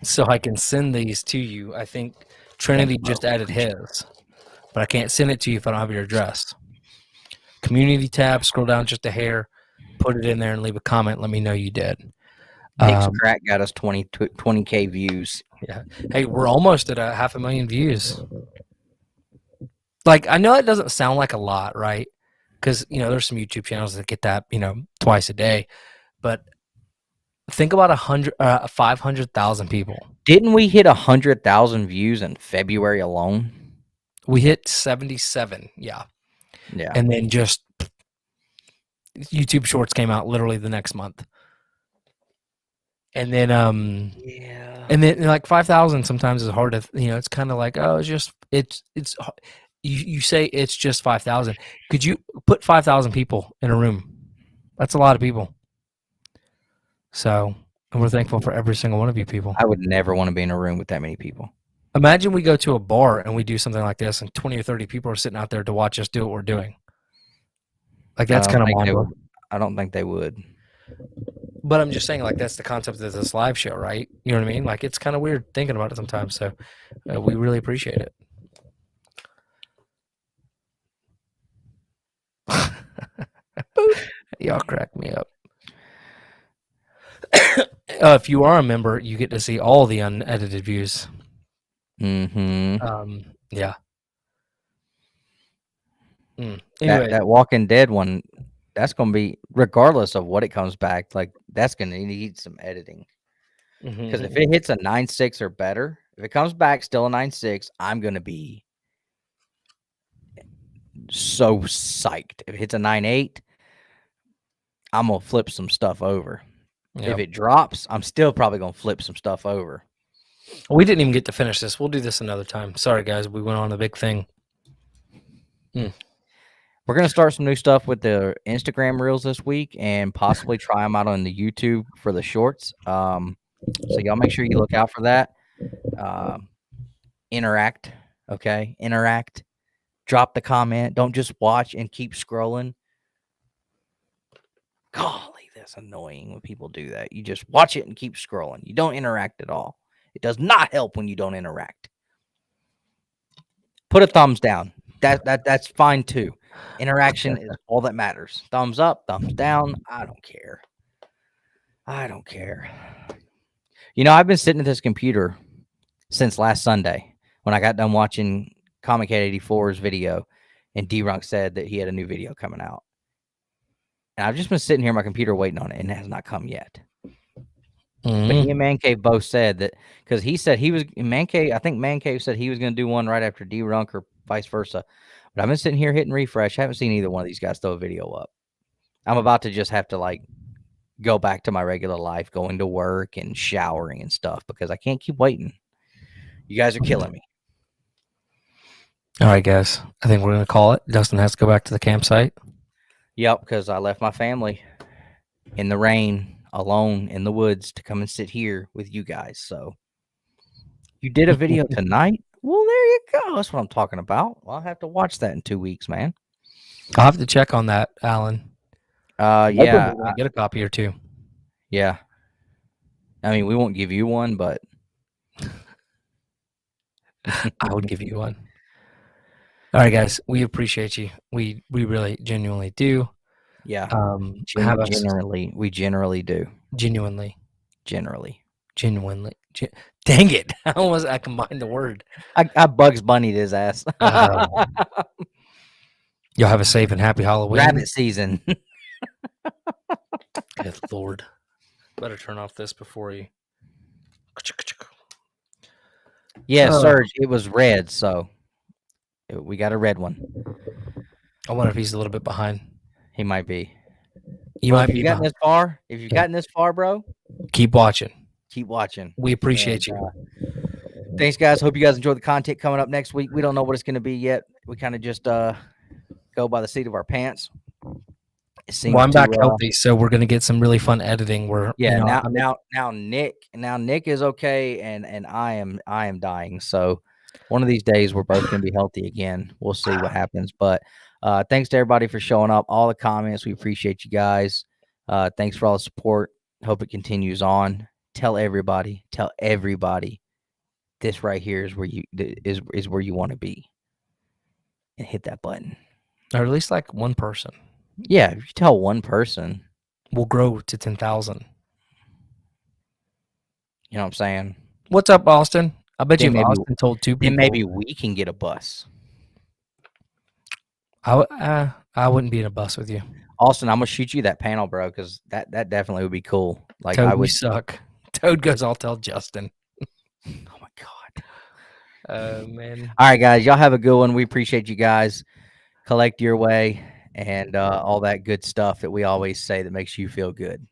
so I can send these to you. I think Trinity just added his, but I can't send it to you if I don't have your address. community tab, scroll down just a hair, put it in there, and leave a comment. Let me know you did. Nick's crack got us 20K views. Yeah. Hey, we're almost at 500,000 views. Like, I know it doesn't sound like a lot, right? Because, there's some YouTube channels that get that, twice a day. But think about 500,000 people. Didn't we hit 100,000 views in February alone? We hit 77, yeah. Yeah. And then just YouTube Shorts came out literally the next month. And then Yeah. and then like 5,000 sometimes is hard to, it's kind of like, oh, it's you say it's just 5,000. Could you put 5,000 people in a room? That's a lot of people. So, and we're thankful for every single one of you people. I would never want to be in a room with that many people. Imagine we go to a bar and we do something like this and 20 or 30 people are sitting out there to watch us do what we're doing. Like, that's kind of mind-blowing. I don't think they would. But I'm just saying, like, that's the concept of this live show, right? You know what I mean? Like, it's kind of weird thinking about it sometimes. So we really appreciate it. Y'all crack me up. If you are a member, you get to see all the unedited views. Mm-hmm. Yeah. Anyway. That Walking Dead one, that's going to be, regardless of what it comes back, like, that's going to need some editing. Because if it hits a 9.6 or better, if it comes back still a 9.6, I'm going to be so psyched. If it hits a 9.8, I'm going to flip some stuff over. Yep. If it drops, I'm still probably going to flip some stuff over. We didn't even get to finish this. We'll do this another time. Sorry, guys. We went on a big thing. We're going to start some new stuff with the Instagram Reels this week and possibly try them out on the YouTube for the shorts. So y'all make sure you look out for that. Interact, okay? Interact. Drop the comment. Don't just watch and keep scrolling. Golly, that's annoying when people do that. You just watch it and keep scrolling. You don't interact at all. It does not help when you don't interact. Put a thumbs down. That's fine too. Interaction is all that matters. Thumbs up, thumbs down. I don't care. I've been sitting at this computer since last Sunday when I got done watching Comic Head 84's video, and D-Runk said that he had a new video coming out. And I've just been sitting here on my computer waiting on it, and it has not come yet. Mm-hmm. But he and Man Cave both said that, because he said he was in Man Cave. I think Man Cave said he was going to do one right after D-Runk or vice versa. But I've been sitting here hitting refresh. I haven't seen either one of these guys throw a video up. I'm about to just have to go back to my regular life, going to work and showering and stuff, because I can't keep waiting. You guys are killing me. All right, guys. I think we're going to call it. Dustin has to go back to the campsite. Yep, because I left my family in the rain, alone in the woods, to come and sit here with you guys. So you did a video tonight? Well, there you go. That's what I'm talking about. Well, I'll have to watch that in 2 weeks, man. I'll have to check on that, Alan. Yeah. Get a copy or two. Yeah. I mean, we won't give you one, but I would give you one. All right, guys. We appreciate you. We really genuinely do. Yeah. We generally do. Genuinely. Genuinely. Dang it. I combined the word. I Bugs Bunny'd his ass. Y'all have a safe and happy Halloween. Rabbit season. Good Lord. Better turn off this before you. Yeah, Serge, it was red, so we got a red one. I wonder if he's a little bit behind. He might be. If you've gotten this far, bro, keep watching. We appreciate you. Thanks, guys. Hope you guys enjoy the content coming up next week. We don't know what it's going to be yet. We kind of just go by the seat of our pants. I'm back healthy, so we're going to get some really fun editing. Now Nick is okay, and I am dying. So one of these days we're both going to be healthy again. We'll see what happens. But thanks to everybody for showing up. All the comments, we appreciate you guys. Thanks for all the support. Hope it continues on. Tell everybody. This right here is where you want to be, and hit that button. or at least like one person. Yeah, if you tell one person, We'll grow to 10,000. you know what I'm saying? What's up, Austin? I bet you Then if maybe Austin told 2 then people, maybe we can get a bus. I wouldn't be in a bus with you. Austin, I'm gonna shoot you that panel, bro, because that definitely would be cool. Like Toad, I you would. suck. Toad goes, I'll tell Justin. Oh my god. Oh, man. All right, guys, y'all have a good one. We appreciate you guys. Collect your way and all that good stuff that we always say that makes you feel good.